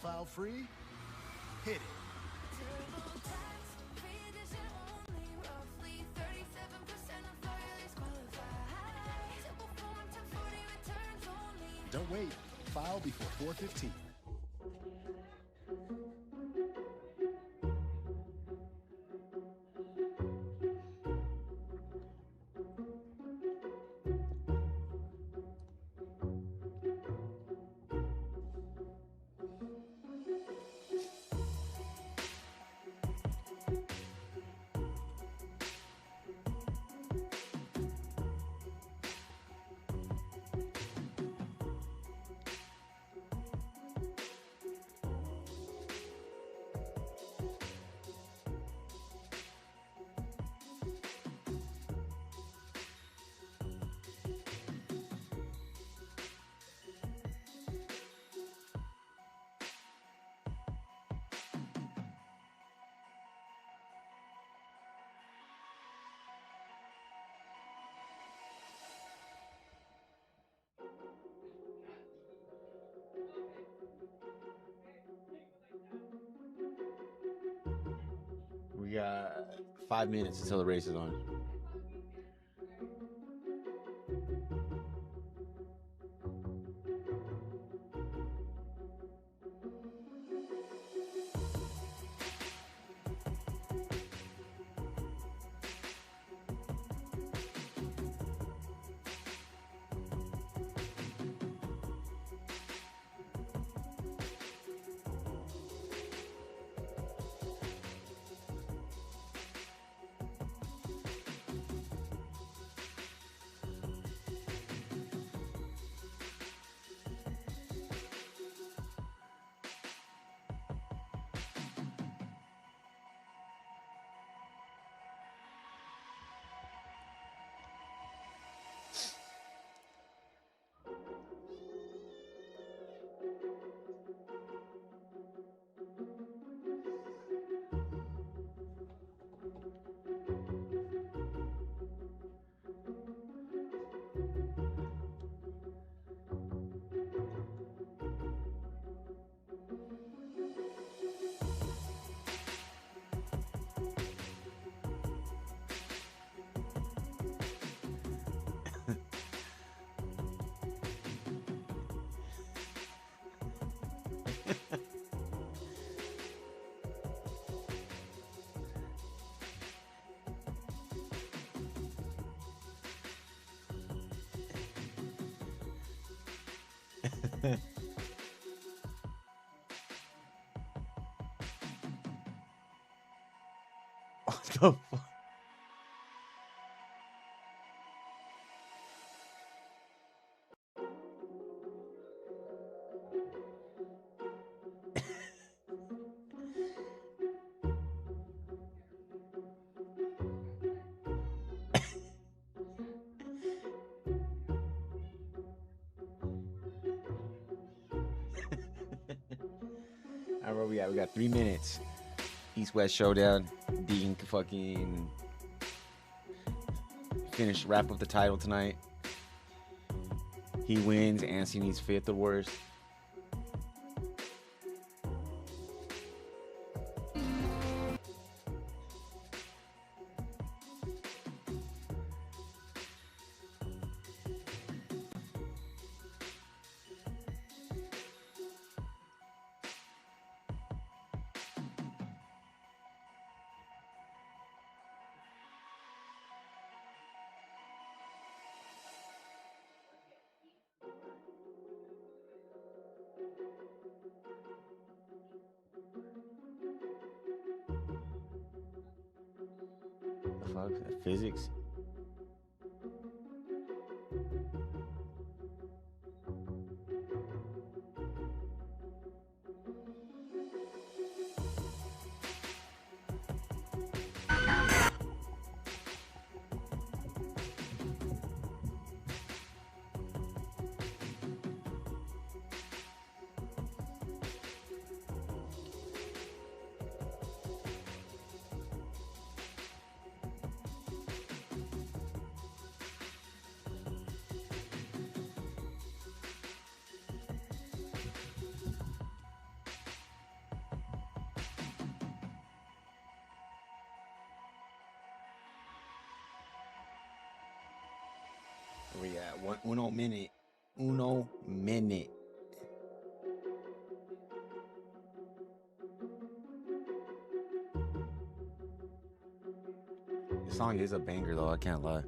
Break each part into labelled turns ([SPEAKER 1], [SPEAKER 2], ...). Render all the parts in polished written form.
[SPEAKER 1] foul free. Hit it. Don't wait. File before 4:15.
[SPEAKER 2] We got 5 minutes until the race is on. What the fuck? All right, where we at? We got 3 minutes. East-West Showdown. Dean can fucking wrap up the title tonight. He wins. Anstey needs 5th or worse. The fuck? Physics? we at? Uno minute. Uno minute. This song is a banger, though. I can't lie.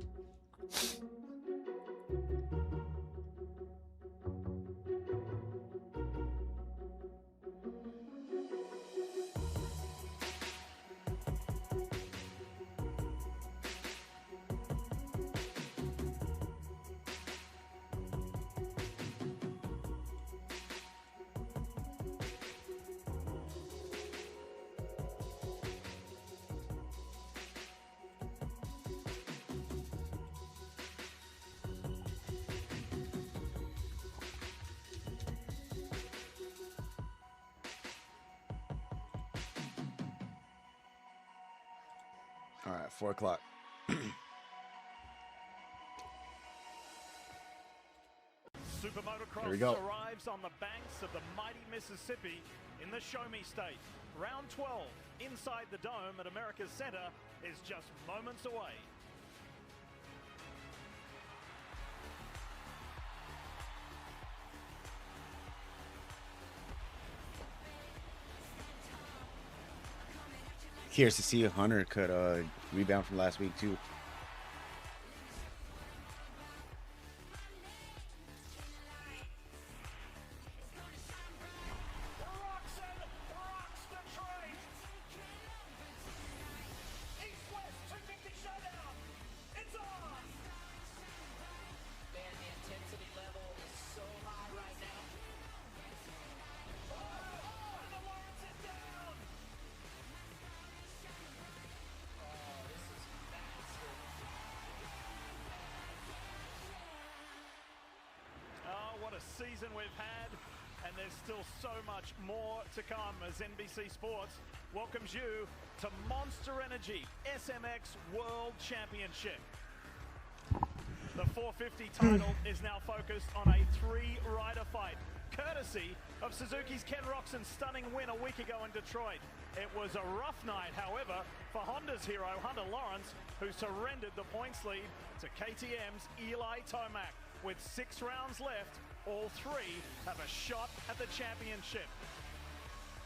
[SPEAKER 2] All right, 4 o'clock.
[SPEAKER 3] Super Motocross
[SPEAKER 2] Here we go.
[SPEAKER 3] arrives on the banks of the mighty Mississippi in the Show Me State. Round 12 inside the dome at America's Center is just moments away.
[SPEAKER 2] Curious to see if Hunter could rebound from last week too.
[SPEAKER 3] Season we've had, and there's still so much more to come as NBC Sports welcomes you to Monster Energy SMX World Championship. The 450 title is now focused on a 3-rider fight, courtesy of Suzuki's Ken Roczen's stunning win a week ago in Detroit. It was a rough night, however, for Honda's hero, Hunter Lawrence, who surrendered the points lead to KTM's Eli Tomac. With 6 rounds left, all 3 have a shot at the championship.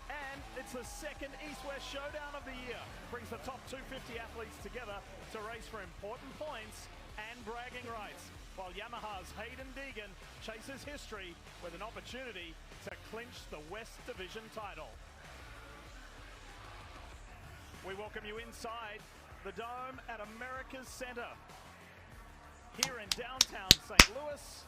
[SPEAKER 3] And it's the second East-West Showdown of the year. Brings the top 250 athletes together to race for important points and bragging rights, while Yamaha's Hayden Deegan chases history with an opportunity to clinch the West Division title. We welcome you inside the dome at America's Center here in downtown St. Louis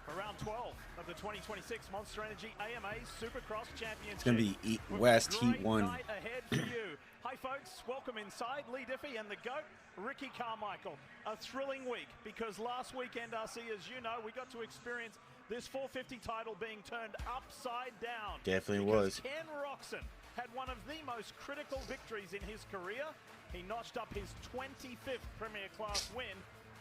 [SPEAKER 3] for round 12 of the 2026 Monster Energy AMA Supercross Championship.
[SPEAKER 2] It's going to be West Heat 1.
[SPEAKER 3] Night ahead for you. Hi folks, welcome inside. Lee Diffie and the GOAT, Ricky Carmichael. A thrilling week because last weekend, RC, as you know, we got to experience this 450 title being turned upside down.
[SPEAKER 2] Definitely
[SPEAKER 3] because
[SPEAKER 2] was.
[SPEAKER 3] Ken Roczen had one of the most critical victories in his career. He notched up his 25th Premier Class win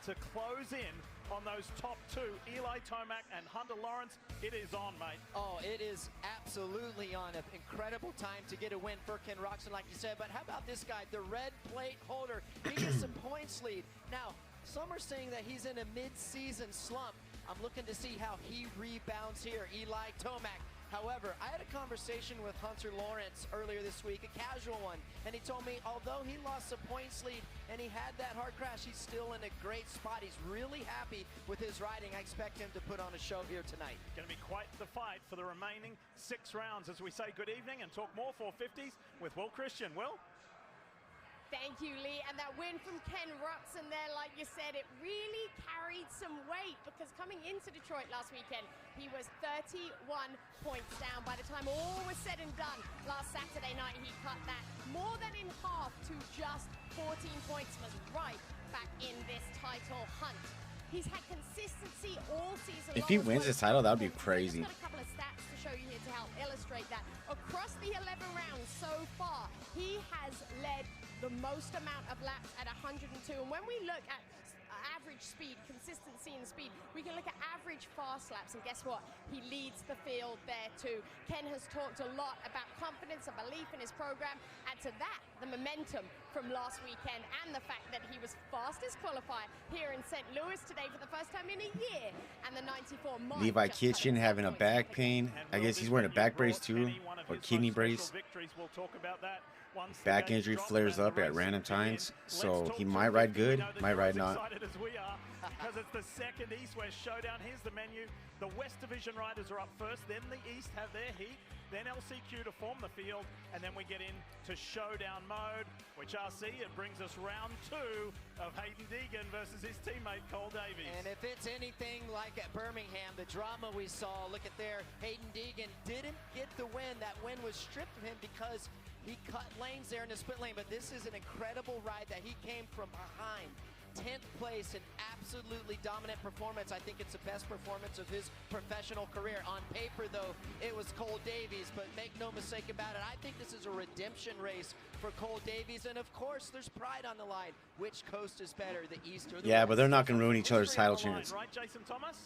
[SPEAKER 3] to close in on those top 2, Eli Tomac and Hunter Lawrence. It is on, mate.
[SPEAKER 4] Oh, it is absolutely on. An incredible time to get a win for Ken Roczen, like you said. But how about this guy, the red plate holder? He gets some points lead. Now, some are saying that he's in a mid-season slump. I'm looking to see how he rebounds here, Eli Tomac. However, I had a conversation with Hunter Lawrence earlier this week, a casual one, and he told me although he lost some points lead and he had that hard crash, he's still in a great spot. He's really happy with his riding. I expect him to put on a show here tonight.
[SPEAKER 3] Going to be quite the fight for the remaining 6 rounds as we say good evening and talk more 450s with Will Christian. Will?
[SPEAKER 5] Thank you, Lee. And that win from Ken Roczen there, like you said, it really carried some weight because coming into Detroit last weekend, he was 31 points down. By the time all was said and done, last Saturday night, he cut that more than in half to just 14 points, was right back in this title hunt. He's had consistency all season long.
[SPEAKER 2] If he wins this title, that would be crazy.
[SPEAKER 5] I've got a couple of stats to show you here to help illustrate that. Across the 11 rounds so far, he has led the most amount of laps at 102. And when we look at average speed, consistency in speed, we can look at average fast laps, and guess what? He leads the field there too. Ken has talked a lot about confidence and belief in his program. Add to that the momentum from last weekend and the fact that he October's fastest qualifier here in St. Louis today for the first time in a year. And the 94 might
[SPEAKER 2] Levi
[SPEAKER 5] just
[SPEAKER 2] Kitchen
[SPEAKER 5] cut
[SPEAKER 2] having a
[SPEAKER 5] points
[SPEAKER 2] back
[SPEAKER 5] off
[SPEAKER 2] pain. I guess he's wearing a back brace too, or kidney brace. Back injury flares up at random times, so he might ride good, might ride not.
[SPEAKER 3] Because it's the second East-West Showdown. Here's the menu. The West Division riders are up first, then the East have their heat, then LCQ to form the field, and then we get into Showdown mode, which RC, it brings us round 2 of Hayden Deegan versus his teammate Cole Davies.
[SPEAKER 4] And if it's anything like at Birmingham, the drama we saw, look at there, Hayden Deegan didn't get the win. That win was stripped from him because he cut lanes there in the split lane, but this is an incredible ride that he came from behind. 10th place, an absolutely dominant performance. I think it's the best performance of his professional career. On paper, though, it was Cole Davies, but make no mistake about it, I think this is a redemption race for Cole Davies, and of course, there's pride on the line. Which coast is better, the East or the West?
[SPEAKER 2] But they're not going to ruin each other's title chance.
[SPEAKER 3] Right, Jason Thomas?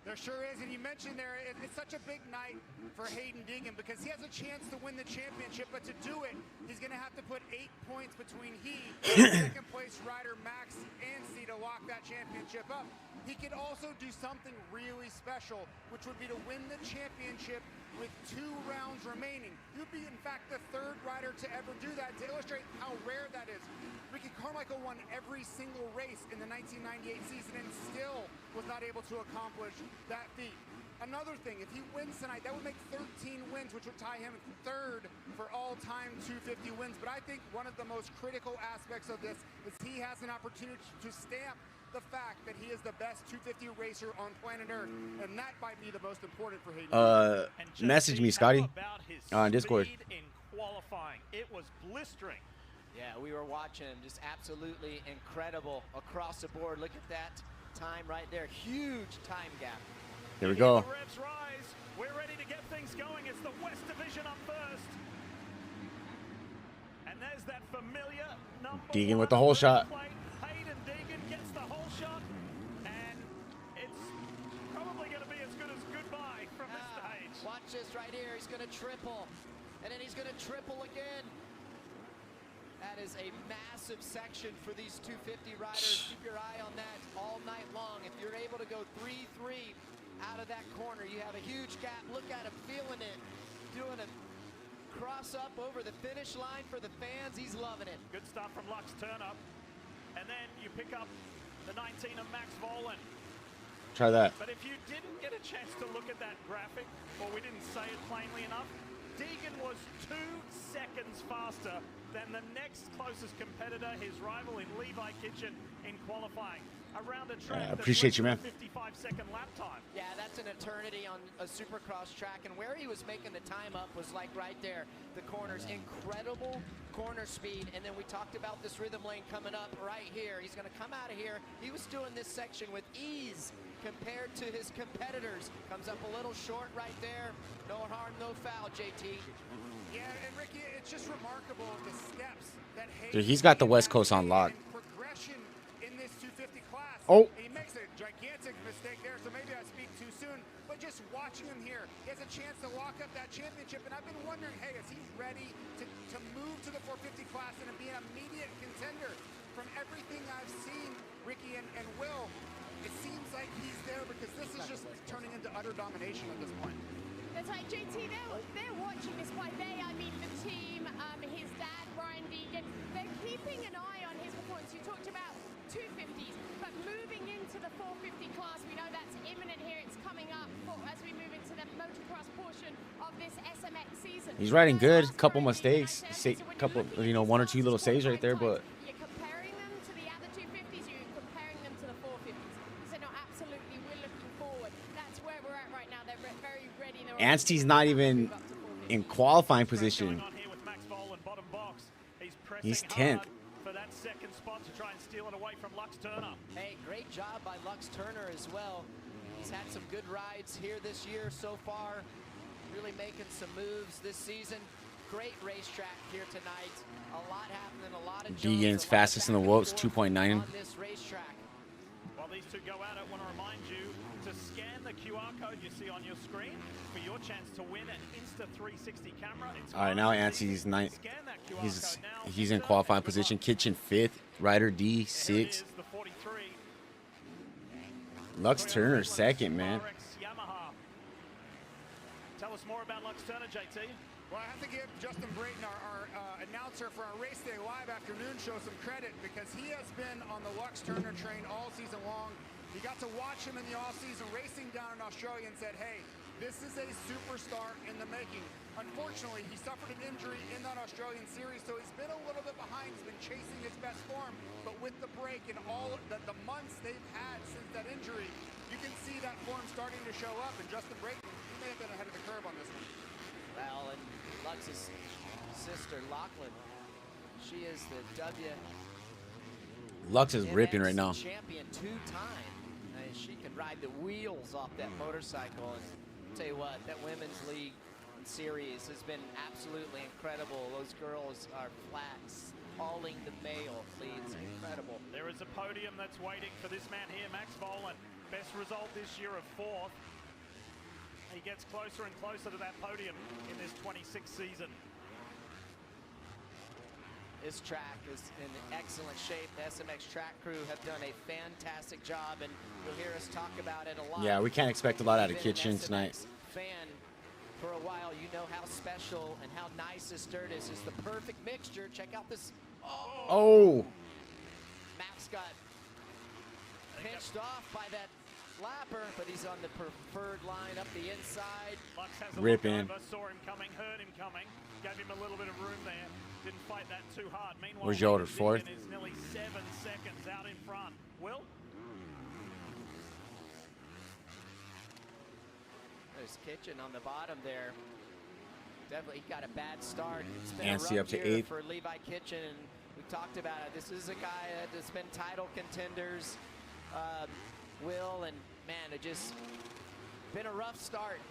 [SPEAKER 6] There sure is, and you mentioned there, it's such a big night for Hayden Deegan because he has a chance to win the championship, but to do it, he's going to have to put 8 points between he and second place rider Max Anstey to lock that championship up. He could also do something really special, which would be to win the championship with 2 rounds remaining. He'd be, in fact, the 3rd rider to ever do that. To illustrate how rare that is, Ricky Carmichael won every single race in the 1998 season and still was not able to accomplish that feat. Another thing, if he wins tonight, that would make 13 wins, which would tie him 3rd for all-time 250 wins. But I think one of the most critical aspects of this is he has an opportunity to stamp the fact that he is the best 250 racer on planet Earth, and that might be the most important for Hayden.
[SPEAKER 2] Message me, Scotty, on Discord.
[SPEAKER 3] In qualifying, it was blistering.
[SPEAKER 4] Yeah, we were watching him, just absolutely incredible across the board. Look at that time right there, huge time gap.
[SPEAKER 2] There we go.
[SPEAKER 3] The revs rise. We're ready to get things going. It's the West Division up first. And there's that familiar number
[SPEAKER 2] Deegan with the whole shot.
[SPEAKER 3] Hayden Deegan gets the whole shot, and it's probably going to be as good as goodbye from this stage.
[SPEAKER 4] Watch this right here. He's going to triple, and then he's going to triple again. That is a massive section for these 250 riders. Keep your eye on that all night long. If you're able to go 3-3 out of that corner, you have a huge gap. Look at him feeling it, doing a cross up over the finish line for the fans. He's loving it.
[SPEAKER 3] Good stuff from Lux Turnup. And then you pick up the 19 of Max Volan.
[SPEAKER 2] Try that.
[SPEAKER 3] But if you didn't get a chance to look at that graphic, or we didn't say it plainly enough, Deegan was 2 seconds faster than the next closest competitor, his rival in Levi Kitchen, in qualifying. Around a track
[SPEAKER 2] I appreciate you, man.
[SPEAKER 3] 55-second lap time.
[SPEAKER 4] Yeah, that's an eternity on a supercross track, and where he was making the time up was like right there. The corners, incredible corner speed, and then we talked about this rhythm lane coming up right here. He's going to come out of here. He was doing this section with ease compared to his competitors. Comes up a little short right there. No harm, no foul, JT.
[SPEAKER 6] Yeah, and Ricky, it's just remarkable the steps that
[SPEAKER 2] Dude, he's got the West Coast on lock.
[SPEAKER 6] Progression in this 250 class.
[SPEAKER 2] Oh.
[SPEAKER 6] He makes a gigantic mistake there, so maybe I speak too soon. But just watching him here, he has a chance to lock up that championship. And I've been wondering, hey, is he ready to move to the 450 class and be an immediate contender? From everything I've seen, Ricky and Will, it seems like he's there because this is just turning into utter domination at this point.
[SPEAKER 5] That's right, JT, they're watching this by day. I mean, the team, his dad, Brian Deegan, they're keeping an eye on his performance. You talked about 250s, but moving into the 450 class, we know that's imminent here. It's coming up as we move into the motocross portion of this SMX season.
[SPEAKER 2] He's riding good. Couple mistakes. Couple, 1 or 2 little saves right there, but
[SPEAKER 5] You're comparing them to the other 250s, you're comparing them to the 450s. So no, absolutely, we're looking forward. That's where we're at right now. They're very ready.
[SPEAKER 2] Anstey's not even in qualifying position. He's 10th.
[SPEAKER 3] For that second spot to try and steal it away from Lux Turner.
[SPEAKER 4] Hey, great job by Lux Turner as well. He's had some good rides here this year so far. Really making some moves this season. Great racetrack here tonight. A lot happening, a lot of
[SPEAKER 2] Deegan's fastest in the world is 2.9.
[SPEAKER 4] on this racetrack.
[SPEAKER 3] While these two go at it, I want to remind you to to scan the QR code you see on your screen for your chance to win an Insta 360 camera. It's
[SPEAKER 2] All right, now Anstey's ninth. He's in qualifying position. Kitchen 5th. Ryder D 6th. Lux Turner 2nd, man.
[SPEAKER 3] Tell us more about Lux Turner, JT.
[SPEAKER 6] Well, I have to give Justin Brayton, our announcer for our Race Day Live afternoon show, some credit because he has been on the Lux Turner train all season long. He got to watch him in the offseason racing down in Australia and said, hey, this is a superstar in the making. Unfortunately, he suffered an injury in that Australian series, so he's been a little bit behind. He's been chasing his best form, but with the break and all the months they've had since that injury, you can see that form starting to show up, and Justin Brayton, he may have been ahead of the curve on this one.
[SPEAKER 4] Well, and Lux's sister, Lachlan, she is the
[SPEAKER 2] Lux is ripping right now.
[SPEAKER 4] Champion 2-time. And she can ride the wheels off that motorcycle. And I'll tell you what, that women's league series has been absolutely incredible. Those girls are flat, hauling the male leads. Incredible.
[SPEAKER 3] There is a podium that's waiting for this man here, Max Volan. Best result this year of 4th. He gets closer and closer to that podium in this 26th season.
[SPEAKER 4] This track is in excellent shape. The SMX track crew have done a fantastic job, and you'll hear us talk about it a lot.
[SPEAKER 2] Yeah, we can't expect a lot out of Kitchen tonight.
[SPEAKER 4] Fan for a while, you know how special and how nice this dirt is. It's the perfect mixture. Check out this.
[SPEAKER 2] Oh!
[SPEAKER 4] Max got pinched off by that lapper, but he's on the preferred line up the inside.
[SPEAKER 3] Lux has a
[SPEAKER 2] Rip
[SPEAKER 3] look
[SPEAKER 2] in.
[SPEAKER 3] over, saw him coming, heard him coming, gave him a little bit of room there. Didn't fight that too hard. Meanwhile,
[SPEAKER 2] Where's your order?
[SPEAKER 3] Hayden
[SPEAKER 2] 4th?
[SPEAKER 3] Deegan is nearly 7 seconds out in front. Will?
[SPEAKER 4] There's Kitchen on the bottom there. Definitely got a bad start. It's been
[SPEAKER 2] Anstey
[SPEAKER 4] a
[SPEAKER 2] up
[SPEAKER 4] rough
[SPEAKER 2] to
[SPEAKER 4] year
[SPEAKER 2] 8th.
[SPEAKER 4] for Levi Kitchen, and we talked about it. This is a guy that's been title contenders, Will, and man, it just been a rough start.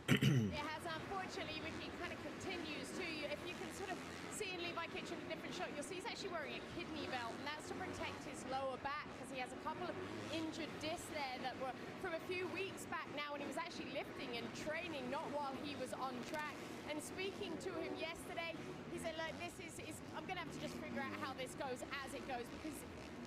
[SPEAKER 5] It has, unfortunately, Ricky, kind of continues to you. If you can sort of see in Levi Kitchen a different shot, you'll see he's actually wearing a kidney belt, and that's to protect his lower back because he has a couple of injured discs there that were from a few weeks back now when he was actually lifting and training, not while he was on track. And speaking to him yesterday, he said, look, this is I'm going to have to just figure out how this goes as it goes, because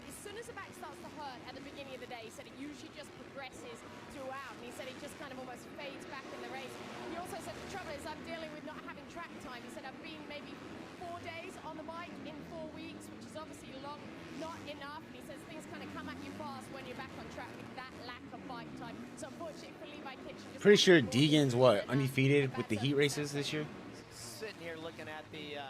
[SPEAKER 5] as soon as the back starts to hurt at the beginning of the day, he said it usually just progresses throughout, and he said it just kind of almost fades back in the race. He also said the trouble is I'm dealing with not having track time. He said I've been maybe 4 days on the bike in 4 weeks, which is obviously long, not enough. And he says things kind of come at you fast when you're back on track with that lack of bike time. So unfortunately for Levi Kitchen,
[SPEAKER 2] Pretty sure Deegan's what, undefeated with the heat races this year?
[SPEAKER 4] Sitting here looking at the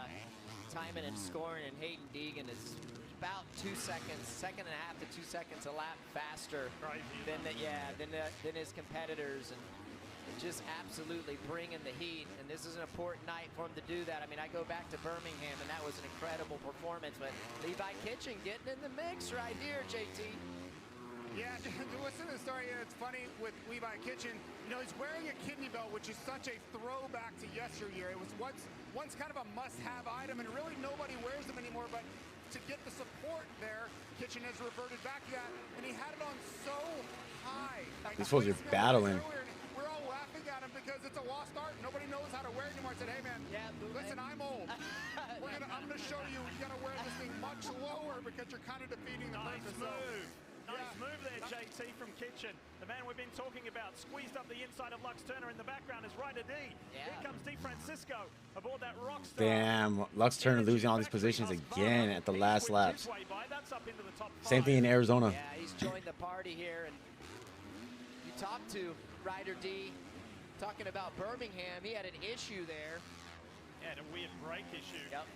[SPEAKER 4] timing and scoring, and Hayden Deegan is about 2 seconds, 1.5 to 2 seconds a lap faster than his competitors, and just absolutely bringing the heat. And this is an important night for him to do that. I mean, I go back to Birmingham, and that was an incredible performance. But Levi Kitchen getting in the mix right here, JT.
[SPEAKER 6] Yeah, listen to the story. It's funny with Levi Kitchen. You know, he's wearing a kidney belt, which is such a throwback to yesteryear. It was once kind of a must-have item, and really nobody wears them anymore. But to get the support there, Kitchen has reverted back to that, and he had it on so high. Like,
[SPEAKER 2] These fools are battling.
[SPEAKER 6] We're all laughing at him because it's a lost art. Nobody knows how to wear it anymore. I said, hey man, listen, I'm old. I'm gonna show you. You gotta wear this thing much lower because you're kind of defeating the purpose.
[SPEAKER 3] Nice move there, JT, from Kitchen. The man we've been talking about, squeezed up the inside of Lux Turner. In the background is Ryder D. Here comes Di Francisco aboard that Rockstar.
[SPEAKER 2] Damn, Lux Turner losing all these positions again at the last laps. Same thing in Arizona.
[SPEAKER 4] Yeah, he's joined the party here, and you talked to Ryder D, talking about Birmingham. He had an issue there.
[SPEAKER 3] Yeah, a weird brake issue.
[SPEAKER 4] Yep.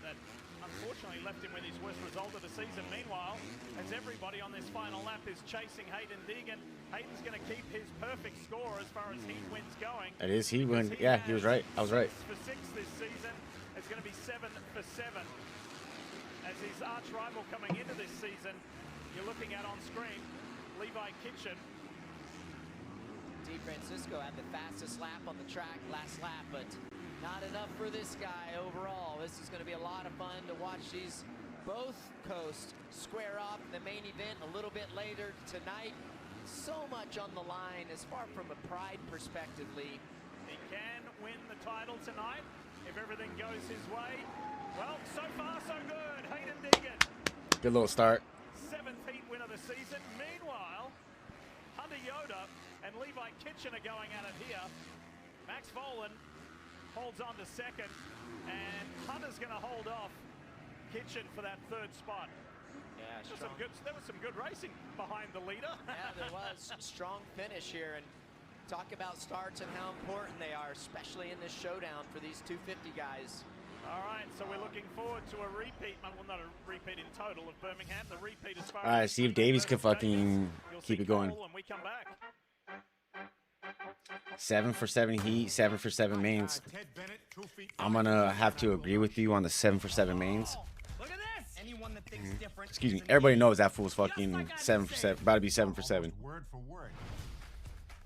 [SPEAKER 3] That unfortunately left him with his worst result of the season. Meanwhile, as everybody on this final lap is chasing Hayden Deegan, Hayden's going to keep his perfect score as far as heat wins going.
[SPEAKER 2] That is heat win. Yeah, he was right. I was right.
[SPEAKER 3] 6 for 6 this season. It's going to be 7 for 7. As his arch rival coming into this season, you're looking at on screen, Levi Kitchen.
[SPEAKER 4] Di Francisco had the fastest lap on the track last lap, but not enough for this guy overall. This is going to be a lot of fun to watch these both coasts square off in the main event a little bit later tonight. so much on the line as far from a pride perspective, Lee.
[SPEAKER 3] He can win the title tonight if everything goes his way. Well, so far so good. Hayden Deegan,
[SPEAKER 2] Good little start.
[SPEAKER 3] 7th heat win of the season. Meanwhile, Hunter Yoda and Levi Kitchen are going at it here. Max Volan holds on to second, and Hunter's going to hold off Kitchen for that 3rd spot.
[SPEAKER 4] Yeah,
[SPEAKER 3] There was some good racing behind the leader.
[SPEAKER 4] Yeah, there was. Strong finish here. And talk about starts and how important they are, especially in this showdown for these 250 guys.
[SPEAKER 3] All right, so we're looking forward to a repeat. Well, not a repeat in total of Birmingham. The repeat as far
[SPEAKER 2] All right, see if Davies can fucking keep it going.
[SPEAKER 3] And we come back.
[SPEAKER 2] 7 for 7 heat, 7 for 7 mains. I'm gonna have to agree with you on the 7 for 7 mains.
[SPEAKER 7] Look at this. Anyone that thinks different.
[SPEAKER 2] Excuse me. Everybody knows that fool's fucking 7 for 7. About to be 7 for 7.
[SPEAKER 8] Word for word.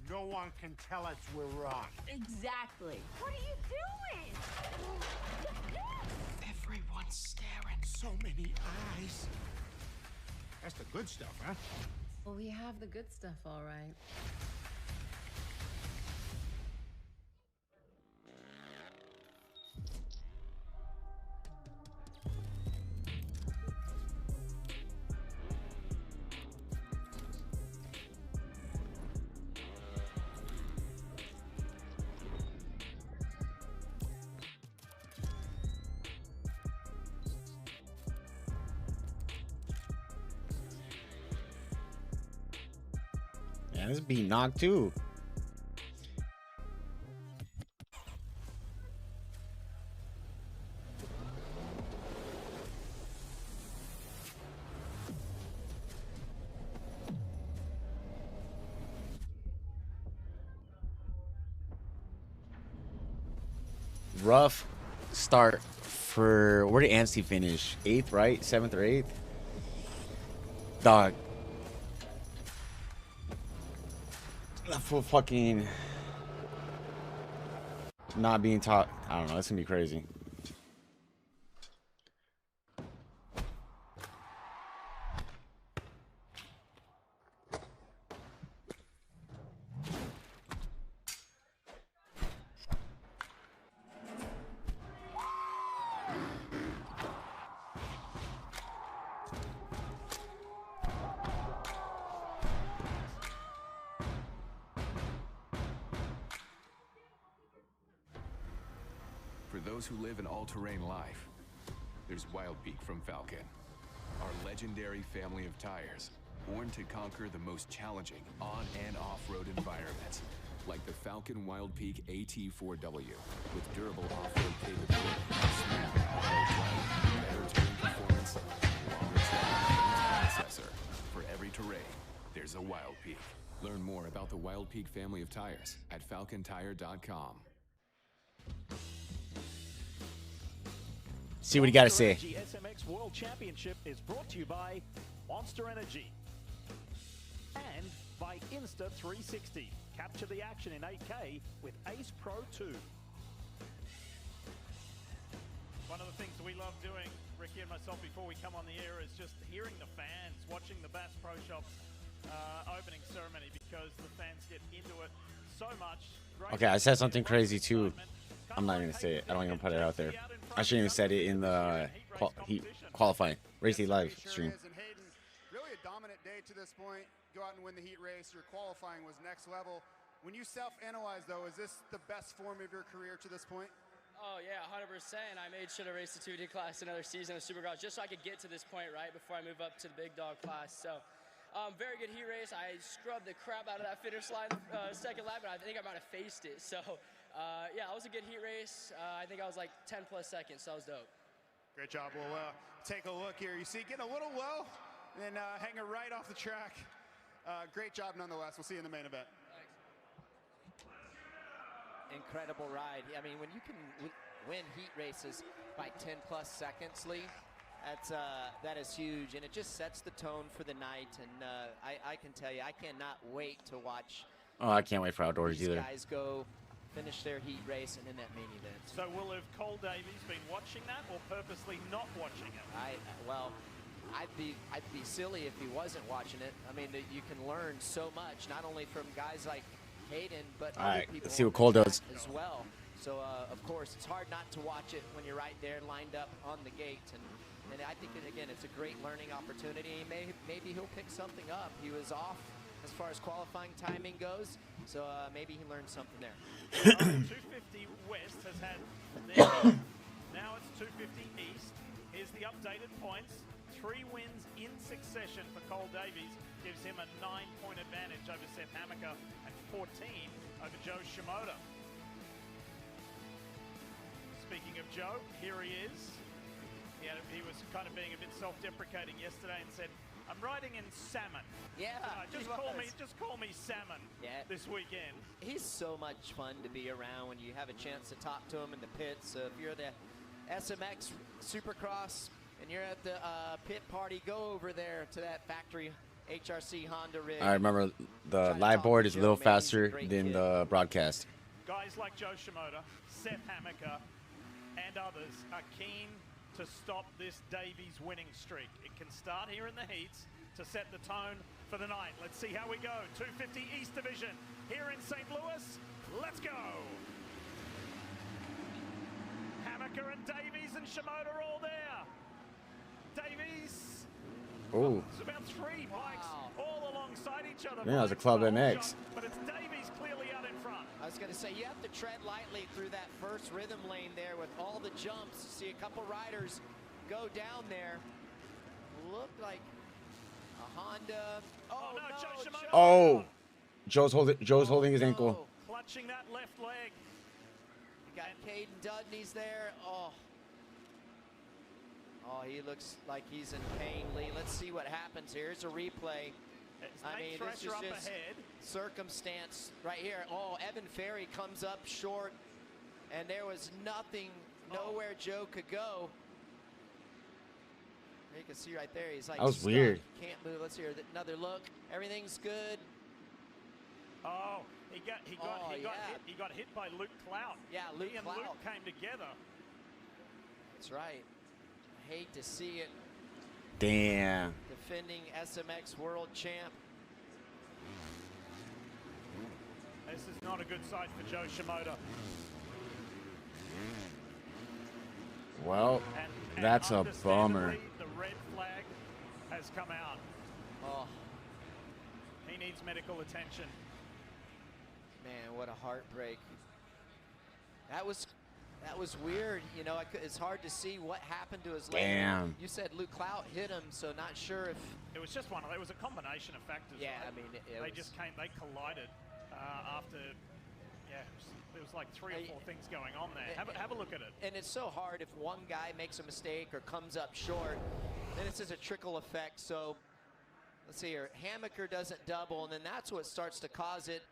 [SPEAKER 8] No one can tell us we're wrong.
[SPEAKER 5] Exactly. What are you doing?
[SPEAKER 8] Everyone's staring. So many eyes. That's the good stuff, huh?
[SPEAKER 9] Well, we have the good stuff, all right.
[SPEAKER 2] Yeah, this beat knocked too. Rough start for, where did Anstey finish? 8th, right? 7th or 8th? Dog. That fool fucking not being taught. I don't know. It's gonna be crazy.
[SPEAKER 10] For those who live an all-terrain life, there's Wild Peak from Falcon, our legendary family of tires, born to conquer the most challenging on- and off-road environments, like the Falcon Wild Peak AT4W, with durable off-road capability, smooth, better terrain performance, longer track processor. For every terrain, there's a Wild Peak. Learn more about the Wild Peak family of tires at falcontire.com.
[SPEAKER 2] See what you got to say.
[SPEAKER 3] Energy SMX World Championship is brought to you by Monster Energy and by Insta360. Capture the action in 8K with Ace Pro 2. One of the things we love doing, Ricky and myself, before we come on the air is just hearing the fans, watching the Bass Pro Shops opening ceremony, because the fans get into it so much.
[SPEAKER 2] Okay, I said something crazy too. I'm not gonna say it. I don't even put it out there. I shouldn't even said it in the qualifying race day live stream.
[SPEAKER 6] And Hayden, really a dominant day to this point. Go out and win the heat race. Your qualifying was next level. When you self-analyze, though, is this the best form of your career to this point?
[SPEAKER 11] Oh yeah, 100%. I made sure to race the 2D class another season of Supercross just so I could get to this point, right, before I move up to the big dog class. So, very good heat race. I scrubbed the crap out of that finish line second lap, but I think I might have faced it. So, yeah, it was a good heat race. I think I was like 10 plus seconds, so that was dope.
[SPEAKER 6] Great job. We'll take a look here. You see, getting a little low and hanging right off the track. Great job nonetheless. We'll see you in the main event.
[SPEAKER 4] Incredible ride. I mean, when you can win heat races by 10 plus seconds, Lee, that is huge, and it just sets the tone for the night. And I can tell you, I cannot wait to watch.
[SPEAKER 2] Oh, I can't wait for outdoors
[SPEAKER 4] these
[SPEAKER 2] either.
[SPEAKER 4] guys go finish their heat race and then that main event.
[SPEAKER 3] So will have Cole Davies been watching that or purposely not watching it?
[SPEAKER 4] Well, I'd be silly if he wasn't watching it. I mean, you can learn so much, not only from guys like Hayden, but
[SPEAKER 2] All
[SPEAKER 4] other
[SPEAKER 2] right,
[SPEAKER 4] people
[SPEAKER 2] let's see what
[SPEAKER 4] on the
[SPEAKER 2] Cole
[SPEAKER 4] track
[SPEAKER 2] does.
[SPEAKER 4] as well. So of course, it's hard not to watch it when you're right there lined up on the gate. And I think, again, it's a great learning opportunity. Maybe he'll pick something up. He was off as far as qualifying timing goes, so maybe he learned something there.
[SPEAKER 3] 250 West has had their heat. Now it's 250 East. Here's the updated points. 3 wins in succession for Cole Davies gives him a 9-point advantage over Seth Hammaker and 14 over Joe Shimoda. Speaking of Joe, here he is. He was kind of being a bit self-deprecating yesterday and said, "I'm riding in salmon.
[SPEAKER 4] Yeah,
[SPEAKER 3] just call me salmon this weekend."
[SPEAKER 4] He's so much fun to be around when you have a chance to talk to him in the pits. So if you're the SMX Supercross and you're at the pit party, go over there to that factory HRC Honda rig.
[SPEAKER 2] I remember the live board is a little faster than the broadcast.
[SPEAKER 3] Guys like Joe Shimoda, Seth Hammaker, and others are keen to stop this Davies winning streak. It can start here in the heats to set the tone for the night. Let's see how we go. 250 East Division here in St. Louis. Let's go. Hammaker and Davies and Shimoda are all there. Davies.
[SPEAKER 2] Oh.
[SPEAKER 3] It's about 3 bikes all alongside each other.
[SPEAKER 2] Yeah, it was a Club MX.
[SPEAKER 3] But it's Davies clearly out in front.
[SPEAKER 4] I was going to say, you have to tread lightly through that first rhythm lane there with all the jumps. See a couple riders go down there. Looked like a Honda. Oh, no,
[SPEAKER 3] Joe Shimoda.
[SPEAKER 2] Oh, Joe's holding his ankle.
[SPEAKER 3] Clutching that left leg.
[SPEAKER 4] You got Caden Dudney's there. Oh, he looks like he's in pain, Lee. Let's see what happens here. Here's a replay. I mean, this is just circumstance right here. Oh, Evan Ferry comes up short, and there was nothing, nowhere Joe could go. You can see right there, he's like,
[SPEAKER 2] that was
[SPEAKER 4] stuck.
[SPEAKER 2] weird.
[SPEAKER 4] Can't move. Let's hear another look. Everything's good.
[SPEAKER 3] Oh, he got hit by Luke Clout.
[SPEAKER 4] Yeah, Luke
[SPEAKER 3] he and
[SPEAKER 4] Clout.
[SPEAKER 3] Luke came together.
[SPEAKER 4] That's right. I hate to see it.
[SPEAKER 2] Damn.
[SPEAKER 4] Defending SMX world champ.
[SPEAKER 3] This is not a good sight for Joe Shimoda.
[SPEAKER 2] Well, that's a bummer.
[SPEAKER 3] The red flag has come out.
[SPEAKER 4] Oh.
[SPEAKER 3] He needs medical attention.
[SPEAKER 4] Man, what a heartbreak. That was weird. You know, it's hard to see what happened to his leg.
[SPEAKER 2] Damn.
[SPEAKER 4] You said Luke Clout hit him, so not sure if
[SPEAKER 3] it was just one. It was a combination of factors.
[SPEAKER 4] Yeah,
[SPEAKER 3] right?
[SPEAKER 4] I mean,
[SPEAKER 3] they collided after. Yeah, there was like 3 or 4 things going on there. Have a look at it.
[SPEAKER 4] And it's so hard if one guy makes a mistake or comes up short, then it's just a trickle effect. So let's see here. Hammaker doesn't double, and then that's what starts to cause it.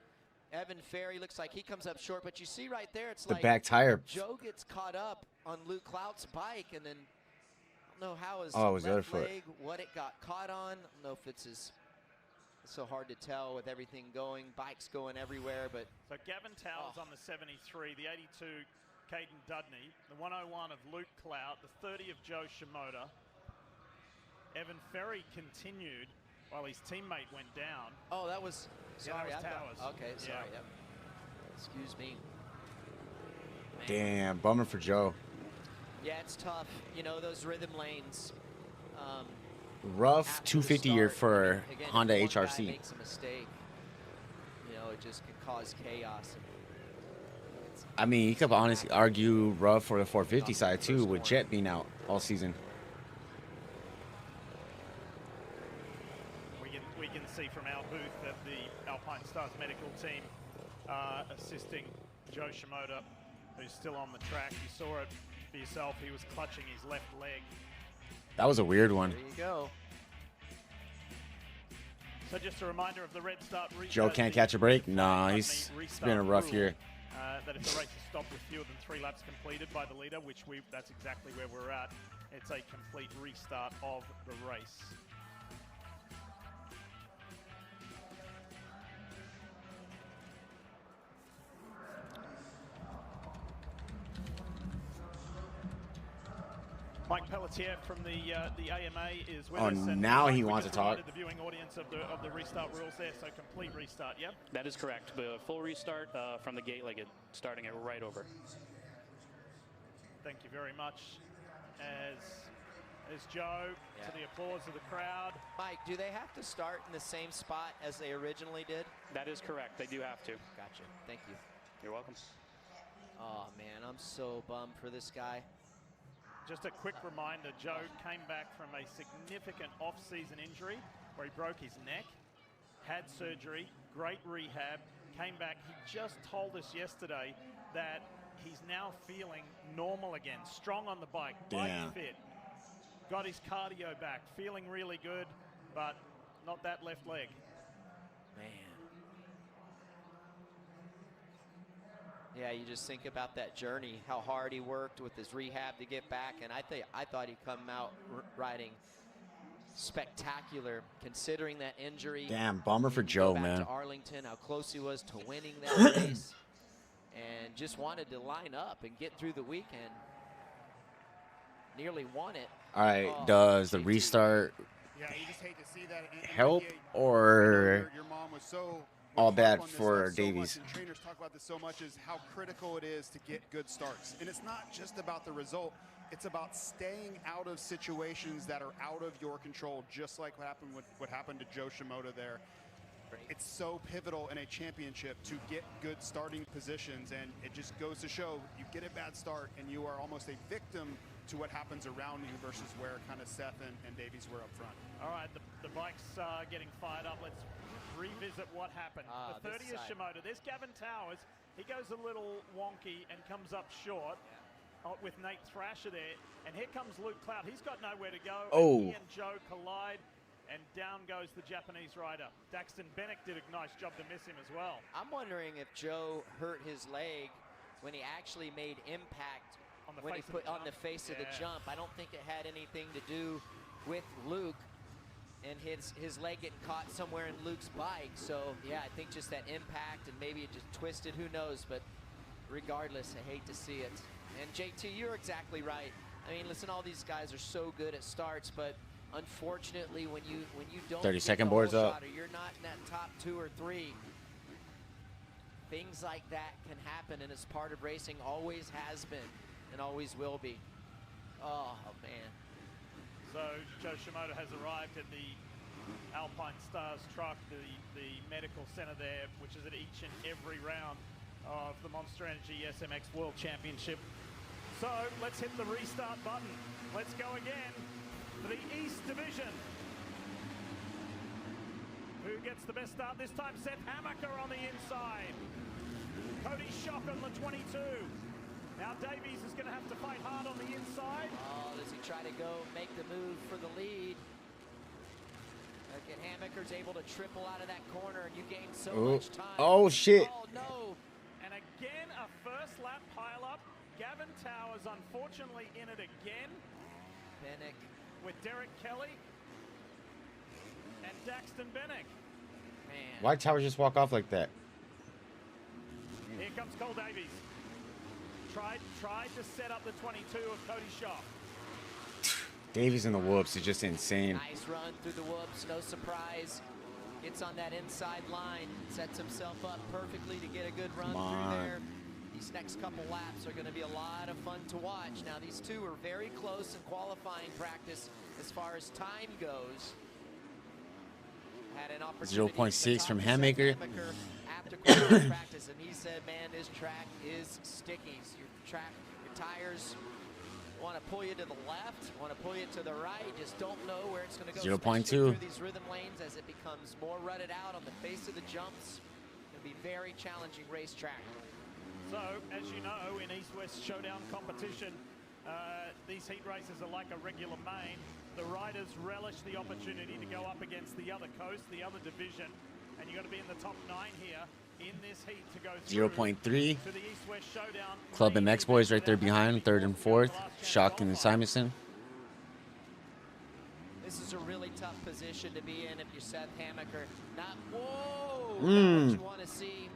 [SPEAKER 4] Evan Ferry looks like he comes up short, but you see right there, it's
[SPEAKER 2] The
[SPEAKER 4] like
[SPEAKER 2] back tire.
[SPEAKER 4] Joe gets caught up on Luke Clout's bike, and then I don't know how his
[SPEAKER 2] it was the other
[SPEAKER 4] left
[SPEAKER 2] foot.
[SPEAKER 4] leg, what it got caught on. I don't know if it's so hard to tell with everything going, bikes going everywhere, but.
[SPEAKER 3] So Gavin Towers on the 73, the 82 Caden Dudney, the 101 of Luke Clout, the 30 of Joe Shimoda. Evan Ferry continued while his teammate went down.
[SPEAKER 4] Oh, that was. Sorry,
[SPEAKER 3] that was Towers.
[SPEAKER 4] Okay, sorry.
[SPEAKER 3] Yeah.
[SPEAKER 4] Yep. Excuse me.
[SPEAKER 2] Damn, bummer for Joe.
[SPEAKER 4] Yeah, it's tough. You know, those rhythm lanes.
[SPEAKER 2] Rough 250 year for
[SPEAKER 4] again,
[SPEAKER 2] Honda
[SPEAKER 4] if one
[SPEAKER 2] HRC.
[SPEAKER 4] guy makes a mistake, you know, it just could cause chaos.
[SPEAKER 2] I mean, you could honestly argue rough for the 450 side too, with Jet being out all season.
[SPEAKER 3] We can see from our booth that the Alpine Stars medical team assisting Joe Shimoda, who's still on the track. You saw it for yourself. He was clutching his left leg.
[SPEAKER 2] That was a weird one.
[SPEAKER 4] There you go.
[SPEAKER 3] So just a reminder of the red start.
[SPEAKER 2] Joe can't catch a break? Nah, he's been a rough year.
[SPEAKER 3] That if the race is stopped with fewer than 3 laps completed by the leader, which that's exactly where we're at, it's a complete restart of the race. Mike Pelletier from the AMA is with
[SPEAKER 2] Oh,
[SPEAKER 3] us. And
[SPEAKER 2] now
[SPEAKER 3] Mike,
[SPEAKER 2] he
[SPEAKER 3] we
[SPEAKER 2] wants
[SPEAKER 3] just
[SPEAKER 2] to talk.
[SPEAKER 3] reminded the viewing audience of the restart rules there, so complete restart, yeah?
[SPEAKER 12] That is correct. The full restart from the gate, like starting it right over.
[SPEAKER 3] Thank you very much. As Joe, to the applause of the crowd.
[SPEAKER 4] Mike, do they have to start in the same spot as they originally did?
[SPEAKER 12] That is correct. They do have to.
[SPEAKER 4] Gotcha. Thank you.
[SPEAKER 12] You're welcome.
[SPEAKER 4] Oh, man, I'm so bummed for this guy.
[SPEAKER 3] Just a quick reminder, Joe came back from a significant off-season injury where he broke his neck, had surgery, great rehab, came back. He just told us yesterday that he's now feeling normal again, strong on the bike, bike fit. Got his cardio back, feeling really good, but not that left leg.
[SPEAKER 4] Man. Yeah, you just think about that journey, how hard he worked with his rehab to get back, and I thought he'd come out riding spectacular, considering that injury.
[SPEAKER 2] Damn, bummer for Joe, man.
[SPEAKER 4] To Arlington, how close he was to winning that race, and just wanted to line up and get through the weekend. Nearly won it.
[SPEAKER 2] All right, does the restart
[SPEAKER 6] Yeah, you just hate to see that. And
[SPEAKER 2] help
[SPEAKER 6] your
[SPEAKER 2] or
[SPEAKER 6] mom was so
[SPEAKER 2] all
[SPEAKER 6] harp
[SPEAKER 2] bad
[SPEAKER 6] on this
[SPEAKER 2] for
[SPEAKER 6] stuff so
[SPEAKER 2] Davies?
[SPEAKER 6] much, and trainers talk about this so much, is how critical it is to get good starts. And it's not just about the result. It's about staying out of situations that are out of your control, just like what happened to Joe Shimoda there. It's so pivotal in a championship to get good starting positions, and it just goes to show you get a bad start and you are almost a victim to what happens around you versus where kind of Seth and Davies were up front.
[SPEAKER 3] All right, the bike's getting fired up. Let's revisit what happened. The 30 is Shimoda. There's Gavin Towers. He goes a little wonky and comes up short with Nate Thrasher there. And here comes Luke Cloud. He's got nowhere to go.
[SPEAKER 2] Oh.
[SPEAKER 3] And he and Joe collide, and down goes the Japanese rider. Daxton Bennick did a nice job to miss him as well.
[SPEAKER 4] I'm wondering if Joe hurt his leg when he actually made impact when he put on the face of the jump. I don't think it had anything to do with Luke and his leg getting caught somewhere in Luke's bike. So yeah, I think just that impact, and maybe it just twisted, who knows, but regardless, I hate to see it. And JT, you're exactly right. I mean, listen, all these guys are so good at starts, but unfortunately when you don't
[SPEAKER 2] 30-second
[SPEAKER 4] get the
[SPEAKER 2] boards
[SPEAKER 4] whole
[SPEAKER 2] up,
[SPEAKER 4] shot, or you're not in that top 2 or 3, things like that can happen, and it's part of racing, always has been and always will be. Oh, man.
[SPEAKER 3] So Joe Shimoda has arrived at the Alpine Stars truck, the medical center there, which is at each and every round of the Monster Energy SMX World Championship. So let's hit the restart button. Let's go again for the East Division. Who gets the best start this time? Seth Hammaker on the inside. Cody Schock on the 22. Now Davies is going to have to fight hard on the inside.
[SPEAKER 4] Oh, does he try to go make the move for the lead? Again, Hammaker's able to triple out of that corner, and you gain so much time.
[SPEAKER 2] Oh, shit.
[SPEAKER 4] Oh, no.
[SPEAKER 3] And again, a first lap pileup. Gavin Towers, unfortunately, in it again.
[SPEAKER 4] Bennick.
[SPEAKER 3] With Derek Kelly and Daxton Bennick.
[SPEAKER 4] Man.
[SPEAKER 2] Why did Towers just walk off like that?
[SPEAKER 3] Here comes Cole Davies. Tried to set up the 22 of Cody Schock.
[SPEAKER 2] Davies in the whoops is just insane.
[SPEAKER 4] Nice run through the whoops, no surprise. Gets on that inside line, sets himself up perfectly to get a good run through there. These next couple laps are going to be a lot of fun to watch. Now, these two are very close in qualifying practice as far as time goes. Had an opportunity
[SPEAKER 2] 0.6 from Hammaker.
[SPEAKER 4] After qualifying practice, and he said, man, this track is sticky. So your tires want to pull you to the left, want to pull you to the right, just don't know where it's going to go.
[SPEAKER 2] 0.2
[SPEAKER 4] through these rhythm lanes as it becomes more rutted out on the face of the jumps. It'll be very challenging racetrack.
[SPEAKER 3] So, as you know, in East-West Showdown competition, these heat races are like a regular main. The riders relish the opportunity to go up against the other coast, the other division, and you've got to be in the top 9 here in this heat to go through
[SPEAKER 2] 0.3.
[SPEAKER 3] to the East-West Showdown.
[SPEAKER 2] Club MX boys right there behind, 3rd and 4th. Schock and Simonson.
[SPEAKER 4] This is a really tough position to be in if you're Seth Hammaker. Not, whoa!
[SPEAKER 2] Mm.
[SPEAKER 4] What you want to see.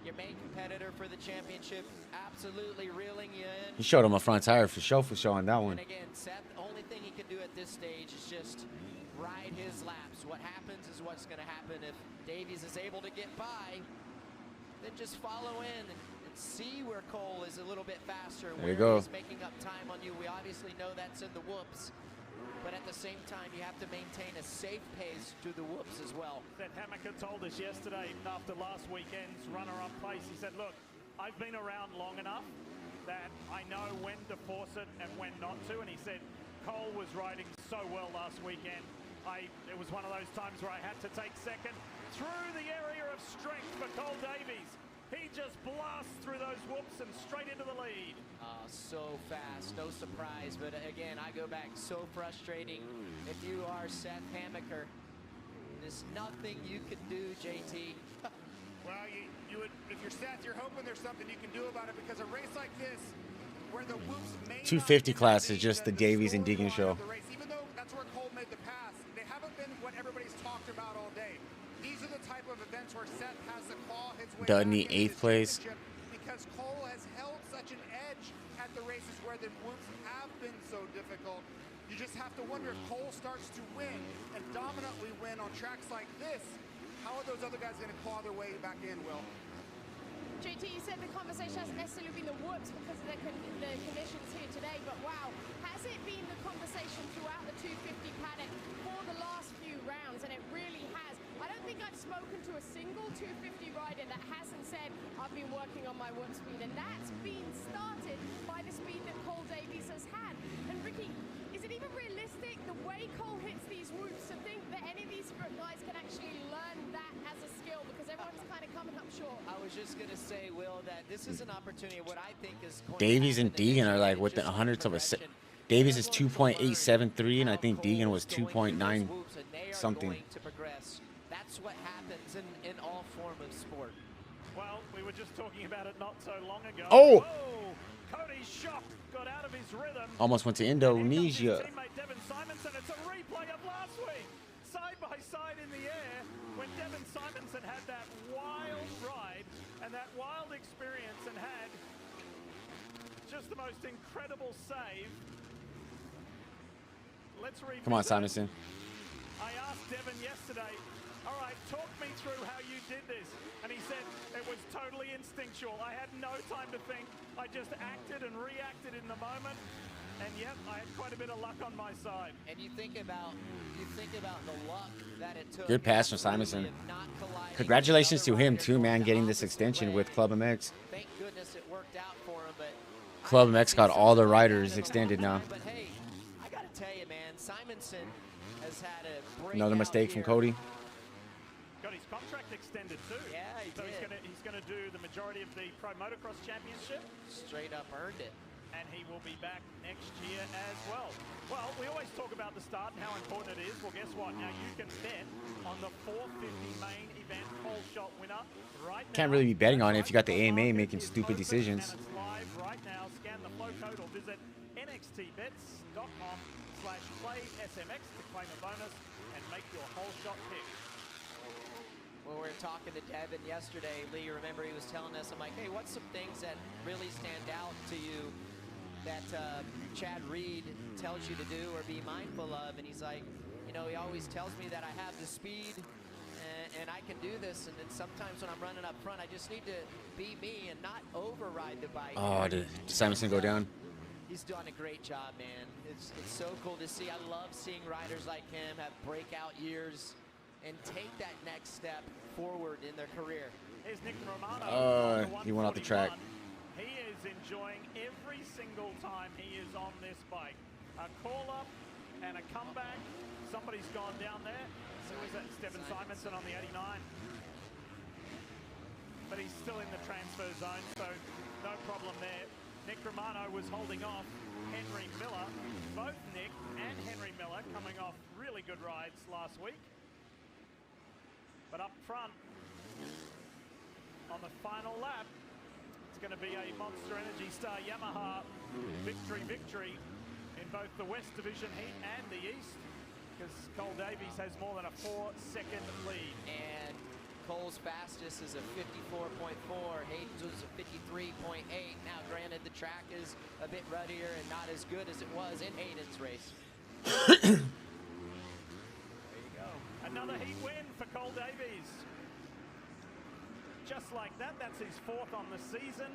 [SPEAKER 4] your main competitor for the championship, absolutely reeling you in.
[SPEAKER 2] He showed him a front tire for show on that one.
[SPEAKER 4] And again, Seth, the only thing he can do at this stage is just ride his laps. What happens is what's going to happen. If Davies is able to get by, then just follow in and see where Cole is a little bit faster.
[SPEAKER 2] There you go.
[SPEAKER 4] He's making up time on you. We obviously know that's in the whoops. But at the same time, you have to maintain a safe pace through the whoops as well.
[SPEAKER 3] That Hammaker told us yesterday, after last weekend's runner-up place, he said, look, I've been around long enough that I know when to force it and when not to. And he said, Cole was riding so well last weekend. It was one of those times where I had to take second. Through the area of strength for Cole Davies. He just blasts through those whoops and straight into the lead.
[SPEAKER 4] So fast, no surprise. But again, I go back, so frustrating. If you are Seth Hammaker, there's nothing you can do, JT.
[SPEAKER 6] Well, you would, if you're Seth, you're hoping there's something you can do about it, because a race like this, where the whoops may
[SPEAKER 2] 250 class is just the Davies and Deegan show.
[SPEAKER 6] Even though that's where Cole made the pass, they haven't been what everybody's talked about all day. These are the type of events where Seth has to claw his way
[SPEAKER 2] Dudney,
[SPEAKER 6] back into
[SPEAKER 2] 8th place.
[SPEAKER 6] because Cole has held such an edge at the races where the whoops have been so difficult. You just have to wonder, if Cole starts to win and dominantly win on tracks like this, how are those other guys going to claw their way back in, Will?
[SPEAKER 5] JT, you said the conversation hasn't necessarily been the whoops because of the conditions here today, but wow, has it been the conversation throughout the 250 paddock for the last few rounds? And it really has. I don't think I've spoken to a single 250 rider that hasn't said, I've been working on my whoop speed, and that's been started by the speed that Cole Davies has had. And Ricky, is it even realistic, the way Cole hits these whoops, to think that any of these guys can actually learn that as a skill? Because everyone's kind of coming up short.
[SPEAKER 4] I was just going to say, Will, that this is an opportunity. What I think is
[SPEAKER 2] Davies and Deegan are like with the hundredths of a Davies is 2.873, and I think Deegan was 2.9 something.
[SPEAKER 4] To progress. That's what happens in all form of sport.
[SPEAKER 3] Well, we were just talking about it not so long ago.
[SPEAKER 2] Oh!
[SPEAKER 3] Cody's shot got out of his rhythm.
[SPEAKER 2] Almost went to Indonesia.
[SPEAKER 3] Teammate Devin Simonson. It's a replay of last week. Side by side in the air when Devin Simonson had that wild ride and that wild experience and had just the most incredible save. Let's revisit.
[SPEAKER 2] Come on, Simonson.
[SPEAKER 3] I asked Devin yesterday, all right, talk me through how you did this. And he said it was totally instinctual. I had no time to think. I just acted and reacted in the moment. And yep, I had quite a bit of luck on my side.
[SPEAKER 4] And you think about the luck that it took.
[SPEAKER 2] Good pass from Simonson. Congratulations to him too, man, getting this extension with Club MX.
[SPEAKER 4] Thank goodness it worked out for him, but
[SPEAKER 2] Club MX got all the riders extended now.
[SPEAKER 4] But hey, I gotta tell you, man, Simonson has had a breakout
[SPEAKER 2] Another mistake from Cody.
[SPEAKER 3] Got his contract extended too.
[SPEAKER 4] Yeah, he
[SPEAKER 3] so
[SPEAKER 4] did.
[SPEAKER 3] he's gonna do the majority of the Pro Motocross Championship.
[SPEAKER 4] Straight up earned it.
[SPEAKER 3] And he will be back next year as well. Well, we always talk about the start and how important it is. Well, guess what? Now you can bet on the 450 main event pole shot winner right now.
[SPEAKER 2] Can't really be betting on it if you got the AMA making stupid decisions.
[SPEAKER 3] And it's live right now. Scan the flow code or visit nxtbets.com/playsmx to claim a bonus and make your whole shot pick.
[SPEAKER 4] When we were talking to Devin yesterday, Lee, remember he was telling us, I'm like, hey, what's some things that really stand out to you that Chad Reed tells you to do or be mindful of? And he's like, you know, he always tells me that I have the speed and I can do this. And then sometimes when I'm running up front, I just need to be me and not override the bike.
[SPEAKER 2] Oh, did Simonson go down?
[SPEAKER 4] He's doing a great job, man. It's so cool to see. I love seeing riders like him have breakout years and take that next step forward in their career.
[SPEAKER 3] Here's Nick Romano.
[SPEAKER 2] He went off the track.
[SPEAKER 3] He is enjoying every single time he is on this bike. A call-up and a comeback. Somebody's gone down there. Who is that? Devin Simonson on the 89. But he's still in the transfer zone, so no problem there. Nick Romano was holding off Henry Miller. Both Nick and Henry Miller coming off really good rides last week. But up front, on the final lap, it's going to be a Monster Energy Star Yamaha victory in both the West Division Heat and the East, because Cole Davies has more than a 4-second lead.
[SPEAKER 4] And Cole's fastest is a 54.4. Hayden's was a 53.8. Now, granted, the track is a bit ruddier and not as good as it was in Hayden's race.
[SPEAKER 3] There you go. Another heat win for Cole Davies. Just like that, that's his 4th on the season.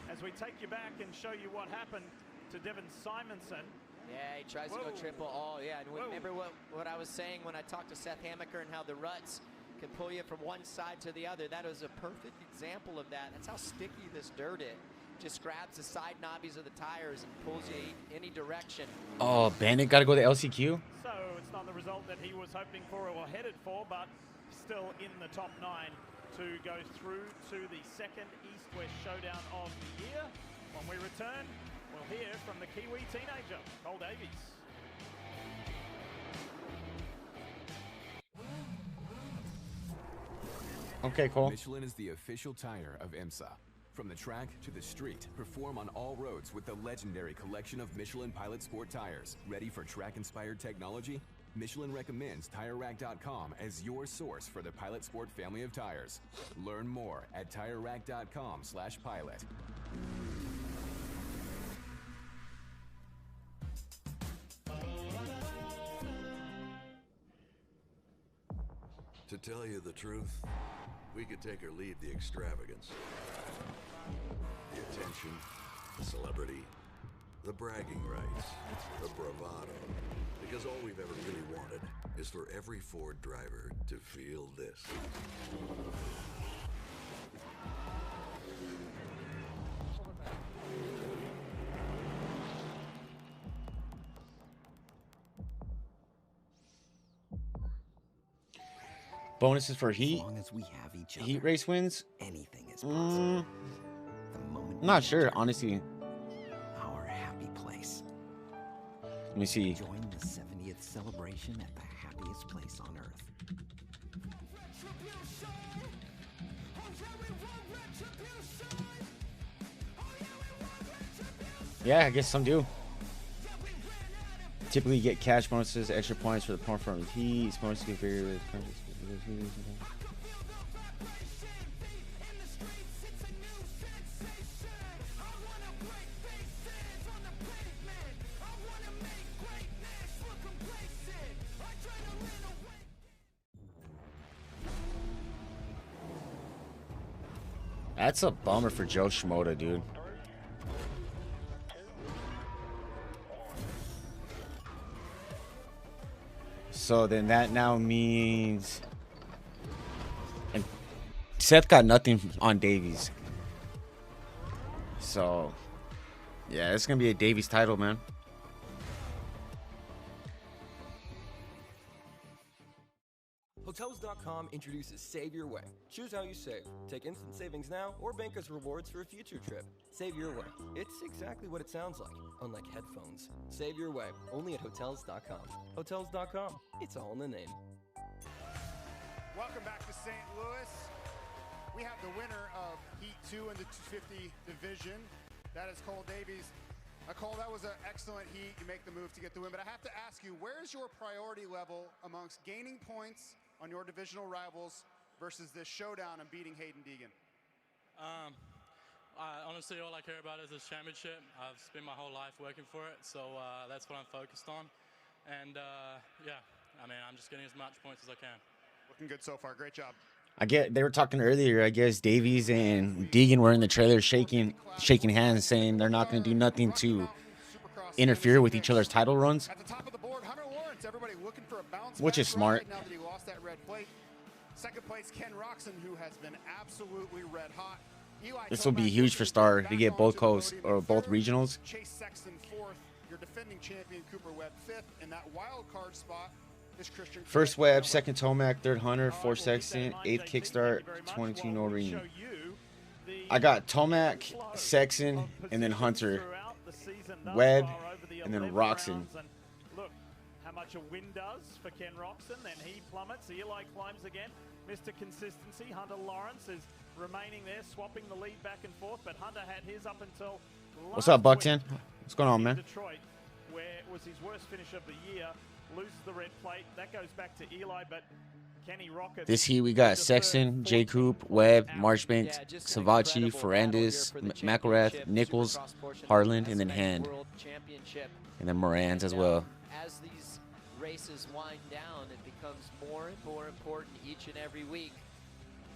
[SPEAKER 3] As we take you back and show you what happened to Devin Simonson.
[SPEAKER 4] Yeah, he tries to go triple. Oh, yeah. And remember what I was saying when I talked to Seth Hammaker and how the ruts can pull you from one side to the other. That was a perfect example of that. That's how sticky this dirt is. Just grabs the side knobbies of the tires and pulls you any direction.
[SPEAKER 2] Oh, Bandit got to go to LCQ?
[SPEAKER 3] So it's not the result that he was hoping for or headed for, but still in the top 9 to go through to the 2nd East-West Showdown of the year. When we return, we'll hear from the Kiwi teenager, Cole Davies.
[SPEAKER 2] Okay, Cole.
[SPEAKER 10] Michelin is the official tire of IMSA. From the track to the street, perform on all roads with the legendary collection of Michelin Pilot Sport tires. Ready for track-inspired technology? Michelin recommends TireRack.com as your source for the Pilot Sport family of tires. Learn more at TireRack.com/pilot.
[SPEAKER 13] To tell you the truth, we could take or leave the extravagance, the attention, the celebrity, the bragging rights, the bravado. Because all we've ever really wanted is for every Ford driver to feel this.
[SPEAKER 2] Bonuses for heat.
[SPEAKER 14] As long as we have each other,
[SPEAKER 2] heat race wins.
[SPEAKER 14] Anything is possible. The moment
[SPEAKER 2] Not sure, honestly.
[SPEAKER 14] Our happy place.
[SPEAKER 2] Let me see.
[SPEAKER 14] Join the 70th celebration at the happiest place on earth.
[SPEAKER 2] Yeah, I guess some do. Typically get cash bonuses, extra points for the performance heat. Bonuses get vary with That's a bummer for Joe Schmoda, dude. So then that now means, and Seth got nothing on Davies. So yeah, it's gonna be a Davies title, man.
[SPEAKER 15] Hotels.com introduces Save Your Way. Choose how you save. Take instant savings now or bank as rewards for a future trip. Save Your Way. It's exactly what it sounds like, unlike headphones. Save Your Way, only at Hotels.com. Hotels.com. It's all in the name.
[SPEAKER 6] Welcome back to St. Louis. We have the winner of Heat 2 in the 250 division. That is Cole Davies. Cole, that was an excellent heat. You make the move to get the win. But I have to ask you, where is your priority level amongst gaining points on your divisional rivals versus this showdown and beating Hayden Deegan?
[SPEAKER 12] Honestly, all I care about is this championship. I've spent my whole life working for it, so that's what I'm focused on. And yeah, I mean, I'm just getting as much points as I can.
[SPEAKER 6] Looking good so far. Great job.
[SPEAKER 2] They were talking earlier, I guess Davies and Deegan were in the trailer shaking hands, saying they're not going to do nothing to interfere with each other's title runs.
[SPEAKER 6] At the top of the board, Hunter Lawrence, everybody looking for a bounce
[SPEAKER 2] Which is smart.
[SPEAKER 6] Now that he lost that red plate. Second place, Ken Roxon, who has been absolutely red hot.
[SPEAKER 2] This will be huge for Star to get both coasts or both regionals.
[SPEAKER 6] Chase Sexton fourth, your defending champion Cooper Webb fifth, and that wild card spot is Christian.
[SPEAKER 2] First Webb, second Tomac, third Hunter, fourth Sexton, eighth Kickstart, 22 Noreen. I got Tomac, Sexton, and then Hunter, Webb, and then Roxon.
[SPEAKER 3] Look how much a win does for Ken Roxon. Then he plummets. Eli climbs again. Mr. Consistency. Hunter Lawrence is remaining there, swapping the lead back and forth. But Hunter had his up until
[SPEAKER 2] What's up, Buckton? What's going on, man?
[SPEAKER 3] Detroit, where it was his worst finish of the year. Loses the red plate. That goes back to Eli, but Kenny Rockets.
[SPEAKER 2] This heat we got Sexton, J. Coop, Webb, Marchbanks, Savachi, Ferrandis, McElrath, Nichols, Harland, and then Hand. And then Morans as well.
[SPEAKER 4] As these races wind down, it becomes more and more important each and every week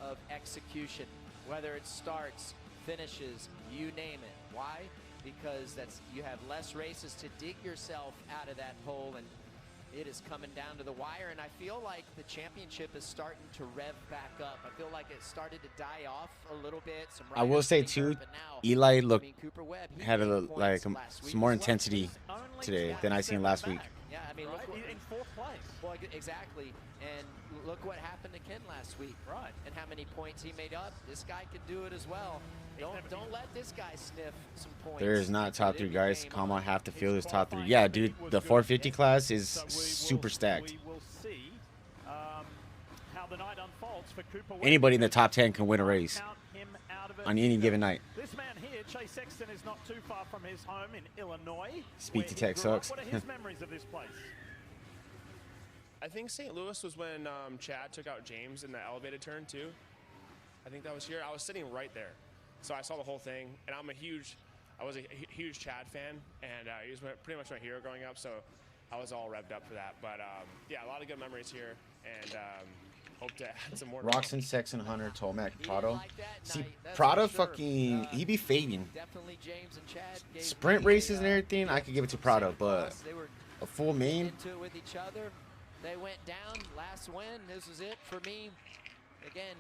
[SPEAKER 4] of execution, whether it starts, finishes, you name it. Why? Because you have less races to dig yourself out of that hole, and it is coming down to the wire. And I feel like the championship is starting to rev back up. I feel like it started to die off a little bit.
[SPEAKER 2] I will say too, Eli had some more intensity today than I seen last week.
[SPEAKER 4] Yeah, I mean, look in fourth place. Well, exactly. And look what happened to Ken last week. Right. And how many points he made up. This guy could do it as well. Don't let this guy sniff some points.
[SPEAKER 2] There is not top 3 guys. Kama have to feel his top 3. Yeah, dude, the 450 class is super stacked. Anybody in the top 10 can win a race on any given night.
[SPEAKER 3] This man here, Chase Sexton, is not too far from his home in Illinois.
[SPEAKER 2] Speak to Tech sucks.
[SPEAKER 3] What are his memories of this place?
[SPEAKER 16] I think St. Louis was when Chad took out James in the elevated turn too. I think that was here. I was sitting right there, so I saw the whole thing. And I was a huge Chad fan, and he was pretty much my hero growing up. So I was all revved up for that. But yeah, a lot of good memories here, and hope to add some more.
[SPEAKER 2] Roxon, Sexton, Hunter, Tomac, Prado. See, Prado fucking, he be fading. Sprint races and everything, I could give it to Prado, but a full main.
[SPEAKER 4] They went down last win. This was it for me. Again,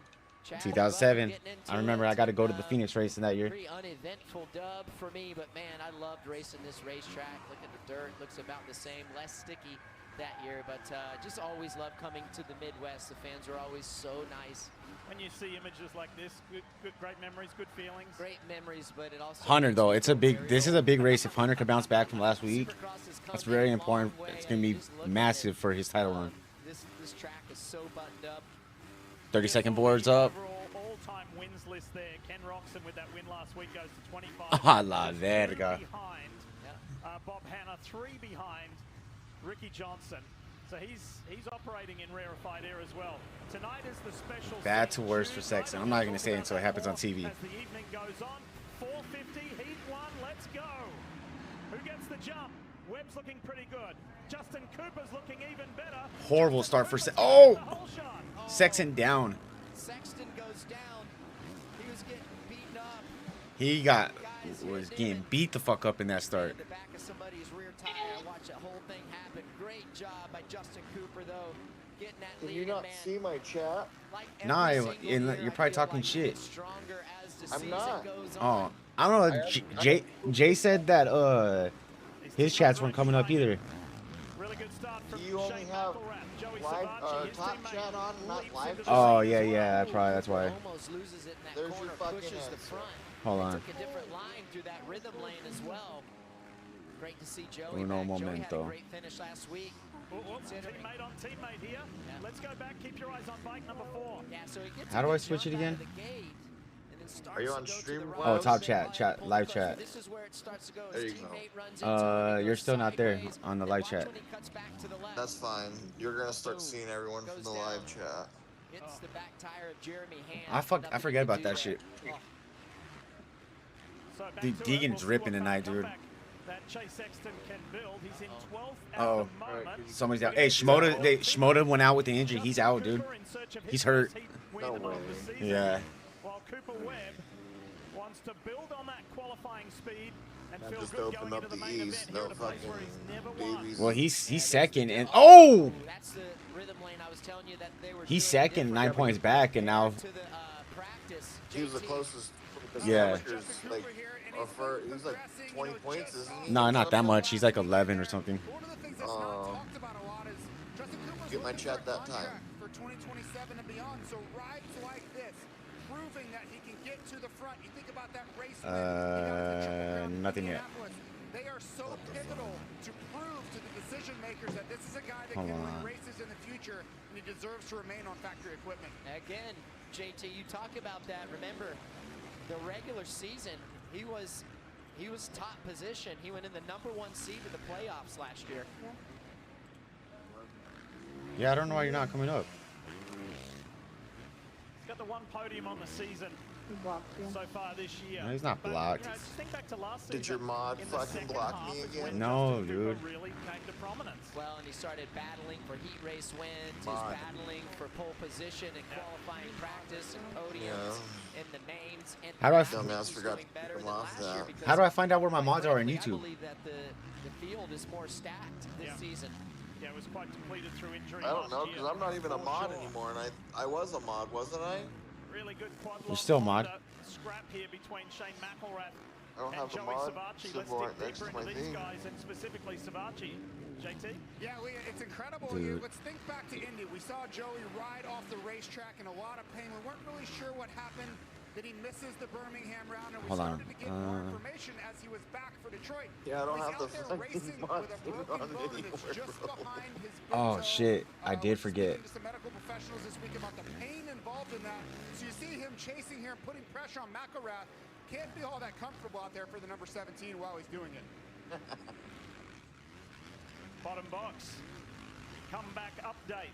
[SPEAKER 2] 2007. I remember I got to go to the Phoenix race in that year.
[SPEAKER 4] Pretty uneventful dub for me, but man, I loved racing this racetrack. Look at the dirt, looks about the same, less sticky that year, but just always loved coming to the Midwest. The fans were always so nice.
[SPEAKER 3] When you see images like this, great memories, good feelings.
[SPEAKER 4] Great memories, but it also
[SPEAKER 2] Hunter though, this is a big race. If Hunter could bounce back from last week, that's very important. It's gonna be massive for his title run.
[SPEAKER 4] This track is so buttoned up.
[SPEAKER 2] 30-second boards up.
[SPEAKER 3] All-time wins list there. Ken Roxon with that win last week goes to 25.
[SPEAKER 2] A la verga.
[SPEAKER 3] Behind Bob Hanna, 3 behind Ricky Johnson. So he's operating in rarefied air as well. Tonight is the special.
[SPEAKER 2] Bad to worse for Sexton. I'm not going to say it until it happens on TV.
[SPEAKER 3] As the evening goes on, 450, heat 1, let's go. Who gets the jump? Webb's looking pretty good. Justin Cooper's looking even better.
[SPEAKER 2] Horrible start for Sexton. Oh! Sexton down.
[SPEAKER 4] Sexton goes down. He was getting beaten up.
[SPEAKER 2] He was getting beat the fuck up in that start.
[SPEAKER 4] The back of somebody's rear tire. I watched that whole thing happen. Great job by Justin Cooper, though, getting that lead.
[SPEAKER 17] Can you not see my chat?
[SPEAKER 2] Nah, you're probably talking shit.
[SPEAKER 17] I'm not.
[SPEAKER 2] Oh, I don't know. Jay said that his chats weren't coming up either.
[SPEAKER 17] Do you only have live top chat on, not live chat?
[SPEAKER 2] Oh yeah, probably that's why.
[SPEAKER 17] There's your fucking answer.
[SPEAKER 2] Hold on.
[SPEAKER 4] Took a different line through that rhythm lane as well. Great to see Joey.
[SPEAKER 2] Uno
[SPEAKER 4] Joey had a
[SPEAKER 2] momento.
[SPEAKER 4] great finish last week.
[SPEAKER 3] Teammate on teammate here. Yeah. Let's go back. Keep your eyes on bike number 4.
[SPEAKER 4] Yeah, so he gets
[SPEAKER 2] How do I switch it again?
[SPEAKER 17] Are you on stream?
[SPEAKER 2] Oh, top chat, live chat.
[SPEAKER 4] This is where it starts to go.
[SPEAKER 17] There you go.
[SPEAKER 2] You're still not there on the live chat.
[SPEAKER 17] That's fine. You're gonna start seeing everyone from the live chat.
[SPEAKER 4] Hits the back tire of Jeremy Hand.
[SPEAKER 2] I forget about that shit. Dude, Deegan's ripping tonight, dude.
[SPEAKER 3] That Chase Sexton can build. He's in 12th
[SPEAKER 2] Oh, somebody's out. Hey, Shimoda went out with the injury. He's out, dude. He's hurt.
[SPEAKER 17] No way.
[SPEAKER 2] Yeah.
[SPEAKER 3] While Cooper Webb wants to build on that qualifying speed and
[SPEAKER 17] I
[SPEAKER 3] feel
[SPEAKER 17] just
[SPEAKER 3] good
[SPEAKER 17] opened
[SPEAKER 3] going
[SPEAKER 17] up
[SPEAKER 3] into the
[SPEAKER 17] the
[SPEAKER 3] main
[SPEAKER 17] E's.
[SPEAKER 3] event
[SPEAKER 17] No
[SPEAKER 3] here at a place
[SPEAKER 17] fucking
[SPEAKER 3] where he's never won.
[SPEAKER 17] babies.
[SPEAKER 2] Well, he's second, and oh,
[SPEAKER 4] That's the rhythm lane I was telling you that they were
[SPEAKER 2] he's second, 9 points back, and now
[SPEAKER 4] to the practice.
[SPEAKER 17] He was the closest.
[SPEAKER 2] Yeah.
[SPEAKER 17] Like, he was like 20 points, isn't he?
[SPEAKER 2] no, not that much. He's like 11 or something.
[SPEAKER 17] Get my chat that time.
[SPEAKER 6] For 2027 and beyond. So rides like this, proving that he can get to the front. You think about that race.
[SPEAKER 2] Nothing yet.
[SPEAKER 6] They are so pivotal to prove to the decision makers that this is a guy that
[SPEAKER 2] Hold
[SPEAKER 6] can
[SPEAKER 2] on.
[SPEAKER 6] win races in the future, and he deserves to remain on factory equipment.
[SPEAKER 4] Again, JT, you talk about that. Remember, the regular season, he was top position. He went in the #1 seed in the playoffs last year.
[SPEAKER 2] Yeah, I don't know why you're not coming up.
[SPEAKER 3] got the one podium on the season so far this year.
[SPEAKER 2] No, he's not
[SPEAKER 3] But,
[SPEAKER 2] blocked.
[SPEAKER 3] you know, just think back to last season.
[SPEAKER 17] Did your mod
[SPEAKER 3] in the
[SPEAKER 17] fucking
[SPEAKER 3] second
[SPEAKER 17] block
[SPEAKER 3] half
[SPEAKER 17] me
[SPEAKER 3] is
[SPEAKER 17] again?
[SPEAKER 3] when
[SPEAKER 2] No,
[SPEAKER 3] Justin Cooper
[SPEAKER 2] dude.
[SPEAKER 3] really came to prominence.
[SPEAKER 4] Well, and he started battling for heat race wins. He's
[SPEAKER 17] Mod.
[SPEAKER 4] battling for pole position in qualifying practice and podiums and the names. And
[SPEAKER 2] How do I
[SPEAKER 17] Dumbass
[SPEAKER 4] he's
[SPEAKER 17] forgot
[SPEAKER 4] doing
[SPEAKER 17] to
[SPEAKER 4] better
[SPEAKER 17] keep
[SPEAKER 4] than
[SPEAKER 17] him off
[SPEAKER 4] last year
[SPEAKER 17] that.
[SPEAKER 4] because,
[SPEAKER 2] How do I find out where my
[SPEAKER 4] quite
[SPEAKER 2] mods are on
[SPEAKER 4] frankly,
[SPEAKER 2] YouTube?
[SPEAKER 4] I believe that the field is more stacked this season.
[SPEAKER 3] Yeah, it was quite depleted through injury.
[SPEAKER 17] I don't know,
[SPEAKER 3] last
[SPEAKER 17] because
[SPEAKER 3] year,
[SPEAKER 17] I'm not even a
[SPEAKER 3] for
[SPEAKER 17] mod
[SPEAKER 3] sure.
[SPEAKER 17] anymore, and I was a mod, wasn't I?
[SPEAKER 3] Really good quad
[SPEAKER 2] You're
[SPEAKER 3] lock
[SPEAKER 2] still
[SPEAKER 3] on
[SPEAKER 2] mod.
[SPEAKER 3] the scrap here between Shane McElrath
[SPEAKER 17] I don't
[SPEAKER 3] and
[SPEAKER 17] have the
[SPEAKER 3] Joey
[SPEAKER 17] mod
[SPEAKER 3] Savacci. Let's
[SPEAKER 17] symbol
[SPEAKER 3] dig
[SPEAKER 17] right next
[SPEAKER 3] deeper
[SPEAKER 17] to my
[SPEAKER 3] into these
[SPEAKER 17] thing.
[SPEAKER 3] guys, and specifically Savacci. JT?
[SPEAKER 6] Yeah, it's incredible.
[SPEAKER 2] Dude.
[SPEAKER 6] Let's think back to Indy. We saw Joey ride off the racetrack in a lot of pain. We weren't really sure what happened. That he misses the Birmingham round, and we
[SPEAKER 2] Hold on.
[SPEAKER 6] started to get more information as he was back for Detroit.
[SPEAKER 17] Yeah, I don't
[SPEAKER 6] He's
[SPEAKER 17] have the
[SPEAKER 6] out there
[SPEAKER 17] fucking
[SPEAKER 6] racing
[SPEAKER 17] mod
[SPEAKER 6] with a
[SPEAKER 17] symbol
[SPEAKER 6] broken
[SPEAKER 17] on
[SPEAKER 6] bone that's
[SPEAKER 17] anywhere,
[SPEAKER 6] just
[SPEAKER 17] bro.
[SPEAKER 6] behind his big
[SPEAKER 2] Oh
[SPEAKER 6] toe.
[SPEAKER 2] shit, I did
[SPEAKER 6] We're
[SPEAKER 2] forget.
[SPEAKER 6] speaking to some medical professionals this week about the pain involved in that. So you see him chasing here and putting pressure on McElrath. Can't be all that comfortable out there for the number 17 while he's doing it.
[SPEAKER 3] Bottom box. Comeback update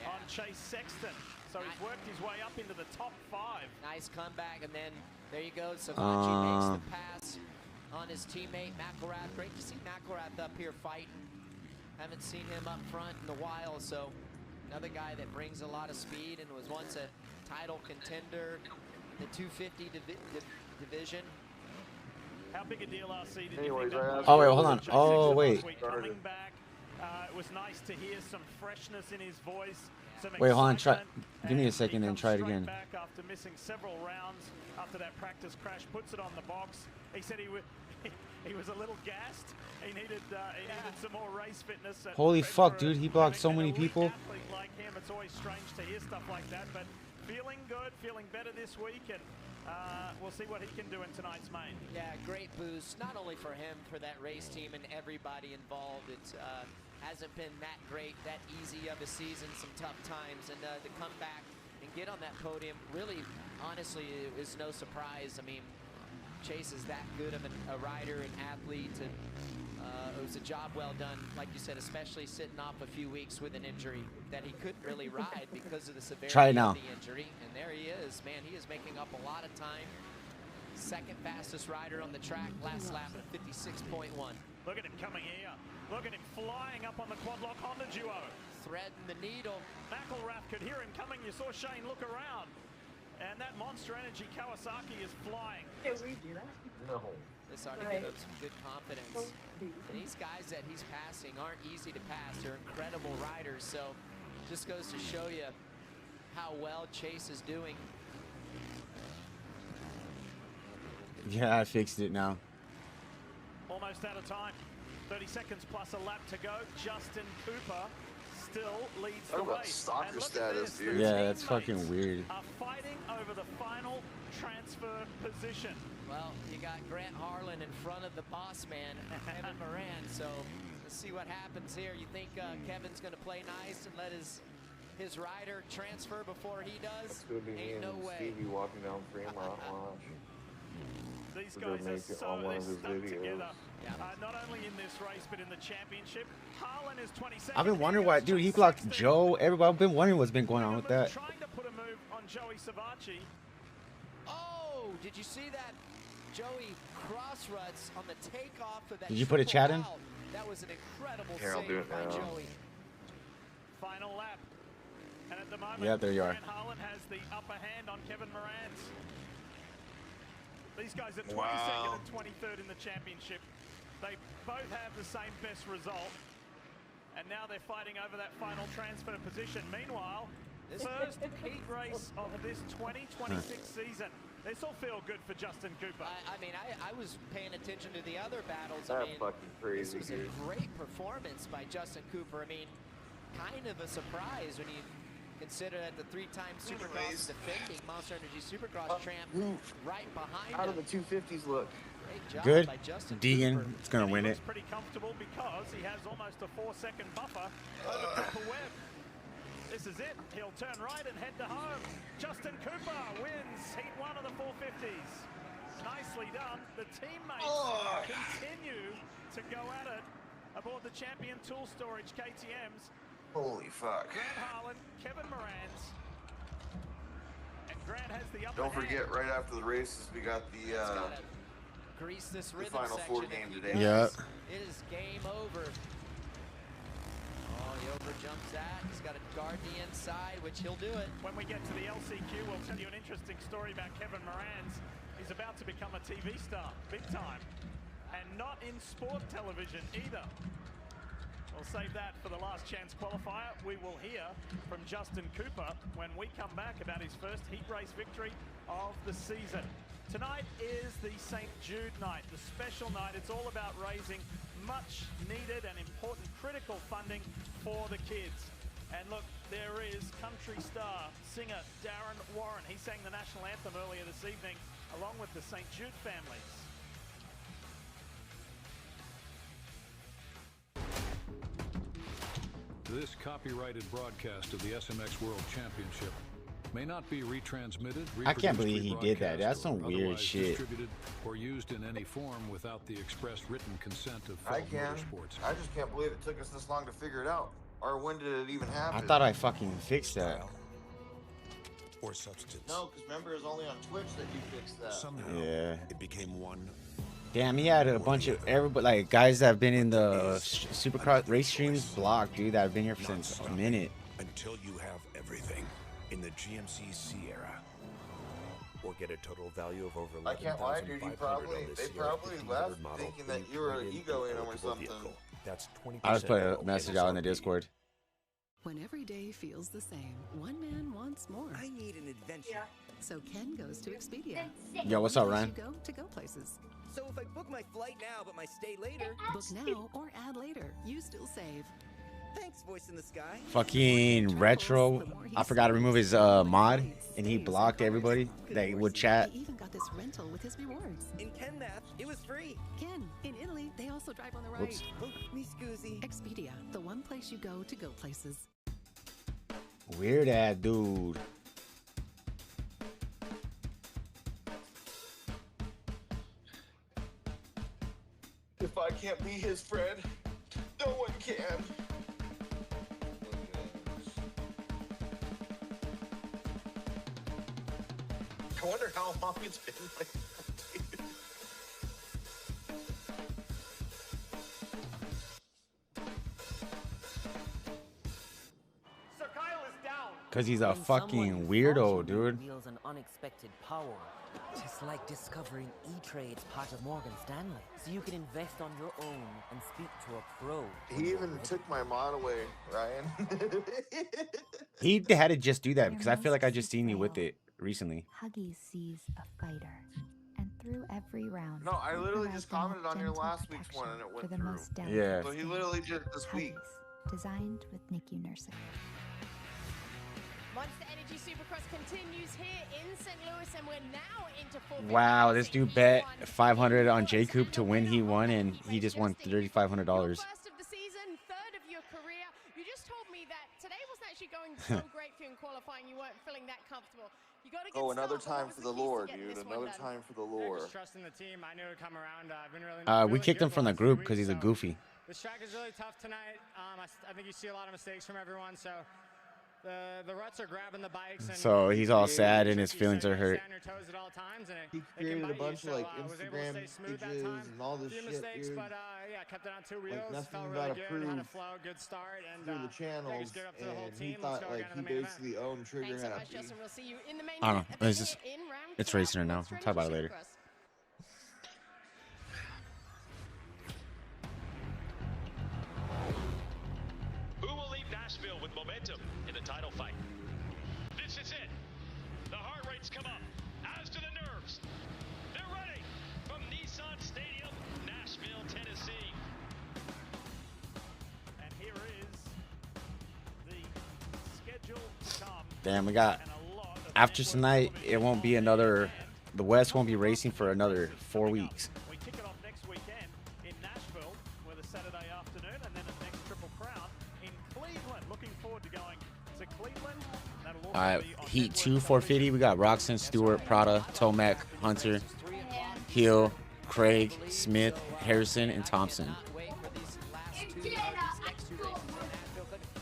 [SPEAKER 3] on Chase Sexton. So he's worked his way up into the top 5.
[SPEAKER 4] Nice comeback, and then there you go. Savacci makes the pass on his teammate McElrath. Great to see McElrath up here fighting. Haven't seen him up front in a while, so another guy that brings a lot of speed and was once a title contender in the 250 division.
[SPEAKER 3] How big a deal RC did
[SPEAKER 17] Anyways,
[SPEAKER 3] you think that was?
[SPEAKER 2] Oh, wait, hold on.
[SPEAKER 3] Chase
[SPEAKER 2] Oh,
[SPEAKER 3] Sexton
[SPEAKER 2] wait.
[SPEAKER 3] last week coming back. It was nice to hear some freshness in his voice. Some
[SPEAKER 2] Wait, hold on. Try.
[SPEAKER 3] excitement,
[SPEAKER 2] Give me a
[SPEAKER 3] and
[SPEAKER 2] second
[SPEAKER 3] he
[SPEAKER 2] and
[SPEAKER 3] comes
[SPEAKER 2] try it
[SPEAKER 3] straight
[SPEAKER 2] again.
[SPEAKER 3] Back after missing several rounds after that practice crash, puts it on the box. He said he was a little gassed. He needed some more race fitness. And
[SPEAKER 2] Holy
[SPEAKER 3] for
[SPEAKER 2] fuck, dude! He blocked so
[SPEAKER 3] an
[SPEAKER 2] many
[SPEAKER 3] elite
[SPEAKER 2] people.
[SPEAKER 3] athlete like him, it's always strange to hear stuff like that, but feeling good, feeling better this week, and we'll see what he can do in tonight's main.
[SPEAKER 4] Yeah, great boost, not only for him, for that race team and everybody involved. It hasn't been that great, that easy of a season, some tough times, and to come back and get on that podium, really, honestly, it was no surprise. I mean, Chase is that good of a rider and athlete, and it was a job well done, like you said, especially sitting off a few weeks with an injury that he couldn't really ride because of the severity
[SPEAKER 2] Try it now.
[SPEAKER 4] of the injury. And there he is, man, he is making up a lot of time. Second fastest rider on the track, last lap at 56.1.
[SPEAKER 3] Look at him coming here. Look at him flying up on the quad lock Honda duo.
[SPEAKER 4] Threading the needle.
[SPEAKER 3] McElrath could hear him coming. You saw Shane look around. And that Monster Energy Kawasaki is flying.
[SPEAKER 18] Can we do that?
[SPEAKER 17] No.
[SPEAKER 4] They're starting to get up some good confidence. And these guys that he's passing aren't easy to pass. They're incredible riders. So just goes to show you how well Chase is doing.
[SPEAKER 2] Yeah, I fixed it now.
[SPEAKER 3] Almost out of time. 30 seconds plus a lap to go. Justin Cooper still leads the
[SPEAKER 17] Talk about
[SPEAKER 3] race.
[SPEAKER 17] stalker
[SPEAKER 3] And look at
[SPEAKER 17] status,
[SPEAKER 3] this,
[SPEAKER 17] dude.
[SPEAKER 3] the
[SPEAKER 2] Yeah, that's
[SPEAKER 3] teammates
[SPEAKER 2] fucking weird.
[SPEAKER 3] are fighting over the final transfer position.
[SPEAKER 4] Well, you got Grant Harlan in front of the boss man, Kevin Moran. So let's see what happens here. You think Kevin's going to play nice and let his rider transfer before he does?
[SPEAKER 17] It's gonna be me
[SPEAKER 4] Ain't no
[SPEAKER 17] and
[SPEAKER 4] way.
[SPEAKER 17] Stevie walking down Fremont Watch.
[SPEAKER 3] These
[SPEAKER 17] We're gonna
[SPEAKER 3] guys
[SPEAKER 17] make
[SPEAKER 3] are
[SPEAKER 17] it
[SPEAKER 3] so
[SPEAKER 17] on one of his
[SPEAKER 3] stuck
[SPEAKER 17] videos.
[SPEAKER 3] together. Not only in this race, but in the championship. Harlan is 22nd.
[SPEAKER 2] I've been wondering why, dude. He blocked Joe. Everybody, I've been wondering what's been going on with that.
[SPEAKER 3] Trying to put a move on Joey Savacci.
[SPEAKER 4] Oh, did you see that? Joey cross ruts on the takeoff of that.
[SPEAKER 2] Did you put a chat in?
[SPEAKER 4] triple out. That was an incredible
[SPEAKER 17] Here, I'll do
[SPEAKER 4] save
[SPEAKER 17] it
[SPEAKER 4] by
[SPEAKER 17] now.
[SPEAKER 4] Joey.
[SPEAKER 3] Final lap. And at the moment,
[SPEAKER 2] Yeah, there you are.
[SPEAKER 3] Grant Harlan has the upper hand on Kevin Moran's. These guys are 22nd
[SPEAKER 17] Wow.
[SPEAKER 3] and 23rd in the championship. They both have the same best result. And now they're fighting over that final transfer position. Meanwhile, first heat race of this 2026 season. This will feel good for Justin Cooper.
[SPEAKER 4] I mean, I was paying attention to the other battles.
[SPEAKER 17] That's
[SPEAKER 4] I mean,
[SPEAKER 17] fucking crazy,
[SPEAKER 4] this was
[SPEAKER 17] dude.
[SPEAKER 4] a great performance by Justin Cooper. I mean, kind of a surprise when you consider that the three-time Supercross defending Monster Energy Supercross champ right behind
[SPEAKER 17] How do
[SPEAKER 4] him.
[SPEAKER 17] the 250s look?
[SPEAKER 4] Great job
[SPEAKER 2] Good.
[SPEAKER 4] by Justin
[SPEAKER 2] Deegan,
[SPEAKER 4] Cooper.
[SPEAKER 2] it's gonna win it.
[SPEAKER 3] Looks pretty comfortable because he has almost a 4-second buffer over Cooper Webb. This is it. He'll turn right and head to home. Justin Cooper wins Heat 1 of the 450s. Nicely done. The teammates continue to go at it aboard the Champion Tool Storage KTMs.
[SPEAKER 17] Holy fuck.
[SPEAKER 3] Grant Harlan, Kevin Moran's, and
[SPEAKER 17] don't forget, right after the races, we got the
[SPEAKER 4] grease this rhythm
[SPEAKER 17] Final Four
[SPEAKER 4] section.
[SPEAKER 17] game
[SPEAKER 4] If he
[SPEAKER 17] today.
[SPEAKER 4] does, it is game over. Oh, he overjumps that. He's got to guard the inside, which he'll do it.
[SPEAKER 3] When we get to the LCQ, we'll tell you an interesting story about Kevin Moran's. He's about to become a TV star, big time. And not in sport television either. We'll save that for the last chance qualifier. We will hear from Justin Cooper when we come back about his first heat race victory of the season. Tonight is the St. Jude night, the special night. It's all about raising much needed and important critical funding for the kids. And look, there is country star, singer Darren Warren. He sang the national anthem earlier this evening along with the St. Jude families.
[SPEAKER 18] This copyrighted broadcast of the SMX World Championship may not be retransmitted,
[SPEAKER 2] I can't believe he did that. That's some weird
[SPEAKER 18] otherwise
[SPEAKER 2] shit.
[SPEAKER 18] distributed or used in any form without the express written consent of
[SPEAKER 17] I
[SPEAKER 18] Feld
[SPEAKER 17] can.
[SPEAKER 18] Motorsports.
[SPEAKER 17] I just can't believe it took us this long to figure it out. Or when did it even happen?
[SPEAKER 2] I thought I fucking fixed that.
[SPEAKER 8] Or substance.
[SPEAKER 17] No, because remember, it was only on Twitch that you fixed that.
[SPEAKER 8] Somehow,
[SPEAKER 2] Yeah.
[SPEAKER 8] it became one.
[SPEAKER 2] Damn, he had a bunch of everybody, like guys that have been in the Supercross race streams blocked, dude, that have been here since a minute.
[SPEAKER 8] Until you have everything in the GMC Sierra. Or get a total value of over
[SPEAKER 17] I can't lie, dude. They probably left thinking that you were egoing them or something.
[SPEAKER 8] That's 20%.
[SPEAKER 2] I just put a message out in the Discord.
[SPEAKER 19] When every day feels the same, one man wants more.
[SPEAKER 7] I need an adventure.
[SPEAKER 19] So Ken goes to Expedia.
[SPEAKER 2] Yo, what's up, Ryan?
[SPEAKER 19] You go to go places.
[SPEAKER 7] So if I book my flight now, but my stay later.
[SPEAKER 19] Book now or add later. You still save.
[SPEAKER 7] Thanks, voice in the sky.
[SPEAKER 2] Fucking retro. I forgot to remove his mod, and he blocked everybody that would chat.
[SPEAKER 19] He even got this rental with his rewards.
[SPEAKER 7] In Ken math, it was free.
[SPEAKER 19] Ken, in Italy, they also drive on the right.
[SPEAKER 2] Whoops.
[SPEAKER 7] Oh, me scusi.
[SPEAKER 19] Expedia, the one place you go to go places.
[SPEAKER 2] Weird ass dude.
[SPEAKER 17] If I can't be his friend, no one can. I wonder how long it's been like that, dude.
[SPEAKER 3] So Kyle is down.
[SPEAKER 2] Cause he's a fucking weirdo, dude.
[SPEAKER 20] Reveals an unexpected power. Just like discovering E-Trade's part of Morgan Stanley. So you can invest on your own and speak to a pro.
[SPEAKER 17] He even took my mod away, Ryan.
[SPEAKER 2] He had to just do that because I feel like I just seen you with it recently.
[SPEAKER 21] Huggy sees a fighter, and through every round.
[SPEAKER 17] No, I literally just commented on your
[SPEAKER 21] gentle
[SPEAKER 17] last week's one and it went
[SPEAKER 21] for the
[SPEAKER 17] through.
[SPEAKER 21] most
[SPEAKER 2] Yeah.
[SPEAKER 17] So he literally did it this week.
[SPEAKER 21] Designed with NICU nursing.
[SPEAKER 5] Monster Energy Supercross continues here in St. Louis, and we're now into full.
[SPEAKER 2] Wow, this dude bet 500 on Jacob to win. He won, and he just won $3,500.
[SPEAKER 5] First of the season, third of your career. You just told me that today wasn't actually going so great for you in qualifying. You weren't feeling that comfortable. You got to get
[SPEAKER 17] Another
[SPEAKER 5] started.
[SPEAKER 17] time for the lore, dude. Another time for the lore.
[SPEAKER 22] Just trusting the team. I knew it would come around. I've been really.
[SPEAKER 2] We kicked him from the group because he's a goofy.
[SPEAKER 22] This track is really tough tonight. I think you see a lot of mistakes from everyone. So the ruts are grabbing the bikes. And
[SPEAKER 2] So he's all sad and his feelings are hurt.
[SPEAKER 22] Stand your toes at all times, and
[SPEAKER 17] He created a bunch of like Instagram pages and all this shit,
[SPEAKER 22] mistakes,
[SPEAKER 17] dude.
[SPEAKER 22] but yeah, kept it on two wheels.
[SPEAKER 17] Like
[SPEAKER 22] Felt
[SPEAKER 17] nothing
[SPEAKER 22] really
[SPEAKER 17] got
[SPEAKER 22] good.
[SPEAKER 17] approved
[SPEAKER 22] Had a flow, good start, and
[SPEAKER 17] through the channels,
[SPEAKER 22] just get up to the whole
[SPEAKER 17] and he
[SPEAKER 22] team. Let's
[SPEAKER 17] thought
[SPEAKER 22] go
[SPEAKER 17] like
[SPEAKER 22] again
[SPEAKER 17] he
[SPEAKER 22] in the main
[SPEAKER 17] basically owned Trigger
[SPEAKER 5] Thanks so much,
[SPEAKER 17] Happy.
[SPEAKER 5] Justin. We'll see you in the main
[SPEAKER 2] I don't
[SPEAKER 5] event
[SPEAKER 2] know.
[SPEAKER 5] of
[SPEAKER 2] It's
[SPEAKER 5] the
[SPEAKER 2] just,
[SPEAKER 5] year in round
[SPEAKER 2] it's
[SPEAKER 5] two
[SPEAKER 2] racing right now.
[SPEAKER 5] Monster
[SPEAKER 2] We'll talk about it
[SPEAKER 5] Energy
[SPEAKER 2] later.
[SPEAKER 5] Supercross.
[SPEAKER 23] Who will leave Nashville with momentum in the title fight? This is it. The heart rates come up, as do the nerves. They're ready from Nissan Stadium, Nashville, Tennessee.
[SPEAKER 3] And here is the schedule to come.
[SPEAKER 2] Damn, we got after tonight. It won't be another. The West won't be racing for another 4 weeks.
[SPEAKER 3] We kick it off next weekend in Nashville with a Saturday afternoon, and then a next Triple Crown in Cleveland. Looking forward to going to Cleveland. That'll also
[SPEAKER 2] All right,
[SPEAKER 3] be on
[SPEAKER 2] Heat
[SPEAKER 3] Network
[SPEAKER 2] 2 450. We got Roxon, Stewart, Prada, Tomac, Hunter, Hill, Craig, Smith, Harrison, and Thompson.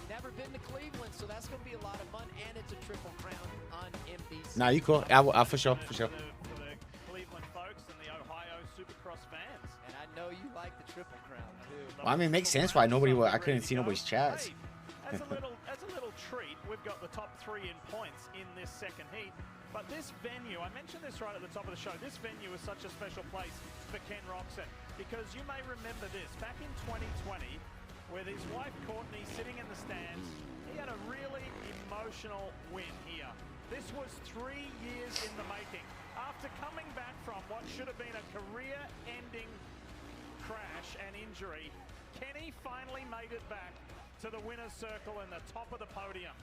[SPEAKER 4] Never been to Cleveland, so that's going to be a lot of fun, and it's a Triple Crown on NBC.
[SPEAKER 2] Nah, you cool. I'll for sure, for sure.
[SPEAKER 3] For the Cleveland folks and the Ohio Supercross fans.
[SPEAKER 4] And I know you like the Triple Crown too.
[SPEAKER 2] Well, I mean, it makes sense why I couldn't see nobody's chats.
[SPEAKER 3] As a little treat, we've got the top 3 in points in this second heat. But this venue, I mentioned this right at the top of the show, this venue is such a special place for Ken Roczen, because you may remember this, back in 2020, with his wife Courtney sitting in the stands, he had a really emotional win here. This was 3 years in the making. After coming back from what should have been a career-ending crash and injury, Kenny finally made it back to the winner's circle in the top of the podium.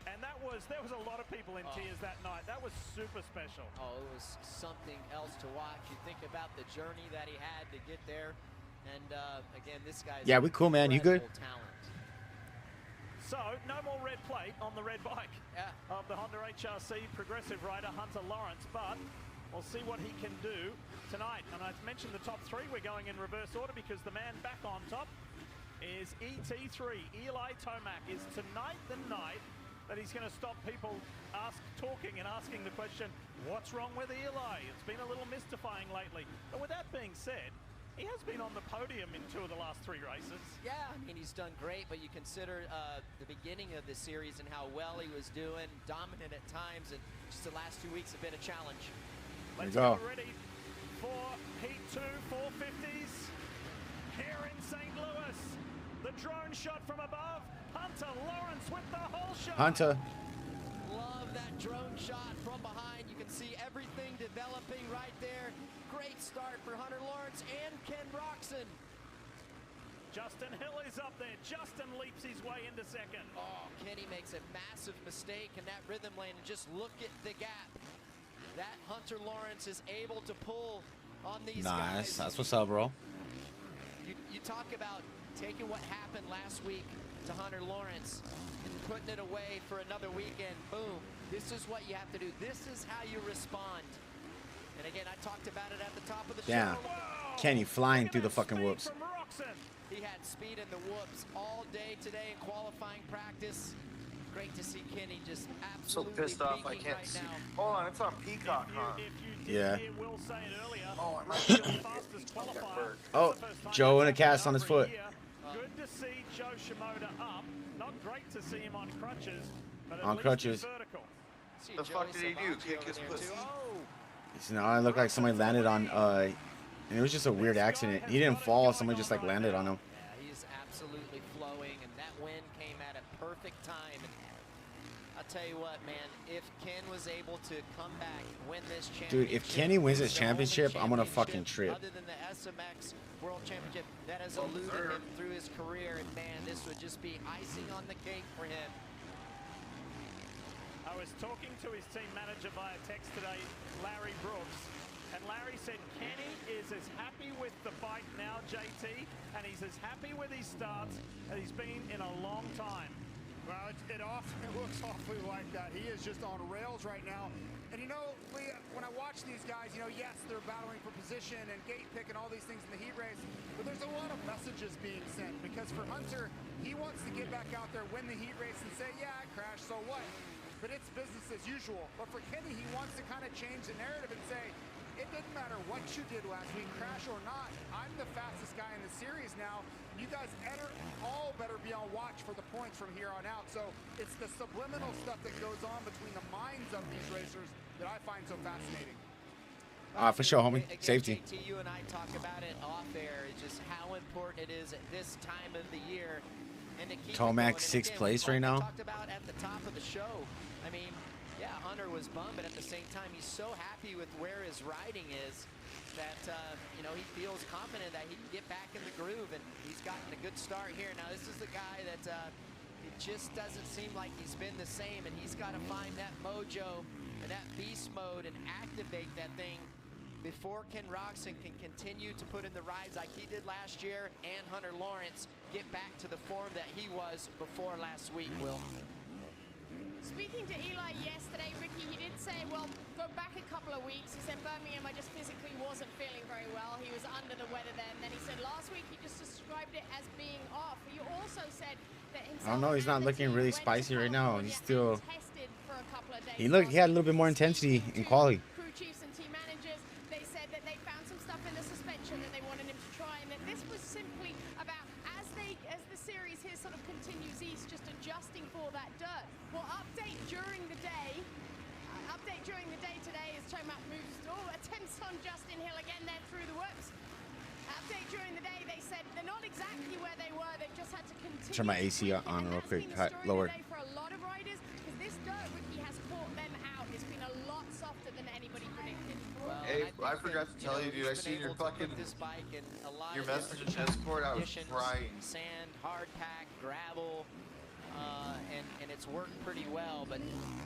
[SPEAKER 3] And there was a lot of people in tears that night. That was super special.
[SPEAKER 4] Oh, it was something else to watch. You think about the journey that he had to get there. And again, this guy's
[SPEAKER 2] we cool, man. You good?
[SPEAKER 4] Talent.
[SPEAKER 3] So, no more red plate on the red bike of the Honda HRC Progressive rider Hunter Lawrence, but we'll see what he can do tonight. And I've mentioned the top 3. We're going in reverse order because the man back on top is ET3. Eli Tomac. Is tonight the night that he's going to stop people talking and asking the question, what's wrong with Eli? It's been a little mystifying lately. But with that being said, he has been on the podium in 2 of the last 3 races.
[SPEAKER 4] Yeah, I mean, he's done great, but you consider the beginning of the series and how well he was doing, dominant at times, and just the last 2 weeks have been a challenge.
[SPEAKER 3] Let's get ready for Heat 2 450s here in St. Louis. The drone shot from above. Hunter Lawrence with the whole shot.
[SPEAKER 2] Hunter.
[SPEAKER 4] Love that drone shot from behind. You can see everything developing right there. Great start for Hunter Lawrence and Ken Roczen.
[SPEAKER 3] Justin Hill is up there. Justin leaps his way into second.
[SPEAKER 4] Oh, Kenny makes a massive mistake in that rhythm lane. And just look at the gap that Hunter Lawrence is able to pull on these guys.
[SPEAKER 2] Nice. That's what's up, bro.
[SPEAKER 4] You talk about taking what happened last week to Hunter Lawrence and putting it away for another weekend. Boom. This is what you have to do. This is how you respond. And again, I talked about it at the top of the show.
[SPEAKER 2] Kenny flying through the fucking whoops.
[SPEAKER 4] He had speed in the whoops all day today in qualifying practice. Great to see Kenny just absolutely
[SPEAKER 17] so pissed off I can't see. Hold on, it's on Peacock, huh?
[SPEAKER 2] Yeah.
[SPEAKER 3] We'll say it earlier.
[SPEAKER 17] Oh, I might be the fastest qualifier.
[SPEAKER 2] Oh, Joe in a cast on his foot.
[SPEAKER 3] Good to see Joe Shimoda up. Not great to see him on crutches, but at
[SPEAKER 2] on
[SPEAKER 3] least
[SPEAKER 2] crutches.
[SPEAKER 3] he's vertical.
[SPEAKER 17] The fuck did he do? Kick his pussy?
[SPEAKER 2] No, it looked like somebody landed on, and it was just a weird accident. He didn't fall, somebody just like landed on him.
[SPEAKER 4] Yeah, he's absolutely flowing, and that win came at a perfect time. And I'll tell you what, man, if Ken was able to come back, win this championship.
[SPEAKER 2] Dude, if Kenny wins this championship, I'm gonna fucking trip.
[SPEAKER 4] Other than the SMX World Championship that has eluded him through his career, and man, this would just be icing on the cake for him.
[SPEAKER 3] I was talking to his team manager via text today, Larry Brooks, and Larry said Kenny is as happy with the bike now, JT, and he's as happy with his starts as he's been in a long time.
[SPEAKER 6] Well, it often looks awfully like that. He is just on rails right now. And you know, Lee, when I watch these guys, you know, yes, they're battling for position and gate pick and all these things in the heat race, but there's a lot of messages being sent, because for Hunter, he wants to get back out there, win the heat race, and say, yeah, I crashed, so what? But it's business as usual. But for Kenny, he wants to kind of change the narrative and say, it didn't matter what you did last week, crash or not, I'm the fastest guy in the series now. You guys all better be on watch for the points from here on out. So it's the subliminal stuff that goes on between the minds of these racers that I find so fascinating.
[SPEAKER 2] For sure, homie.
[SPEAKER 4] Again,
[SPEAKER 2] Safety.
[SPEAKER 4] JT, you and I talk about it off air, just how important it is at this time of the year. And to keep
[SPEAKER 2] Tomac 6th place right now.
[SPEAKER 4] Talked about at the top of the show. I mean, yeah, Hunter was bummed, but at the same time, he's so happy with where his riding is that, you know, he feels confident that he can get back in the groove, and he's gotten a good start here. Now, this is the guy that it just doesn't seem like he's been the same, and he's got to find that mojo and that beast mode and activate that thing before Ken Roczen can continue to put in the rides like he did last year, and Hunter Lawrence get back to the form that he was before last week, Will.
[SPEAKER 5] Speaking to Eli yesterday, Ricky, he did say, well, go back a couple of weeks. He said, Birmingham, I just physically wasn't feeling very well. He was under the weather then. Then he said last week he just described it as being off. He also said that
[SPEAKER 2] I don't know, he's not looking really spicy right now. He's still
[SPEAKER 5] tested for a couple of days.
[SPEAKER 2] He had a little bit more intensity in quali.
[SPEAKER 5] Crew chiefs and team managers, they said that they found some stuff in the suspension that they wanted him to try, and that this was simply about as the series here sort of continues east, just adjusting for that dirt. Well, update during the day today as Tomac moves, attempts on Justin Hill again there through the whoops. Update during the day, they said they're not exactly where they were. They've just had to continue.
[SPEAKER 2] Turn my AC on real quick. Lower.
[SPEAKER 5] For a lot of riders, because this dirt, Ricky, has caught them out. It's been a lot softer than anybody predicted.
[SPEAKER 17] Well, hey, I forgot to tell you, dude. I seen your fucking your message in Discord. I was crying.
[SPEAKER 4] Sand, hard pack, gravel. And it's worked pretty well, but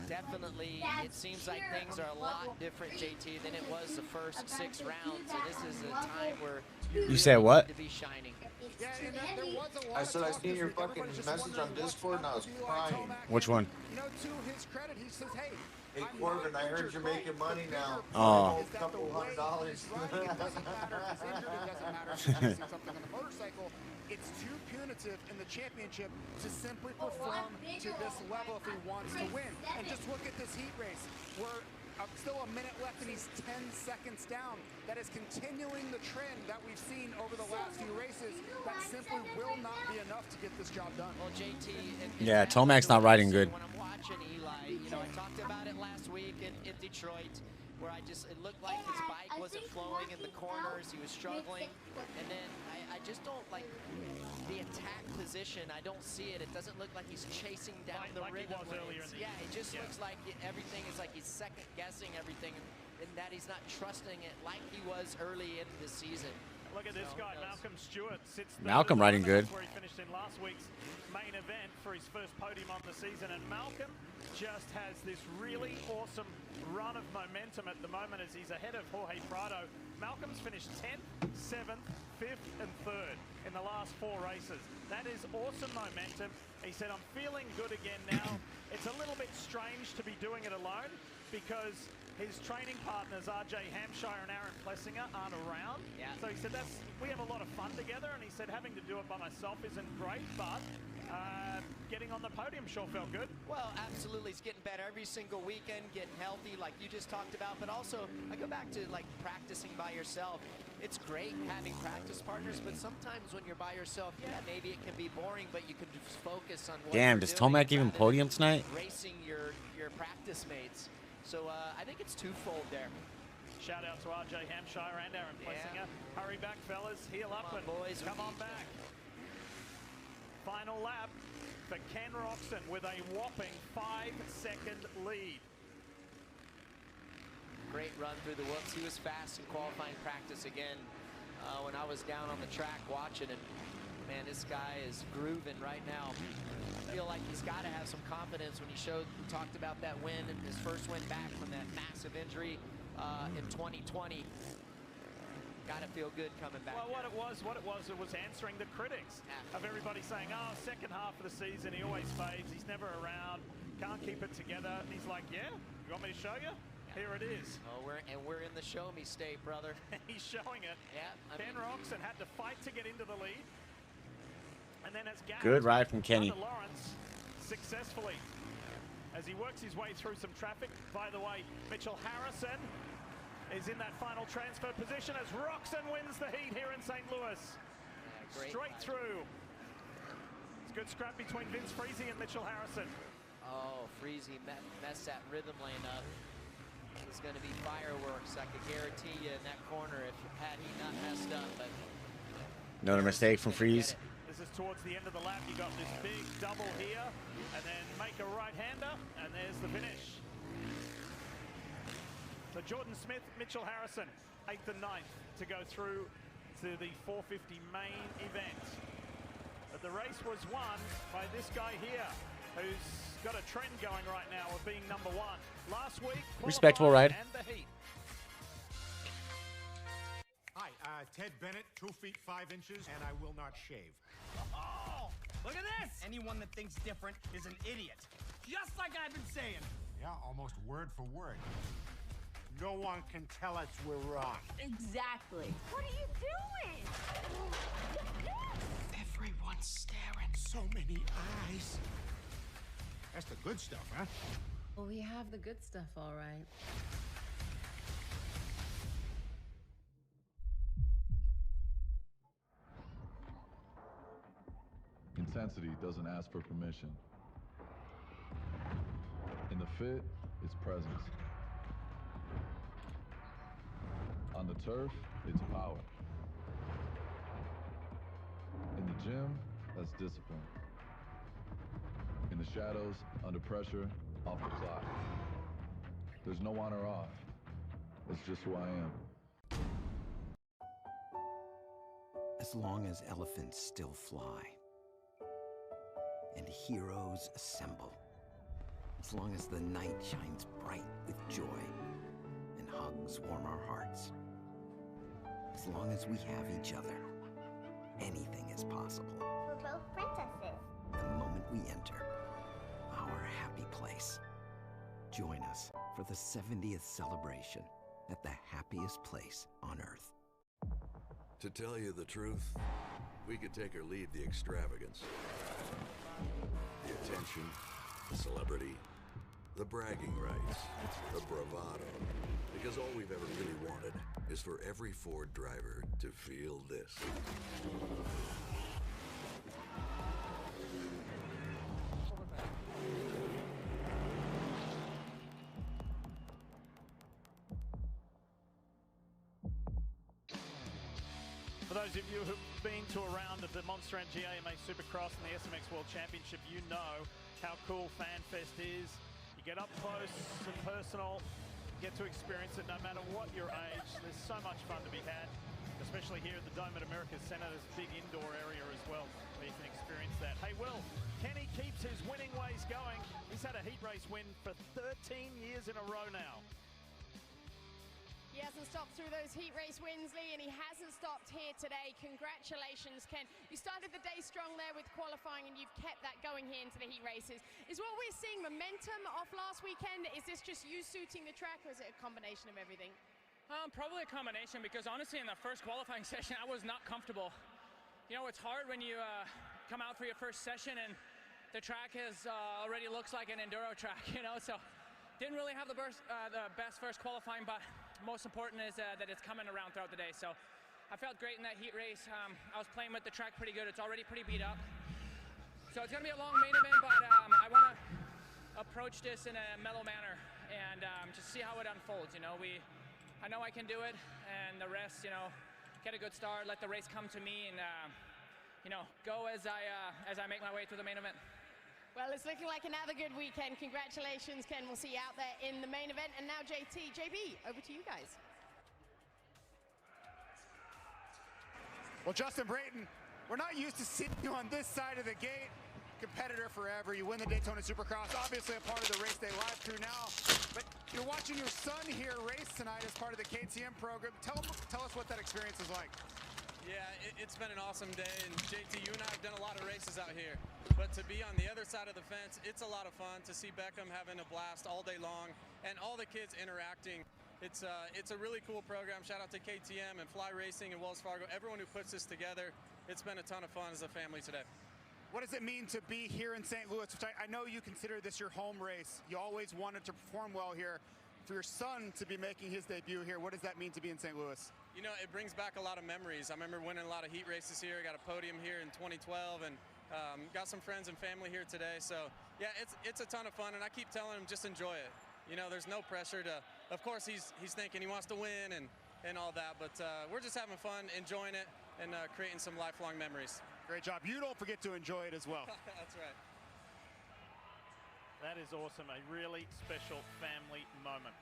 [SPEAKER 4] definitely it seems like things are a lot different, JT, than it was the first 6 rounds. And this is a time where
[SPEAKER 2] You said what?
[SPEAKER 4] to be shining.
[SPEAKER 6] Yeah, and there was a lot
[SPEAKER 17] I said I seen your fucking message on Discord and I was crying.
[SPEAKER 2] Which one?
[SPEAKER 6] You know, to his credit, he says, hey,
[SPEAKER 17] Hey Corbin, I heard you're making money now.
[SPEAKER 2] Oh.
[SPEAKER 17] A couple $100.
[SPEAKER 6] it doesn't matter if he's injured, it doesn't matter if he's missing something on the motorcycle. It's too punitive in the championship to simply perform to this level if he wants to win. And just look at this heat race. We're still a minute left and he's 10 seconds down. That is continuing the trend that we've seen over the last few races. That simply will not be enough to get this job done.
[SPEAKER 4] Well, JT,
[SPEAKER 2] Yeah, Tomac's not riding good.
[SPEAKER 4] when I'm watching Eli, you know, I talked about it last week in Detroit, where it looked like his bike wasn't flowing in the corners. He was struggling. And then I just don't like the attack position. I don't see it. It doesn't look like he's chasing down the rhythm. Yeah, it just looks like everything is like he's second guessing everything, and that he's not trusting it like he was early in the season.
[SPEAKER 3] Look at this guy, Malcolm Stewart sits
[SPEAKER 2] Malcolm riding good.
[SPEAKER 3] where he finished in last week's main event for his first podium of the season, and Malcolm just has this really awesome run of momentum at the moment as he's ahead of Jorge Prado. Malcolm's finished 10th, 7th, 5th, and 3rd in the last 4 races. That is awesome momentum. He said, I'm feeling good again now. It's a little bit strange to be doing it alone because his training partners, RJ Hampshire and Aaron Plessinger, aren't around.
[SPEAKER 4] Yeah.
[SPEAKER 3] So he said, we have a lot of fun together, and he said having to do it by myself isn't great, but getting on the podium sure felt good.
[SPEAKER 4] Well, absolutely. He's getting better every single weekend, getting healthy like you just talked about. But also, I go back to like practicing by yourself. It's great having practice partners, but sometimes when you're by yourself, yeah, maybe it can be boring, but you can just focus on what
[SPEAKER 2] Damn,
[SPEAKER 4] you're
[SPEAKER 2] does
[SPEAKER 4] doing
[SPEAKER 2] Tomac even
[SPEAKER 4] rather
[SPEAKER 2] podium
[SPEAKER 4] than
[SPEAKER 2] tonight?
[SPEAKER 4] Racing your practice mates. So I think it's twofold there.
[SPEAKER 3] Shout out to RJ Hampshire and Aaron Plessinger. Hurry back, fellas. Heal up and
[SPEAKER 4] boys.
[SPEAKER 3] Come on back. Final lap for Ken Roczen with a whopping 5-second lead.
[SPEAKER 4] Great run through the whoops. He was fast in qualifying practice again when I was down on the track watching it. Man, this guy is grooving right now. I feel like he's got to have some confidence when he talked about that win and his first win back from that massive injury in 2020. Got to feel good coming back.
[SPEAKER 3] Well, it was answering the critics of everybody saying, oh, second half of the season, he always fades, he's never around, can't keep it together. And he's like, yeah, you want me to show you? Here it is.
[SPEAKER 4] Oh, we're in the show me state, brother.
[SPEAKER 3] He's showing it.
[SPEAKER 4] Yeah.
[SPEAKER 3] Ken Roczen had to fight to get into the lead. And then as
[SPEAKER 2] Good ride from Kenny.
[SPEAKER 3] Lawrence successfully as he works his way through some traffic. By the way, Mitchell Harrison is in that final transfer position as Roczen wins the heat here in St. Louis.
[SPEAKER 4] Yeah,
[SPEAKER 3] straight through. It's a good scrap between Vince Freezy and Mitchell Harrison.
[SPEAKER 4] Oh, Freezy messed that rhythm lane up. It's going to be fireworks, I could guarantee you, in that corner had he not messed up. But
[SPEAKER 2] Another mistake from Freeze.
[SPEAKER 3] This is towards the end of the lap. You got this big double here, and then make a right-hander, and there's the finish. So Jordan Smith, Mitchell Harrison, 8th and 9th to go through to the 450 main event. But the race was won by this guy here, who's got a trend going right now of being #1. Last week,
[SPEAKER 2] respectable ride.
[SPEAKER 3] And the heat.
[SPEAKER 1] Hi, Ted Bennett, 2 feet 5 inches, and I will not shave.
[SPEAKER 9] Oh, look at this! Anyone that thinks different is an idiot. Just like I've been saying.
[SPEAKER 1] Yeah, almost word for word. No one can tell us we're wrong.
[SPEAKER 5] Exactly. What are you doing?
[SPEAKER 1] Everyone's staring. So many eyes. That's the good stuff, huh?
[SPEAKER 10] Well, we have the good stuff, all right.
[SPEAKER 11] Intensity doesn't ask for permission. In the fit, it's presence. On the turf, it's power. In the gym, that's discipline. In the shadows, under pressure, off the clock. There's no on or off. It's just who I am.
[SPEAKER 14] As long as elephants still fly and heroes assemble, as long as the night shines bright with joy and hugs warm our hearts, as long as we have each other, anything is possible.
[SPEAKER 21] We're both princesses.
[SPEAKER 14] The moment we enter our happy place, join us for the 70th celebration at the happiest place on Earth.
[SPEAKER 13] To tell you the truth, we could take or leave the extravagance, the attention, the celebrity, the bragging rights, the bravado, because all we've ever really wanted is for every Ford driver to feel this.
[SPEAKER 3] For those of you who've been to a round of the Monster Energy AMA Supercross and the SMX World Championship, you know how cool FanFest is. You get up close and personal, you get to experience it no matter what your age. There's so much fun to be had, especially here at the Dome at America's Center. There's a big indoor area as well where you can experience that. Hey, Will, Kenny keeps his winning ways going. He's had a heat race win for 13 years in a row now.
[SPEAKER 5] He hasn't stopped through those heat race wins, Lee, and he hasn't stopped here today. Congratulations, Ken. You started the day strong there with qualifying, and you've kept that going here into the heat races. Is what we're seeing momentum off last weekend? Is this just you suiting the track, or is it a combination of everything?
[SPEAKER 24] Probably a combination, because honestly, in the first qualifying session, I was not comfortable. You know, it's hard when you come out for your first session and the track already looks like an enduro track, you know, so didn't really have the best first qualifying, but most important is that it's coming around throughout the day. So I felt great in that heat race. I was playing with the track pretty good. It's already pretty beat up. So it's going to be a long main event, but I want to approach this in a mellow manner and just see how it unfolds. You know, I know I can do it, and the rest, you know, get a good start, let the race come to me, and you know, go as I make my way through the main event.
[SPEAKER 5] Well, it's looking like another good weekend. Congratulations, Ken. We'll see you out there in the main event. And now, JT, JB, over to you guys.
[SPEAKER 6] Well, Justin Brayton, we're not used to seeing you on this side of the gate. Competitor forever. You win the Daytona Supercross, obviously a part of the race day live crew now. But you're watching your son here race tonight as part of the KTM program. Tell us what that experience is like.
[SPEAKER 25] Yeah, it's been an awesome day, and JT, you and I have done a lot of races out here, but to be on the other side of the fence, it's a lot of fun to see Beckham having a blast all day long and all the kids interacting. It's a really cool program. Shout out to KTM and Fly Racing and Wells Fargo, everyone who puts this together. It's been a ton of fun as a family today.
[SPEAKER 6] What does it mean to be here in St. Louis, which I know you consider this your home race. You always wanted to perform well here. For your son to be making his debut here, what does that mean to be in St. Louis?
[SPEAKER 25] You know, it brings back a lot of memories. I remember winning a lot of heat races here. I got a podium here in 2012, and got some friends and family here today. So yeah, it's a ton of fun, and I keep telling him just enjoy it. You know, there's no pressure to. Of course, he's thinking he wants to win and all that, but we're just having fun, enjoying it, and creating some lifelong memories.
[SPEAKER 6] Great job. You don't forget to enjoy it as well.
[SPEAKER 25] That's right.
[SPEAKER 3] That is awesome. A really special family moment.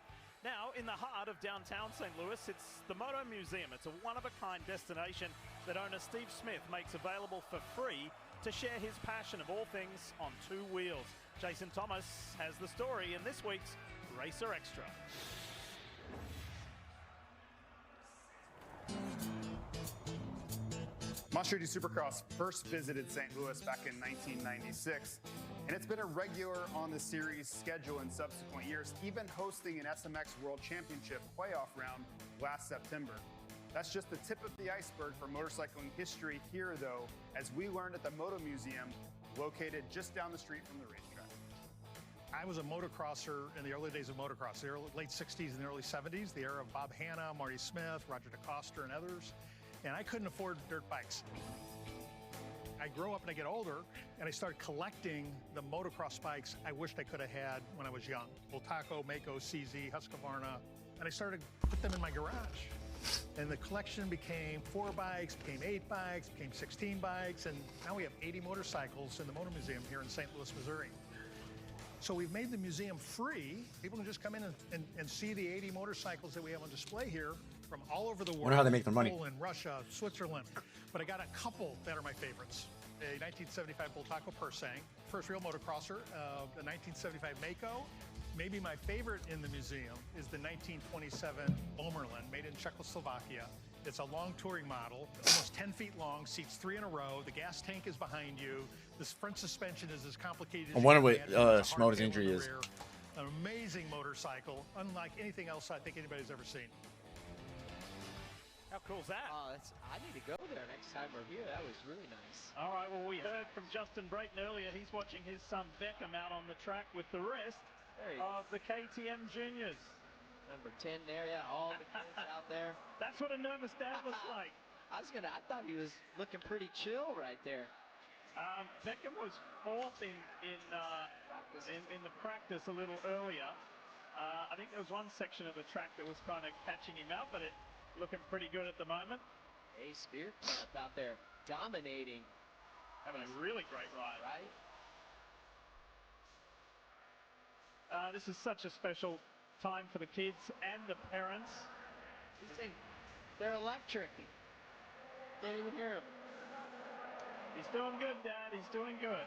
[SPEAKER 3] Now, in the heart of downtown St. Louis, it's the Moto Museum. It's a one-of-a-kind destination that owner Steve Smith makes available for free to share his passion of all things on two wheels. Jason Thomas has the story in this week's Racer Extra.
[SPEAKER 6] Monster Energy Supercross first visited St. Louis back in 1996, and it's been a regular on the series schedule in subsequent years, even hosting an SMX World Championship playoff round last September. That's just the tip of the iceberg for motorcycling history here, though, as we learned at the Moto Museum, located just down the street from the racetrack.
[SPEAKER 8] I was a motocrosser in the early days of motocross, the late 60s and the early 70s, the era of Bob Hanna, Marty Smith, Roger DeCoster, and others, and I couldn't afford dirt bikes. I grow up and I get older, and I started collecting the motocross bikes I wished I could have had when I was young. Bultaco, Mako, CZ, Husqvarna, and I started to put them in my garage. And the collection became 4 bikes, became 8 bikes, became 16 bikes, and now we have 80 motorcycles in the Motor Museum here in St. Louis, Missouri. So we've made the museum free. People can just come in and see the 80 motorcycles that we have on display here from all over the world.
[SPEAKER 2] Wonder how they make their money.
[SPEAKER 8] Poland, Russia, Switzerland. But I got a couple that are my favorites. A 1975 Bultaco Persang, first real motocrosser, the 1975 Mako. Maybe my favorite in the museum is the 1927 Omerlin, made in Czechoslovakia. It's a long touring model, almost 10 feet long, seats 3 in a row. The gas tank is behind you. This front suspension is as complicated as
[SPEAKER 2] I wonder what
[SPEAKER 8] Shimoda's
[SPEAKER 2] Shimoda's injury is.
[SPEAKER 8] An amazing motorcycle, unlike anything else I think anybody's ever seen.
[SPEAKER 3] How cool is that?
[SPEAKER 4] I need to go there next time we're here. That was really nice.
[SPEAKER 3] All right, well, we heard from Justin Brayton earlier. He's watching his son Beckham out on the track with the rest of the KTM juniors.
[SPEAKER 4] Number 10 there, yeah, all the kids out there.
[SPEAKER 3] That's what a nervous dad looks like.
[SPEAKER 4] I thought he was looking pretty chill right there.
[SPEAKER 3] Beckham was 4th in the practice a little earlier. I think there was one section of the track that was kind of catching him out, but it looking pretty good at the moment.
[SPEAKER 4] Ace Spear out there dominating.
[SPEAKER 3] Having a really great ride.
[SPEAKER 4] Right?
[SPEAKER 3] This is such a special time for the kids and the parents.
[SPEAKER 4] They're electric. Can't even hear him.
[SPEAKER 3] He's doing good, Dad. He's doing good.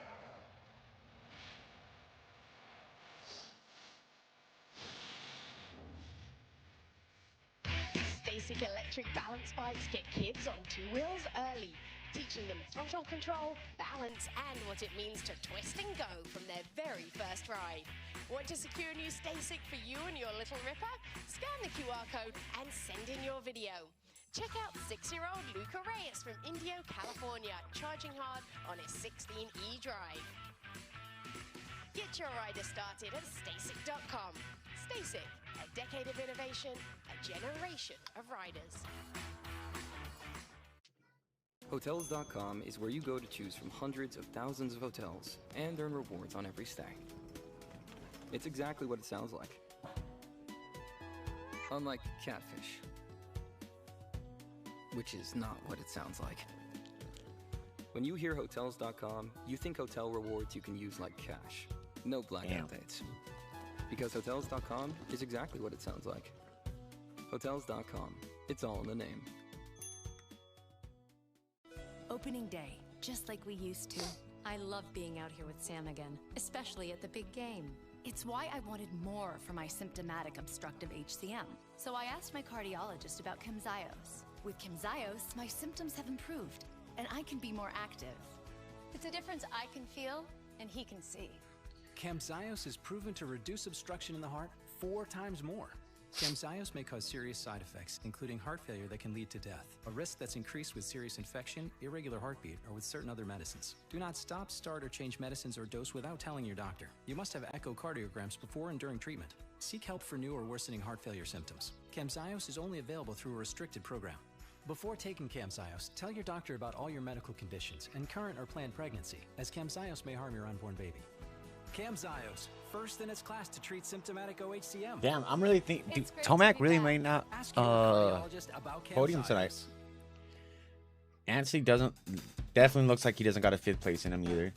[SPEAKER 5] Basic electric balance bikes get kids on 2 wheels early, teaching them throttle control, balance, and what it means to twist and go from their very first ride. Want to secure a new Stasic for you and your little ripper? Scan the QR code and send in your video. Check out 6-year-old Luca Reyes from Indio, California, charging hard on his 16E drive. Get your rider started at Stasic.com. Stasic, a decade of innovation, a generation of riders.
[SPEAKER 12] Hotels.com is where you go to choose from hundreds of thousands of hotels and earn rewards on every stay. It's exactly what it sounds like. Unlike catfish. Which is not what it sounds like. When you hear Hotels.com, you think hotel rewards you can use like cash. No blackout dates. Because Hotels.com is exactly what it sounds like. Hotels.com. It's all in the name.
[SPEAKER 15] Opening day, just like we used to. I love being out here with Sam again, especially at the big game. It's why I wanted more for my symptomatic obstructive HCM. So I asked my cardiologist about Camzyos. With Camzyos, my symptoms have improved, and I can be more active. It's a difference I can feel, and he can see.
[SPEAKER 16] Camzyos is proven to reduce obstruction in the heart 4 times more. Camzyos may cause serious side effects, including heart failure that can lead to death, a risk that's increased with serious infection, irregular heartbeat, or with certain other medicines. Do not stop, start, or change medicines or dose without telling your doctor. You must have echocardiograms before and during treatment. Seek help for new or worsening heart failure symptoms. Camzyos is only available through a restricted program. Before taking Camzyos, tell your doctor about all your medical conditions and current or planned pregnancy, as Camzyos may harm your unborn baby. Camzyos, first in its class to treat symptomatic OHCM.
[SPEAKER 2] Damn, I'm really thinking Tomac really might not podium tonight. Anstey definitely looks like he doesn't got a 5th place in him either.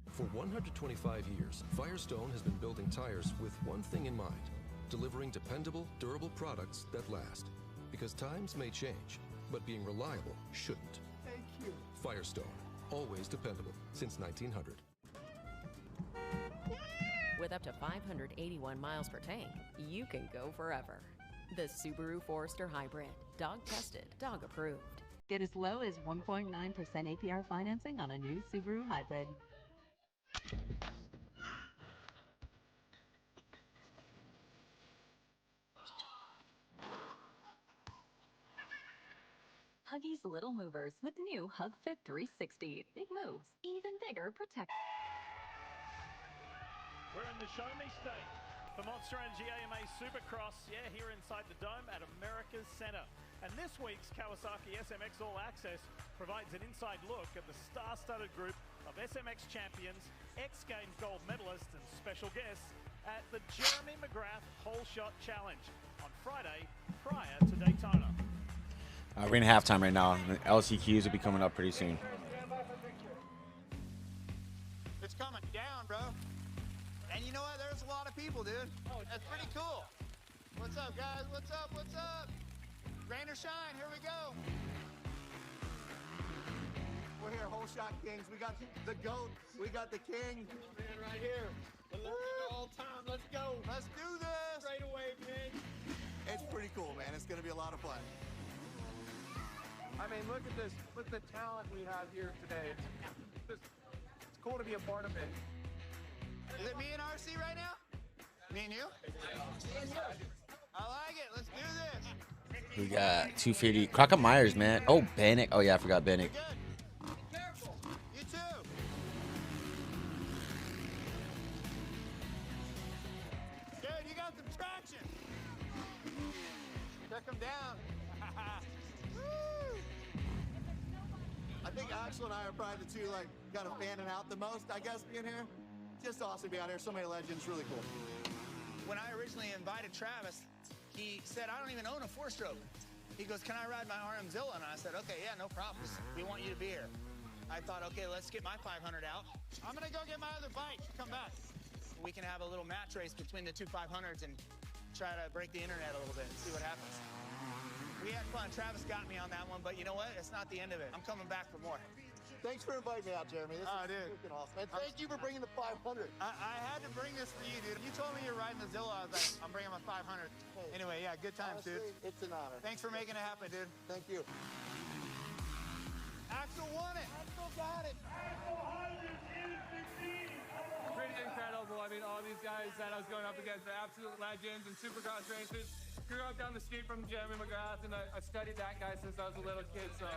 [SPEAKER 18] For 125 years, Firestone has been building tires with one thing in mind: delivering dependable, durable products that last. Because times may change, but being reliable shouldn't.
[SPEAKER 26] Thank you.
[SPEAKER 18] Firestone, always dependable since 1900.
[SPEAKER 27] With up to 581 miles per tank, you can go forever. The Subaru Forester Hybrid. Dog tested, dog approved.
[SPEAKER 10] Get as low as 1.9% APR financing on a new Subaru Hybrid. Huggies Little Movers with new Hug Fit 360. Big moves, even bigger protect.
[SPEAKER 3] We're in the Show Me State for Monster Energy AMA Supercross, here inside the Dome at America's Center. And this week's Kawasaki SMX All Access provides an inside look at the star-studded group of SMX champions, X Games gold medalists, and special guests at the Jeremy McGrath Whole Shot Challenge on Friday prior to Daytona.
[SPEAKER 2] We're in halftime right now. The LCQs will be coming up pretty soon.
[SPEAKER 7] It's coming down, bro. And you know what? There's a lot of people, dude. Oh, that's pretty cool. What's up, guys? What's up? What's up? Rain or shine, here we go. We're here, Whole Shot Kings. We got the GOAT. We got the king. Man, right here. The legend of all time. Let's go. Let's do this. Straight away, King. It's pretty cool, man. It's going to be a lot of fun. I mean, look at this. Look at the talent we have here today. It's cool to be a part of it. Is it me and RC right now? Me and you? I like it. Let's do this.
[SPEAKER 2] We got 250. Crockett Myers, man. Oh, Bannock. Oh, yeah, I forgot Bannock.
[SPEAKER 7] Careful. You too. Dude, you got some traction. Check them down. I think Axel and I are probably the two, like, kind of fanning out the most, I guess, being here. Just awesome to be out here. So many legends. Really cool. When I originally invited Travis, he said, I don't even own a 4-stroke. He goes, can I ride my RMZilla? And I said, okay, yeah, no problem. We want you to be here. I thought, okay, let's get my 500 out. I'm going to go get my other bike. Come back. We can have a little match race between the two 500s and try to break the internet a little bit and see what happens. We had fun. Travis got me on that one, but you know what? It's not the end of it. I'm coming back for more. Thanks for inviting me out, Jeremy. This is freaking awesome. And thank you for bringing the 500. I had to bring this for you, dude. You told me you're riding the Zilla. I was like, I'm bringing my 500. Hey, anyway, yeah, good times, dude. It's an honor. Thanks for making it happen, dude. Thank you. Axel won it. Axel got it.
[SPEAKER 17] Pretty incredible. I mean, all these guys that I was going up against are absolute legends and supercross racers. Grew up down the street from Jeremy McGrath, and I studied that guy since I was a little kid, so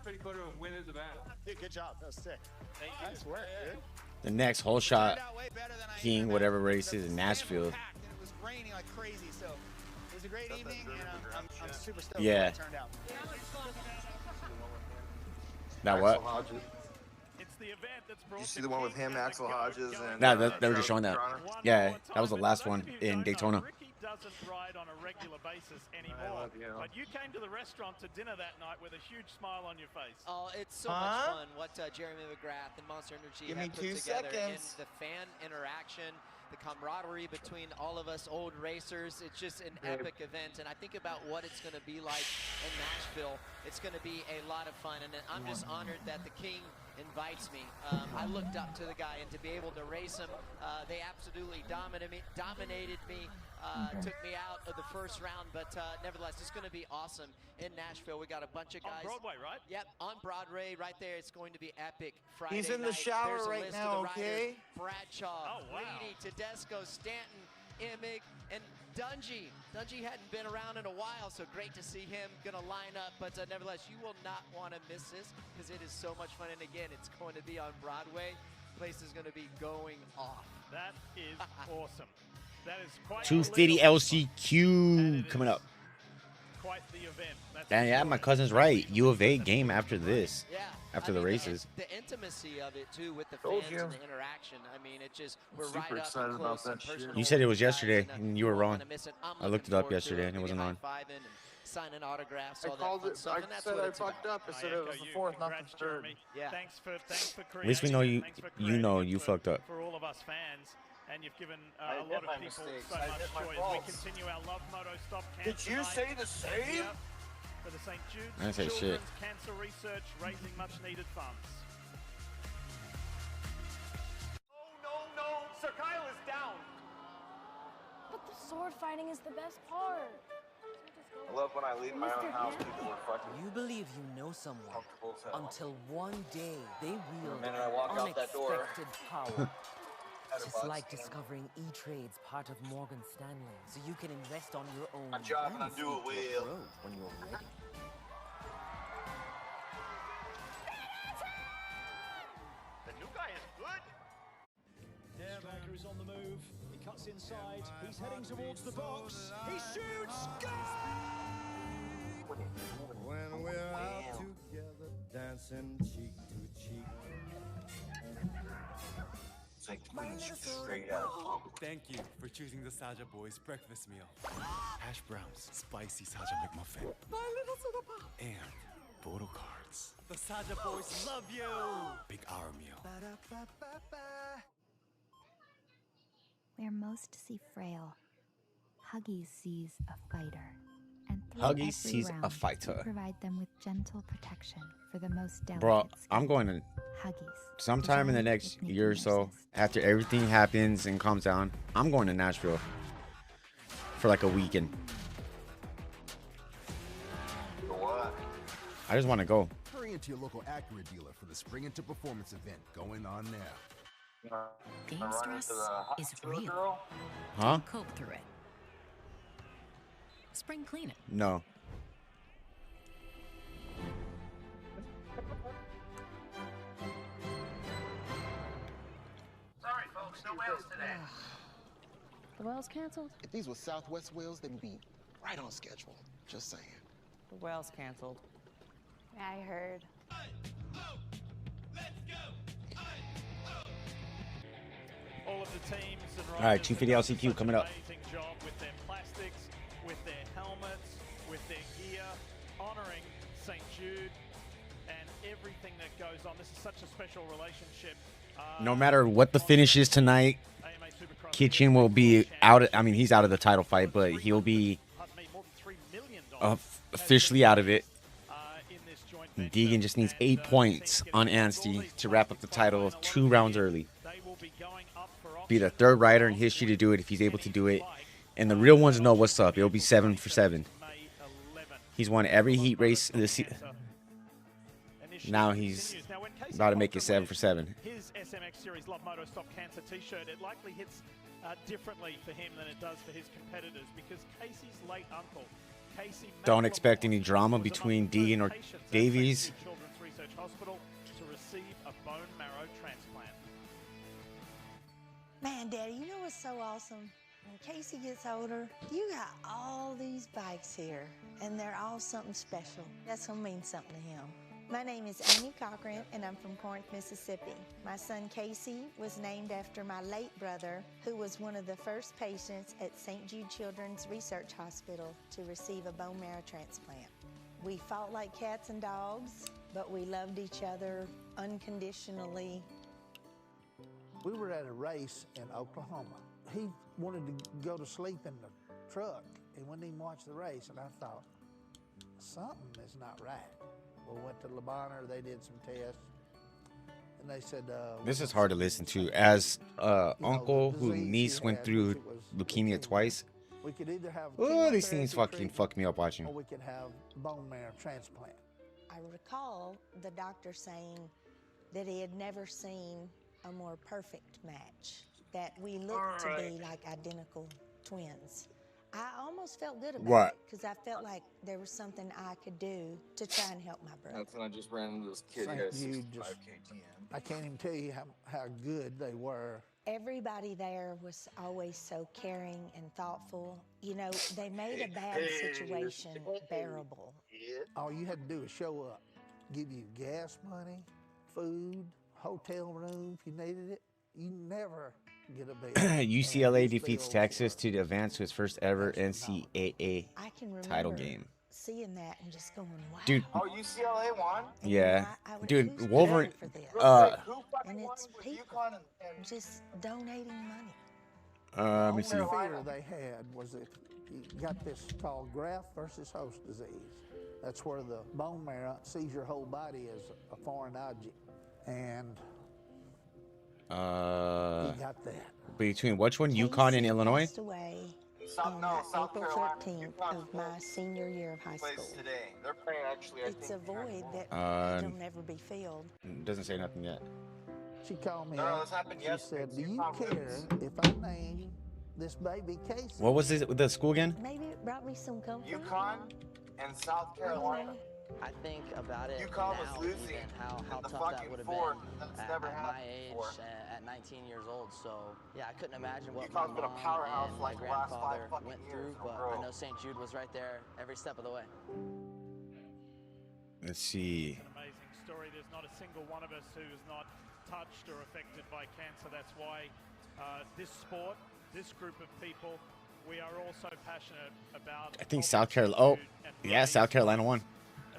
[SPEAKER 17] pretty cool to win his event.
[SPEAKER 7] Dude, good job. That was sick. Thank you. Nice work, dude.
[SPEAKER 2] The next Whole Shot King, whatever race is in Nashville.
[SPEAKER 7] It was raining like crazy, so it was a great evening, and I'm super stoked
[SPEAKER 2] Yeah.
[SPEAKER 7] how it turned out.
[SPEAKER 2] That what?
[SPEAKER 3] It's the event that's brought
[SPEAKER 19] You see the one with him, Axel Hodges, and
[SPEAKER 2] No, they were just showing that. Yeah, that was the last one in Daytona.
[SPEAKER 3] Doesn't ride on a regular basis anymore. But you came to the restaurant to dinner that night with a huge smile on your face.
[SPEAKER 4] Oh, it's so much fun what Jeremy McGrath and Monster Energy
[SPEAKER 7] Give
[SPEAKER 4] have
[SPEAKER 7] me
[SPEAKER 4] put
[SPEAKER 7] 2
[SPEAKER 4] together.
[SPEAKER 7] seconds.
[SPEAKER 4] And the fan interaction, the camaraderie between all of us old racers, it's just an epic event. And I think about what it's going to be like in Nashville. It's going to be a lot of fun. And I'm just honored that the King invites me. I looked up to the guy, and to be able to race him, they absolutely dominated me. Took me out of the first round, but nevertheless, it's going to be awesome in Nashville. We got a bunch of guys.
[SPEAKER 3] On Broadway, right?
[SPEAKER 4] Yep, on Broadway, right there. It's going to be epic. Friday
[SPEAKER 7] He's in the
[SPEAKER 4] night.
[SPEAKER 7] shower
[SPEAKER 4] There's a
[SPEAKER 7] right
[SPEAKER 4] list
[SPEAKER 7] now,
[SPEAKER 4] of the
[SPEAKER 7] okay?
[SPEAKER 4] riders. Bradshaw, Reedy, Tedesco, Stanton, Emig, and Dungey. Dungey hadn't been around in a while, so great to see him going to line up. But nevertheless, you will not want to miss this because it is so much fun. And again, it's going to be on Broadway. Place is going to be going off.
[SPEAKER 3] That is awesome. That is quite
[SPEAKER 2] 250 LCQ coming up.
[SPEAKER 3] Quite the event.
[SPEAKER 2] And yeah, my cousin's right. U of A game after this.
[SPEAKER 4] Yeah.
[SPEAKER 2] After the races.
[SPEAKER 4] The intimacy of it too, with the fans and the interaction. I mean, it just we're
[SPEAKER 19] Super
[SPEAKER 4] right up
[SPEAKER 19] excited
[SPEAKER 4] close
[SPEAKER 19] about
[SPEAKER 4] and
[SPEAKER 19] that shit.
[SPEAKER 4] personal
[SPEAKER 2] You said it was
[SPEAKER 4] with guys,
[SPEAKER 2] yesterday, and you were wrong. I looked it up
[SPEAKER 4] forward to
[SPEAKER 2] yesterday, and it wasn't on.
[SPEAKER 4] high-fiving and signing autographs.
[SPEAKER 19] I
[SPEAKER 4] all that
[SPEAKER 19] called
[SPEAKER 4] fun
[SPEAKER 19] it.
[SPEAKER 4] stuff,
[SPEAKER 19] I
[SPEAKER 4] and that's
[SPEAKER 19] said
[SPEAKER 4] what
[SPEAKER 19] I
[SPEAKER 4] it's
[SPEAKER 19] fucked
[SPEAKER 4] about.
[SPEAKER 19] up. I said it was the 4th, not the 3rd.
[SPEAKER 4] Yeah.
[SPEAKER 3] Thanks for
[SPEAKER 2] At least we know you fucked up.
[SPEAKER 3] For all of us fans. And you've given
[SPEAKER 19] I
[SPEAKER 3] a
[SPEAKER 19] admit
[SPEAKER 3] lot of
[SPEAKER 19] my
[SPEAKER 3] people
[SPEAKER 19] mistakes.
[SPEAKER 3] so
[SPEAKER 19] I
[SPEAKER 3] much
[SPEAKER 19] admit my
[SPEAKER 3] joy as
[SPEAKER 19] faults.
[SPEAKER 3] we continue our Love Moto Stop Cancer
[SPEAKER 19] Did you
[SPEAKER 3] Night
[SPEAKER 19] say the same?
[SPEAKER 3] here for the St. Jude's
[SPEAKER 2] I didn't say shit.
[SPEAKER 3] Children's Cancer Research, raising much needed funds.
[SPEAKER 20] No, Sir Kyle is down.
[SPEAKER 22] But the sword fighting is the best part.
[SPEAKER 19] I love when I leave my own house, people are fucking
[SPEAKER 23] You believe you know someone
[SPEAKER 19] comfortable as hell.
[SPEAKER 23] until one day they wield
[SPEAKER 19] The minute I walk out that door,
[SPEAKER 23] unexpected power. Just
[SPEAKER 19] Bucks,
[SPEAKER 23] like
[SPEAKER 19] you know.
[SPEAKER 23] discovering E-Trade's part of Morgan Stanley, so you can invest on your own.
[SPEAKER 19] I'm driving
[SPEAKER 23] and
[SPEAKER 19] a dual
[SPEAKER 23] seek your
[SPEAKER 19] wheel.
[SPEAKER 23] growth when you're ready.
[SPEAKER 1] move. He cuts inside. He's heading towards the box. He shoots. Goal!
[SPEAKER 9] When we're out together, dancing cheek to cheek.
[SPEAKER 19] It's like Queen straight out of pump.
[SPEAKER 11] Thank you for choosing the Saja Boys breakfast meal. Hash browns, spicy Saja McMuffin.
[SPEAKER 9] My little soda pop.
[SPEAKER 11] And photo cards. The Saja Boys love you! Big hour meal.
[SPEAKER 13] Where most see frail, Huggies sees a fighter. And through
[SPEAKER 2] Huggies
[SPEAKER 13] every
[SPEAKER 2] sees a
[SPEAKER 13] round,
[SPEAKER 2] fighter.
[SPEAKER 13] we provide them with gentle protection for the most delicate
[SPEAKER 2] Bro,
[SPEAKER 13] skin.
[SPEAKER 2] I'm going to
[SPEAKER 13] Huggies.
[SPEAKER 2] sometime in the next year or so, after everything happens and calms down, I'm going to Nashville for like a weekend.
[SPEAKER 19] For what?
[SPEAKER 2] I just want to go.
[SPEAKER 14] Hurry into your local Acura dealer for the Spring Into Performance event going on now.
[SPEAKER 15] Game stress is real.
[SPEAKER 2] Huh?
[SPEAKER 15] Cope through it. Spring clean it.
[SPEAKER 2] No.
[SPEAKER 20] Sorry, folks, no whales today.
[SPEAKER 21] The whale's canceled?
[SPEAKER 26] If these were Southwest whales, they'd be right on schedule. Just saying.
[SPEAKER 21] The whale's canceled.
[SPEAKER 22] I heard.
[SPEAKER 3] All of the teams and
[SPEAKER 2] All right, 250 LCQ coming up.
[SPEAKER 3] amazing job with their plastics, with their helmets, with their gear, honoring St. Jude and everything that goes on. This is such a special relationship.
[SPEAKER 2] No matter what the finish is tonight, Kitchen will be out. I mean, he's out of the title fight, but he'll be officially out of it. Deegan just needs 8 points on Anstey to wrap up the title 2 rounds early. Be the third rider in history to do it if he's able to do it. And the real ones know what's up. It'll be 7 for 7. He's won every heat race in the season. Now he's about to make it 7 for 7.
[SPEAKER 3] His SMX Series Love Moto Stop Cancer t-shirt, it likely hits differently for him than it does for his competitors because Casey's late uncle, Casey
[SPEAKER 2] Don't expect any drama between Deegan or Davies.
[SPEAKER 3] Children's Research Hospital to receive a bone marrow transplant.
[SPEAKER 28] Man, Daddy, you know what's so awesome? When Casey gets older, you got all these bikes here, and they're all something special. That's gonna mean something to him. My name is Amy Cochran, and I'm from Corinth, Mississippi. My son Casey was named after my late brother, who was one of the first patients at St. Jude Children's Research Hospital to receive a bone marrow transplant. We fought like cats and dogs, but we loved each other unconditionally.
[SPEAKER 29] We were at a race in Oklahoma. He wanted to go to sleep in the truck. He wouldn't even watch the race, and I thought, something is not right. We went to Le Bonheur, they did some tests, and they said...
[SPEAKER 2] This is hard to listen to. As uncle whose niece went through leukemia twice.
[SPEAKER 29] We could either have
[SPEAKER 2] Oh, these things fucking fuck me up watching.
[SPEAKER 29] or we could have bone marrow transplant.
[SPEAKER 28] I recall the doctor saying that he had never seen a more perfect match, that we looked to be like identical twins. I almost felt good about it because I felt like there was something I could do to try and help my brother.
[SPEAKER 19] That's when I just ran into this kid. He got a 65 KTM.
[SPEAKER 29] I can't even tell you how good they were.
[SPEAKER 28] Everybody there was always so caring and thoughtful. You know, they made a bad situation bearable.
[SPEAKER 29] All you had to do was show up, give you gas money, food, hotel room if you needed it. You never get a bill.
[SPEAKER 2] UCLA defeats Texas to advance to its first ever NCAA
[SPEAKER 28] I can remember
[SPEAKER 2] title game.
[SPEAKER 28] seeing that and just going, wow.
[SPEAKER 2] Dude.
[SPEAKER 19] Oh, UCLA won?
[SPEAKER 2] Yeah.
[SPEAKER 28] I would
[SPEAKER 2] Dude,
[SPEAKER 28] choose
[SPEAKER 2] Wolverine.
[SPEAKER 28] for this.
[SPEAKER 29] and
[SPEAKER 28] it's people just donating money.
[SPEAKER 2] Let me see.
[SPEAKER 29] The only fear they had was that you got this called graft versus host disease. That's where the bone marrow sees your whole body as a foreign object. And he got that.
[SPEAKER 2] Between which one? Yukon and Illinois?
[SPEAKER 28] Passed away on April 13th of my senior year of high school.
[SPEAKER 19] Today. They're playing actually.
[SPEAKER 28] It's a void that will never be filled.
[SPEAKER 2] Doesn't say nothing yet.
[SPEAKER 29] She called me
[SPEAKER 19] No,
[SPEAKER 29] up.
[SPEAKER 19] this happened
[SPEAKER 29] She
[SPEAKER 19] yesterday.
[SPEAKER 29] said, do you care if I name this baby Casey?
[SPEAKER 2] What was the school again?
[SPEAKER 28] Maybe it brought me some comfort.
[SPEAKER 19] Yukon And South Carolina.
[SPEAKER 4] I think about it
[SPEAKER 19] UConn was
[SPEAKER 4] now,
[SPEAKER 19] losing
[SPEAKER 4] even how
[SPEAKER 19] in the
[SPEAKER 4] tough that
[SPEAKER 19] fucking
[SPEAKER 4] would have
[SPEAKER 19] fourth.
[SPEAKER 4] been
[SPEAKER 19] That's
[SPEAKER 4] at
[SPEAKER 19] never
[SPEAKER 4] my
[SPEAKER 19] happened
[SPEAKER 4] age,
[SPEAKER 19] before.
[SPEAKER 4] at 19 years old. So yeah, I couldn't imagine what
[SPEAKER 19] UConn's
[SPEAKER 4] my
[SPEAKER 19] been a
[SPEAKER 4] mom
[SPEAKER 19] powerhouse
[SPEAKER 4] and
[SPEAKER 19] for
[SPEAKER 4] my
[SPEAKER 19] like the last 5
[SPEAKER 4] grandfather
[SPEAKER 19] fucking
[SPEAKER 4] went
[SPEAKER 19] years
[SPEAKER 4] through,
[SPEAKER 19] in a
[SPEAKER 4] but
[SPEAKER 19] row.
[SPEAKER 4] I know St. Jude was right there every step of the way.
[SPEAKER 2] Let's see.
[SPEAKER 3] An amazing story. There's not a single one of us who's not touched or affected by cancer. That's why this sport, this group of people, we are all so passionate about.
[SPEAKER 2] I think South Carolina. Oh, yeah, South Carolina won.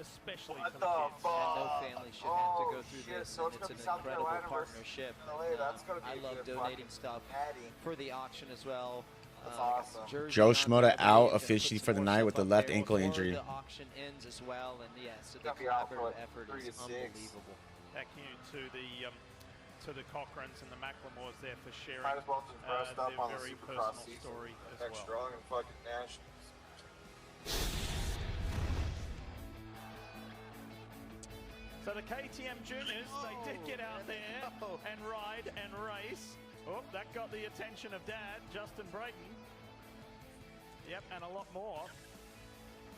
[SPEAKER 3] Especially
[SPEAKER 19] What
[SPEAKER 3] for
[SPEAKER 19] the
[SPEAKER 3] the kids.
[SPEAKER 19] fuck?
[SPEAKER 4] No family should have to go through
[SPEAKER 19] shit.
[SPEAKER 4] this.
[SPEAKER 19] So
[SPEAKER 4] And
[SPEAKER 19] it's
[SPEAKER 4] it's
[SPEAKER 19] gonna
[SPEAKER 4] an
[SPEAKER 19] be South
[SPEAKER 4] incredible
[SPEAKER 19] Carolina versus
[SPEAKER 4] partnership.
[SPEAKER 19] LA. That's gonna be
[SPEAKER 4] I
[SPEAKER 19] a
[SPEAKER 4] love
[SPEAKER 19] good
[SPEAKER 4] donating
[SPEAKER 19] fucking
[SPEAKER 4] stuff
[SPEAKER 19] natty.
[SPEAKER 4] for the auction as well.
[SPEAKER 19] That's awesome.
[SPEAKER 4] Jersey
[SPEAKER 2] Joe
[SPEAKER 4] on
[SPEAKER 2] Schmoda
[SPEAKER 4] there,
[SPEAKER 2] out
[SPEAKER 4] gonna put
[SPEAKER 2] officially
[SPEAKER 4] some
[SPEAKER 2] for the
[SPEAKER 4] more
[SPEAKER 2] night
[SPEAKER 4] stuff
[SPEAKER 2] with the
[SPEAKER 4] up
[SPEAKER 2] left
[SPEAKER 4] there
[SPEAKER 2] ankle
[SPEAKER 4] before
[SPEAKER 2] injury.
[SPEAKER 4] The auction ends as well, and yes, so the
[SPEAKER 19] Gonna be out for
[SPEAKER 4] collaborative
[SPEAKER 19] like
[SPEAKER 4] effort
[SPEAKER 19] 3 to
[SPEAKER 4] is
[SPEAKER 19] 6.
[SPEAKER 4] unbelievable.
[SPEAKER 3] Thank you to the Cochrans and the Macklemores there for sharing
[SPEAKER 19] Might as well just rest up
[SPEAKER 3] their
[SPEAKER 19] on the
[SPEAKER 3] very
[SPEAKER 19] Supercross
[SPEAKER 3] personal
[SPEAKER 19] season.
[SPEAKER 3] story as
[SPEAKER 19] Next
[SPEAKER 3] well.
[SPEAKER 19] strong and fucking nationals.
[SPEAKER 3] So the KTM juniors, they did get out there and ride and race. Oh, that got the attention of Dad, Justin Brayton. Yep, and a lot more.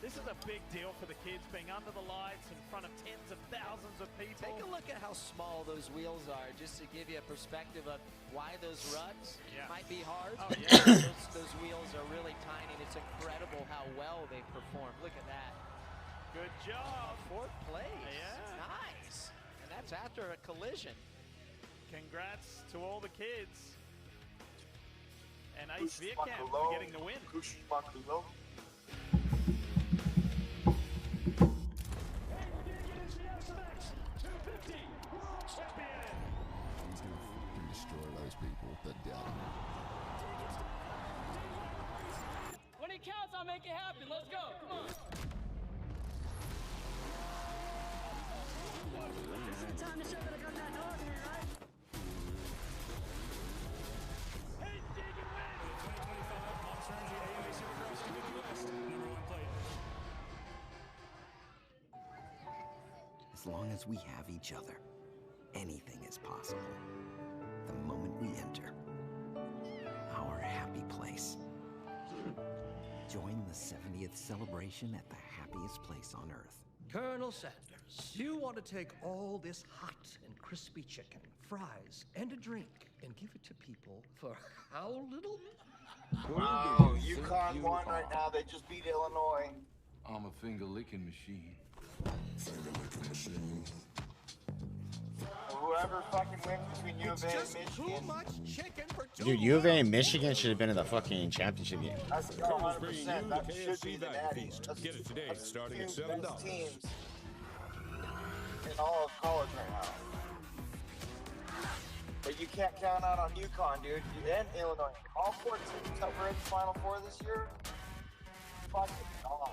[SPEAKER 3] This is a big deal for the kids, being under the lights in front of tens of thousands of people.
[SPEAKER 4] Take a look at how small those wheels are, just to give you a perspective of why those ruts might be hard.
[SPEAKER 3] Oh, yeah.
[SPEAKER 4] those wheels are really tiny, and it's incredible how well they perform. Look at that.
[SPEAKER 3] Good job.
[SPEAKER 4] 4th place.
[SPEAKER 3] Yeah.
[SPEAKER 4] Nice. And that's after a collision.
[SPEAKER 3] Congrats to all the kids. And Ace Vierkamp for getting the win.
[SPEAKER 14] He's gonna fucking destroy those people that doubt him.
[SPEAKER 17] When it counts, I'll make it happen. Let's go. Come on. This is the time to show that I got that dog here, right? Hey, Deegan wins! 2025 Monster Energy AMA Supercross Midwest #1 plate.
[SPEAKER 5] As long as we have each other, anything is possible. The moment we enter our happy place. Join the 70th celebration at the happiest place on earth.
[SPEAKER 6] Colonel Sanders, you want to take all this hot and crispy chicken, fries, and a drink and give it to people for how little?
[SPEAKER 19] Wow, UConn won right now. They just beat Illinois.
[SPEAKER 11] I'm a finger-licking machine.
[SPEAKER 14] Finger-licking machine.
[SPEAKER 19] Whoever fucking wins between U of A and
[SPEAKER 6] Just
[SPEAKER 19] Michigan.
[SPEAKER 6] too much chicken for too
[SPEAKER 2] Dude, U of A and Michigan should have been in the fucking championship game.
[SPEAKER 19] That's 100%. That should be the natty.
[SPEAKER 8] Get it today, starting at
[SPEAKER 19] Two
[SPEAKER 8] $7.
[SPEAKER 19] best teams in all of college right now. But you can't count out on UConn, dude, and Illinois. All 4 teams that were in the Final Four this year, fucking God.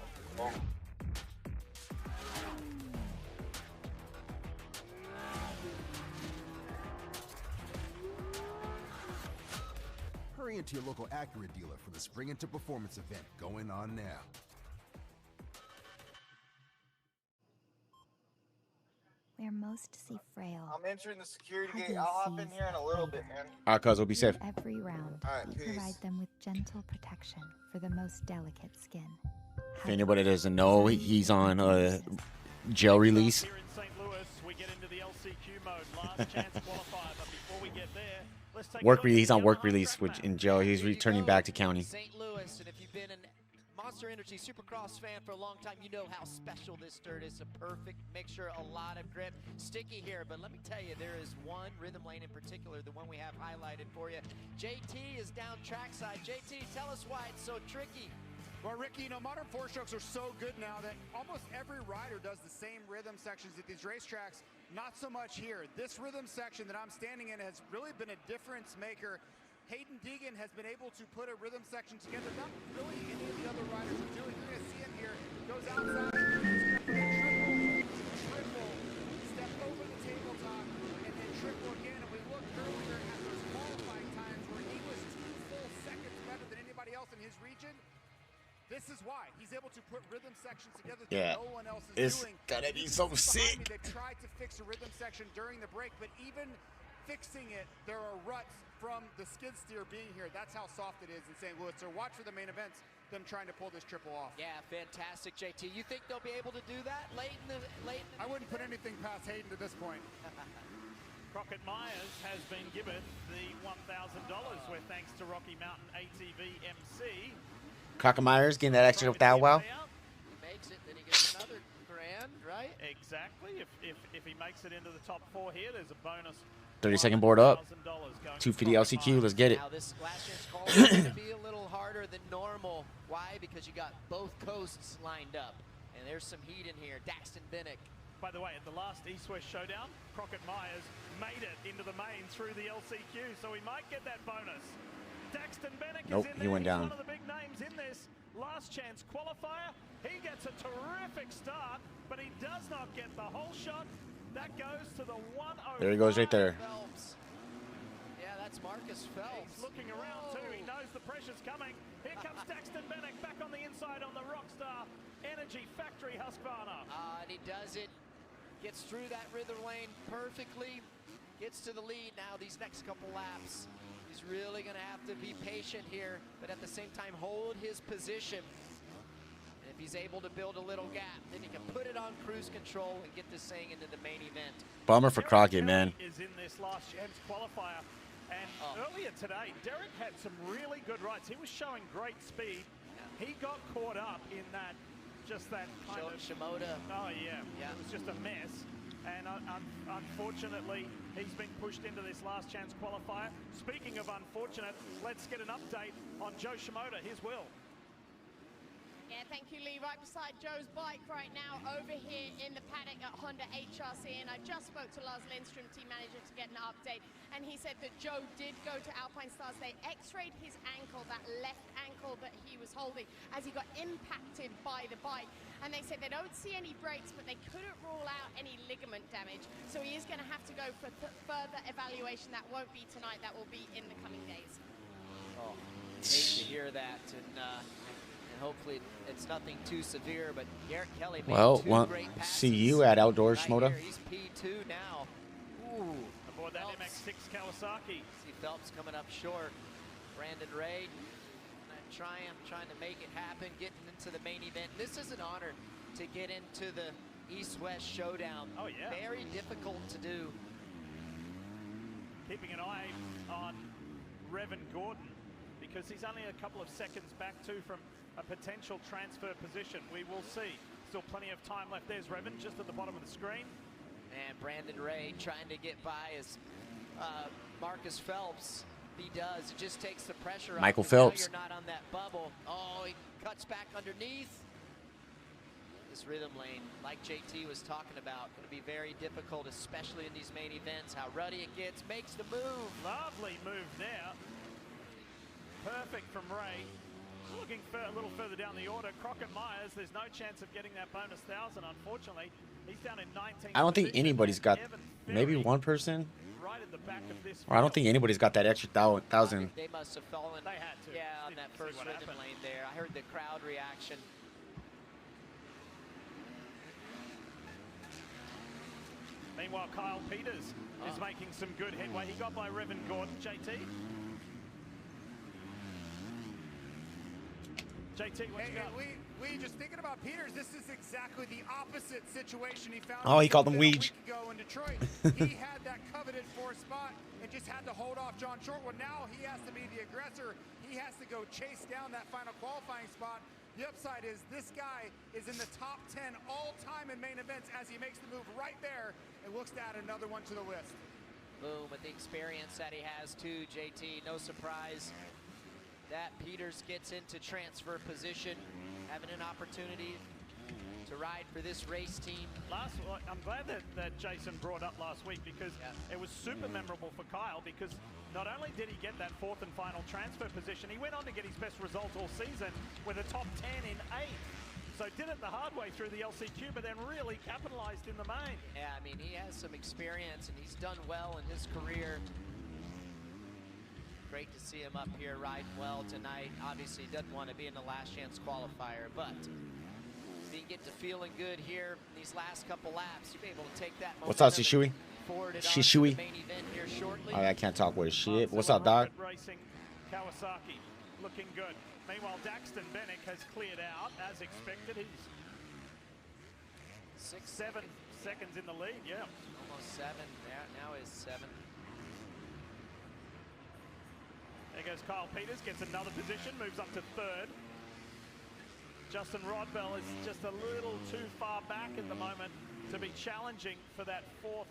[SPEAKER 14] Hurry into your local Acura dealer for the Spring Into Performance event going on now.
[SPEAKER 13] Where most see frail.
[SPEAKER 19] I'm entering the security gate. I'll hop in here in a little bit, man.
[SPEAKER 2] All right, cuz, we'll be safe.
[SPEAKER 13] Every round,
[SPEAKER 19] All right,
[SPEAKER 13] we
[SPEAKER 19] peace.
[SPEAKER 13] provide them with gentle protection for the most delicate skin.
[SPEAKER 2] If anybody doesn't know, he's on jail release.
[SPEAKER 3] Here in St. Louis, we get into the LCQ mode. Last chance qualifier, but before we get there, let's take
[SPEAKER 2] Work release. He's on work release in jail. He's returning back to county.
[SPEAKER 4] St. Louis, and if you've been an Monster Energy Supercross fan for a long time, you know how special this dirt is. A perfect mixture, a lot of grip, sticky here. But let me tell you, there is one rhythm lane in particular, the one we have highlighted for you. JT is down trackside. JT, tell us why it's so tricky.
[SPEAKER 12] Well, Ricky, you know, modern four-strokes are so good now that almost every rider does the same rhythm sections at these racetracks. Not so much here. This rhythm section that I'm standing in has really been a difference maker. Hayden Deegan has been able to put a rhythm section together not really any of the other riders are doing. You're going to see him here. Goes outside, triple, step over the tabletop, and then triple again. And we looked earlier at those qualifying times where he was 2 full seconds better than anybody else in his region. This is why he's able to put rhythm sections together that no one else is doing.
[SPEAKER 2] It's gonna be so sick.
[SPEAKER 12] They tried to fix a rhythm section during the break, but even fixing it, there are ruts from the skid steer being here. That's how soft it is in St. Louis. So watch for the main events them trying to pull this triple off.
[SPEAKER 4] Yeah, fantastic, JT. You think they'll be able to do that late in the
[SPEAKER 12] I wouldn't put anything past Hayden to this point.
[SPEAKER 3] Crockett Myers has been given the $1,000 with thanks to Rocky Mountain ATV MC.
[SPEAKER 2] Crockett Myers getting that extra $1,000.
[SPEAKER 4] He makes it, then he gets another grand, right?
[SPEAKER 3] Exactly. If he makes it into the top 4 here, there's a bonus.
[SPEAKER 2] 30-second board up. 250 LCQ. Let's get it.
[SPEAKER 4] Now this last chance call is going to be a little harder than normal. Why? Because you got both coasts lined up. And there's some heat in here. Daxton Bennick.
[SPEAKER 3] By the way, at the last East-West Showdown, Crockett Myers made it into the main through the LCQ, so he might get that bonus. Daxton Bennick
[SPEAKER 2] Nope,
[SPEAKER 3] is in
[SPEAKER 2] he
[SPEAKER 3] there.
[SPEAKER 2] went
[SPEAKER 3] He's
[SPEAKER 2] down.
[SPEAKER 3] one of the big names in this last chance qualifier. He gets a terrific start, but he does not get the whole shot. That goes to the 105.
[SPEAKER 2] There he goes right there.
[SPEAKER 4] Phelps. Yeah, that's Marcus Phelps.
[SPEAKER 3] He's looking around too. He knows the pressure's coming. Here comes Daxton Bennick back on the inside on the Rockstar Energy Factory Husqvarna.
[SPEAKER 4] And he does it. Gets through that rhythm lane perfectly. Gets to the lead now these next couple laps. He's really going to have to be patient here, but at the same time hold his position. And if he's able to build a little gap, then he can put it on cruise control and get this thing into the main event.
[SPEAKER 2] Bummer for Crockett, man.
[SPEAKER 3] Is in this last chance qualifier. And earlier today, Derek had some really good rides. He was showing great speed. He got caught up in that, just that kind of
[SPEAKER 4] Shimoda.
[SPEAKER 3] Oh yeah, it was just a mess. And unfortunately, he's been pushed into this last chance qualifier. Speaking of unfortunate, let's get an update on Joe Shimoda. Here's Will.
[SPEAKER 7] Yeah, thank you, Lee. Right beside Joe's bike right now over here in the paddock at Honda HRC. And I just spoke to Lars Lindstrom, team manager, to get an update. And he said that Joe did go to Alpine Stars. They x-rayed his ankle, that left ankle that he was holding, as he got impacted by the bike. And they said they don't see any breaks, but they couldn't rule out any ligament damage. So he is going to have to go for further evaluation. That won't be tonight. That will be in the coming days.
[SPEAKER 4] Oh, hate to hear that. And hopefully it's nothing too severe, but Garrett Kelly made
[SPEAKER 2] Well,
[SPEAKER 4] great passes.
[SPEAKER 2] see you at Outdoors,
[SPEAKER 4] Right
[SPEAKER 2] Shimoda.
[SPEAKER 4] here, he's P2 now. Ooh.
[SPEAKER 3] Aboard that MX-6 Kawasaki.
[SPEAKER 4] See Phelps coming up short. Brandon Ray, Triumph trying to make it happen, getting into the main event. This is an honor to get into the East-West Showdown.
[SPEAKER 3] Oh, yeah.
[SPEAKER 4] Very difficult to do.
[SPEAKER 3] Keeping an eye on Revan Gordon, because he's only a couple of seconds back too from a potential transfer position. We will see. Still plenty of time left. There's Revan just at the bottom of the screen.
[SPEAKER 4] And Brandon Ray trying to get by as Marcus Phelps. He does. It just takes the pressure off.
[SPEAKER 2] Michael
[SPEAKER 4] Now
[SPEAKER 2] Phelps.
[SPEAKER 4] you're not on that bubble. Oh, he cuts back underneath. This rhythm lane, like JT was talking about, going to be very difficult, especially in these main events. How ruddy it gets, makes the move.
[SPEAKER 3] Lovely move there. Perfect from Ray. Looking a little further down the order, Crockett Myers, there's no chance of getting that bonus 1,000, unfortunately. He's down in 19th.
[SPEAKER 2] I don't think anybody's got, maybe one person. Or I don't think anybody's got that extra 1,000.
[SPEAKER 4] They must have fallen.
[SPEAKER 3] They had to.
[SPEAKER 4] Yeah, on that first rhythm lane there. I heard the crowd reaction.
[SPEAKER 3] Meanwhile, Kyle Peters is making some good headway. He got by Revan Gordon. JT? JT, what you got?
[SPEAKER 12] We just thinking about Peters, this is exactly the opposite situation he found.
[SPEAKER 2] Oh, he called him
[SPEAKER 12] a week
[SPEAKER 2] Weege.
[SPEAKER 12] ago in Detroit. He had that coveted 4th spot and just had to hold off John Short. Well, now he has to be the aggressor. He has to go chase down that final qualifying spot. The upside is this guy is in the top 10 all-time in main events as he makes the move right there and looks to add another one to the list.
[SPEAKER 4] Boom, with the experience that he has too, JT, no surprise that Peters gets into transfer position, having an opportunity to ride for this race team.
[SPEAKER 3] I'm glad that Jason brought up last week, because it was super memorable for Kyle, because not only did he get that 4th and final transfer position, he went on to get his best result all season with a top 10 in 8. So did it the hard way through the LCQ, but then really capitalized in the main.
[SPEAKER 4] Yeah, I mean, he has some experience and he's done well in his career. Great to see him up here riding well tonight. Obviously, he doesn't want to be in the last chance qualifier, but if he get to feeling good here these last couple laps, you'll be able to take that momentum.
[SPEAKER 2] What's up, Shishui? Shishui? Oh, I can't talk with shit. What's up, dog?
[SPEAKER 3] Racing Kawasaki looking good. Meanwhile, Daxton Bennick has cleared out as expected. He's 7 seconds in the lead, yeah.
[SPEAKER 4] Almost 7, now is 7.
[SPEAKER 3] There goes Kyle Peters, gets another position, moves up to 3rd. Justin Rodbell is just a little too far back at the moment to be challenging for that 4th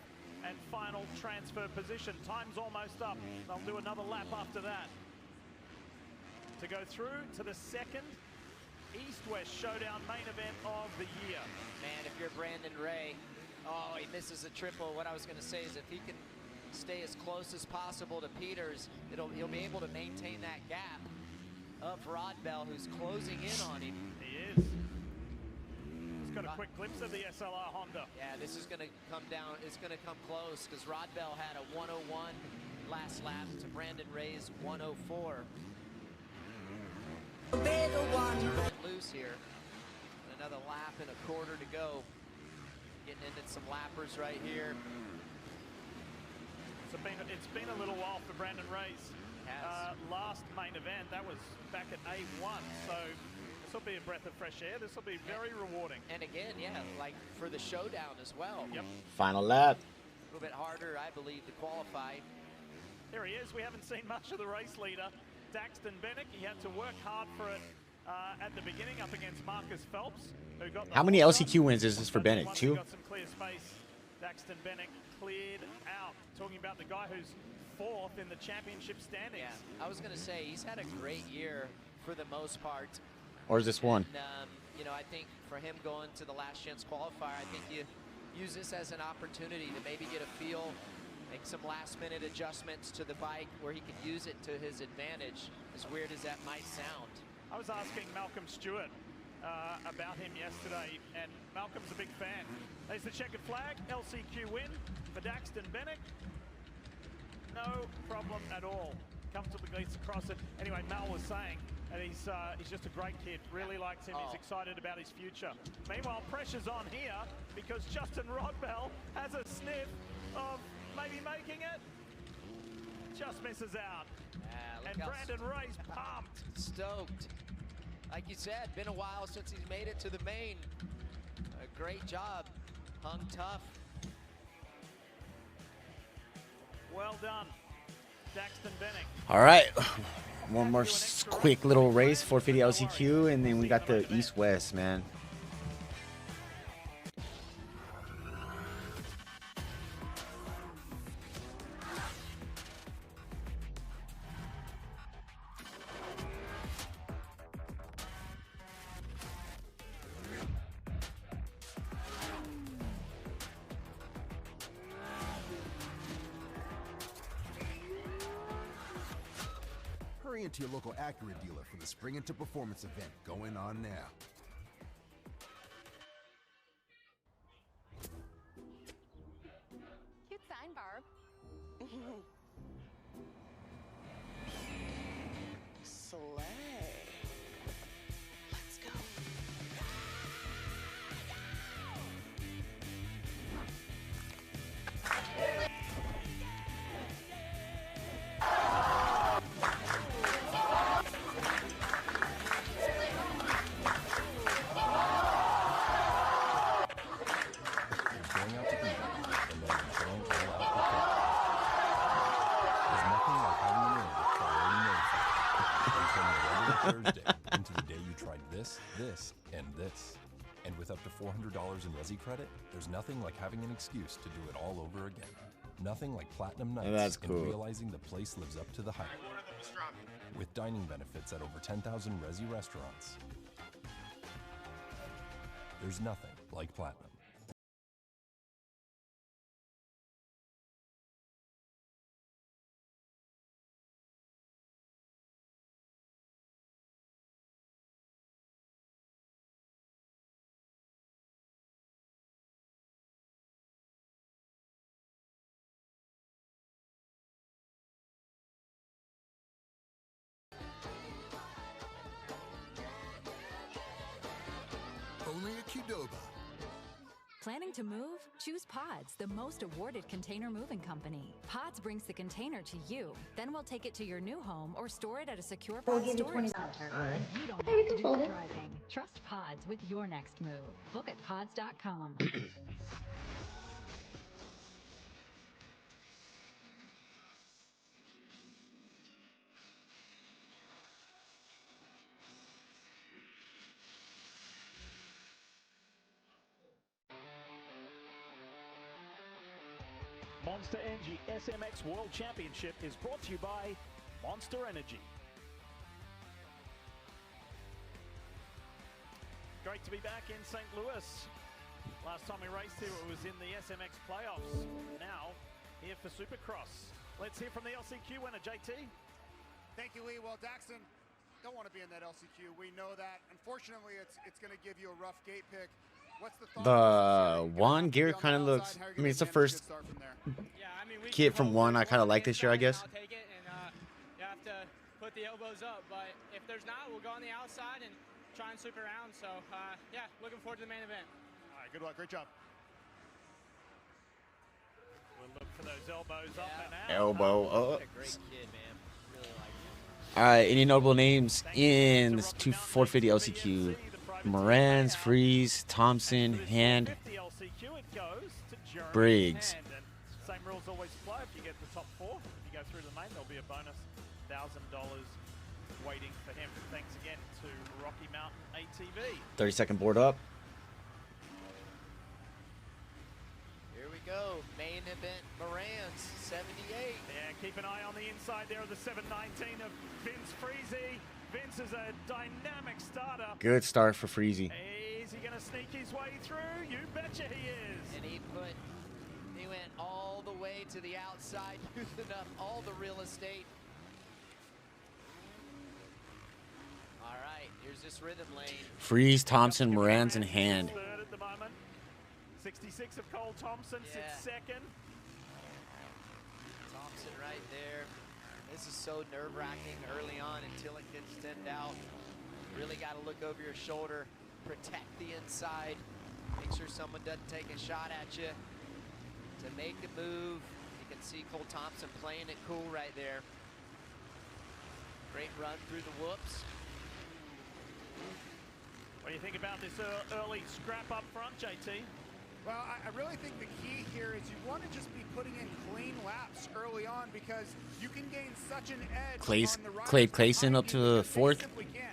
[SPEAKER 3] and final transfer position. Time's almost up. They'll do another lap after that to go through to the 2nd East-West Showdown main event of the year.
[SPEAKER 4] Man, if you're Brandon Ray, oh, he misses a triple. What I was going to say is if he can stay as close as possible to Peters, he'll be able to maintain that gap of Rodbell, who's closing in on him.
[SPEAKER 3] He is. He's got a quick glimpse of the SLR Honda.
[SPEAKER 4] Yeah, this is going to come down. It's going to come close because Rodbell had a 101 last lap to Brandon Ray's 104. Loose here. Another lap and a quarter to go. Getting into some lappers right here.
[SPEAKER 3] It's been a little while for Brandon Ray's last main event. That was back at A1. So this will be a breath of fresh air. This will be very rewarding.
[SPEAKER 4] And again, yeah, like for the Showdown as well.
[SPEAKER 3] Yep.
[SPEAKER 2] Final lap.
[SPEAKER 4] A little bit harder, I believe, to qualify.
[SPEAKER 3] Here he is. We haven't seen much of the race leader, Daxton Bennick. He had to work hard for it at the beginning up against Marcus Phelps, who got the
[SPEAKER 2] How many LCQ wins is this for Bennick? 2?
[SPEAKER 3] Got some clear space. Daxton Bennick cleared out. Talking about the guy who's 4th in the championship standings.
[SPEAKER 4] Yeah, I was going to say he's had a great year for the most part.
[SPEAKER 2] Or is this one?
[SPEAKER 4] And, you know, I think for him going to the last chance qualifier, I think you use this as an opportunity to maybe get a feel, make some last-minute adjustments to the bike where he can use it to his advantage, as weird as that might sound.
[SPEAKER 3] I was asking Malcolm Stewart about him yesterday, and Malcolm's a big fan. There's the checkered flag, LCQ win for Daxton Bennick. No problem at all. Comfortably gleats across it. Anyway, Mal was saying that he's just a great kid. Really likes him. He's excited about his future. Meanwhile, pressure's on here because Justin Rodbell has a sniff of maybe making it. Just misses out. And Brandon Ray's pumped.
[SPEAKER 4] Stoked. Like you said, been a while since he's made it to the main. A great job. Hung tough.
[SPEAKER 3] Well done, Daxton Bennick.
[SPEAKER 2] All right. One more quick little race, 450 LCQ, and then we got the East-West, man.
[SPEAKER 14] Hurry into your local Acura dealer for the Spring Into Performance event going on now.
[SPEAKER 15] Cute sign, Barb.
[SPEAKER 22] Slay. Let's go.
[SPEAKER 1] Thursday into the day you tried this, and this. And with up to $400 in Resi credit, there's nothing like having an excuse to do it all over again. Nothing like Platinum Nights
[SPEAKER 2] That's cool.
[SPEAKER 1] and realizing the place lives up to the hype. With dining benefits at over 10,000 Resi restaurants. There's nothing like Platinum.
[SPEAKER 14] Only at Qdoba.
[SPEAKER 8] Planning to move? Choose Pods, the most awarded container moving company. Pods brings the container to you. Then we'll take it to your new home or store it at a secure
[SPEAKER 9] We'll
[SPEAKER 8] pod
[SPEAKER 9] give you
[SPEAKER 8] storage
[SPEAKER 9] $20.
[SPEAKER 8] center.
[SPEAKER 9] All right.
[SPEAKER 8] You don't
[SPEAKER 9] Hey, you
[SPEAKER 8] have to
[SPEAKER 9] can
[SPEAKER 8] do
[SPEAKER 9] fold
[SPEAKER 8] the
[SPEAKER 9] it.
[SPEAKER 8] driving. Trust Pods with your next move. Book at pods.com.
[SPEAKER 3] Monster Energy SMX World Championship is brought to you by Monster Energy. Great to be back in St. Louis. Last time we raced here, it was in the SMX playoffs. Now, here for Supercross. Let's hear from the LCQ winner, JT.
[SPEAKER 12] Thank you, Lee. Well, Daxton, don't want to be in that LCQ. We know that. Unfortunately, it's going to give you a rough gate pick. What's the thought?
[SPEAKER 2] The Juan gear kind of looks. I mean, it's the first kit from Juan I kind of like this year, I guess.
[SPEAKER 10] Take it and you have to put the elbows up. But if there's not, we'll go on the outside and try and sweep around. So yeah, looking forward to the main event.
[SPEAKER 12] All right, good luck. Great job.
[SPEAKER 3] We'll look for those elbows up and out.
[SPEAKER 2] Elbow up.
[SPEAKER 4] Great kid, man. Really like him.
[SPEAKER 2] All right, any notable names in this 450 LCQ? Morans, Freeze, Thompson, Hand, Briggs.
[SPEAKER 3] Same rules always apply. If you get the top 4, if you go through the main, there'll be a bonus $1,000 waiting for him. Thanks again to Rocky Mountain ATV.
[SPEAKER 2] 30-second board up.
[SPEAKER 4] Here we go. Main event, Morans, 78.
[SPEAKER 3] Yeah, keep an eye on the inside there of the 719 of Vince Freezy. Vince is a dynamic starter.
[SPEAKER 2] Good start for Freezy.
[SPEAKER 3] Is he going to sneak his way through? You betcha he is.
[SPEAKER 4] And he went all the way to the outside, using up all the real estate. All right, here's this rhythm lane.
[SPEAKER 2] Freeze, Thompson, Morans, and Hand.
[SPEAKER 3] Third at the moment. 66 of Cole Thompson sits second.
[SPEAKER 4] Thompson right there. This is so nerve-wracking early on until it gets thinned out. Really got to look over your shoulder, protect the inside, make sure someone doesn't take a shot at you. To make the move, you can see Cole Thompson playing it cool right there. Great run through the whoops.
[SPEAKER 3] What do you think about this early scrap up front, JT?
[SPEAKER 12] Well, I really think the key here is you want to just be putting in clean laps early on because you can gain such an edge.
[SPEAKER 2] Clay Clayson up to the 4th.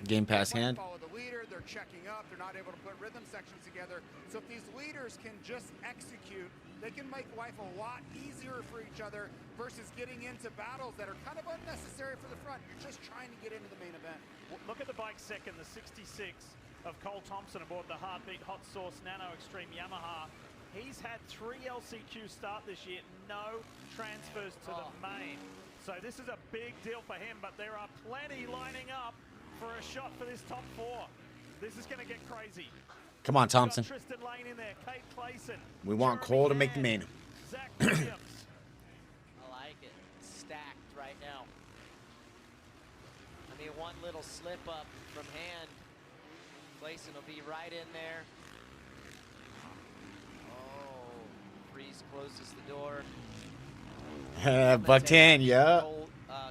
[SPEAKER 2] Game pass Hand.
[SPEAKER 12] Follow the leader, they're checking up, they're not able to put rhythm sections together. So if these leaders can just execute, they can make life a lot easier for each other versus getting into battles that are kind of unnecessary for the front. You're just trying to get into the main event.
[SPEAKER 3] Look at the bike second, the 66 of Cole Thompson aboard the Heartbeat Hot Sauce Nano Extreme Yamaha. He's had 3 LCQ start this year, no transfers to the main. So this is a big deal for him, but there are plenty lining up for a shot for this top 4. This is going to get crazy.
[SPEAKER 2] Come on, Thompson.
[SPEAKER 3] Tristan Lane in there, Kate Clayson.
[SPEAKER 2] We want Cole to make the main.
[SPEAKER 3] Zach Williams.
[SPEAKER 4] I like it. Stacked right now. I mean, one little slip up from Hand. Clayson will be right in there. Oh, Freeze closes the door.
[SPEAKER 2] Buck 10, yeah.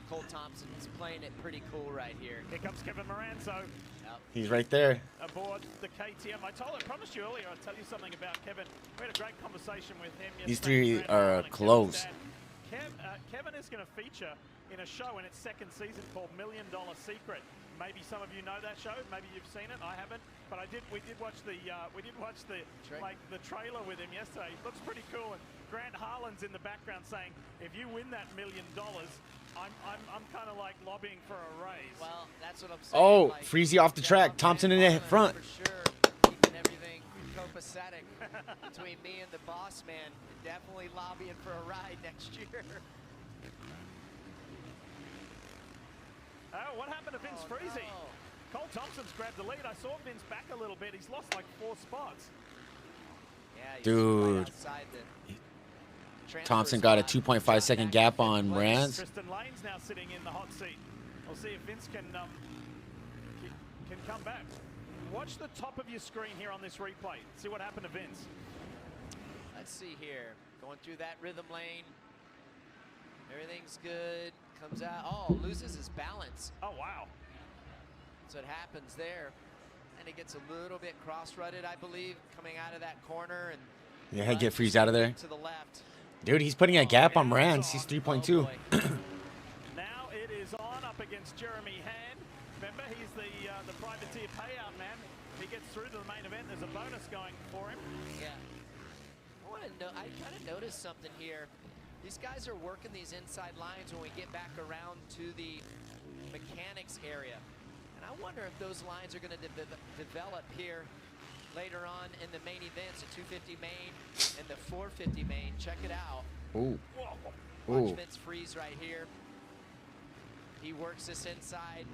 [SPEAKER 4] Cole Thompson is playing it pretty cool right here.
[SPEAKER 3] Here comes Kevin Moranzo.
[SPEAKER 4] Yep.
[SPEAKER 2] He's right there.
[SPEAKER 3] Aboard the KTM. I promised you earlier I'd tell you something about Kevin. We had a great conversation with him yesterday.
[SPEAKER 2] These 3 are close.
[SPEAKER 3] Kevin is going to feature in a show in its 2nd season called $1 Million Secret. Maybe some of you know that show. Maybe you've seen it. I haven't, but we did watch the trailer with him yesterday. It looks pretty cool. And Grant Harlan's in the background saying, "If you win that $1 million, I'm kind of like lobbying for a raise."
[SPEAKER 4] Well, that's what I'm saying.
[SPEAKER 2] Oh,
[SPEAKER 4] like,
[SPEAKER 2] Freezy off the track. Thompson in the front.
[SPEAKER 4] For sure, keeping everything copacetic between me and the boss man. Definitely lobbying for a ride next year.
[SPEAKER 3] Oh, what happened to Vince Freezy?
[SPEAKER 4] No.
[SPEAKER 3] Cole Thompson's grabbed the lead. I saw Vince back a little bit. He's lost like 4 spots.
[SPEAKER 4] Yeah,
[SPEAKER 2] dude.
[SPEAKER 4] Right
[SPEAKER 2] Thompson got a 2.5 second gap on Brands.
[SPEAKER 3] Tristan Lane's now sitting in the hot seat. We'll see if Vince can come back. Watch the top of your screen here on this replay. See what happened to Vince.
[SPEAKER 4] see here. Going through that rhythm lane. Everything's good. Comes out. Oh, loses his balance.
[SPEAKER 3] Oh, wow.
[SPEAKER 4] So it happens there. And he gets a little bit cross-rutted, I believe, coming out of that corner. And
[SPEAKER 2] Yeah, get Freeze out of there.
[SPEAKER 4] To the left.
[SPEAKER 2] Dude, he's putting a gap on Rance. He's 3.2.
[SPEAKER 3] Now it is on up against Jeremy Hand. Remember, he's the privateer payout man. If he gets through to the main event, there's a bonus going for him.
[SPEAKER 4] Yeah. I kind of noticed something here. These guys are working these inside lines when we get back around to the mechanics area. And I wonder if those lines are going to develop here later on in the main events, the 250 main and the 450 main. Check it out.
[SPEAKER 2] Ooh.
[SPEAKER 4] Watch Vince Freeze right here. He works this inside.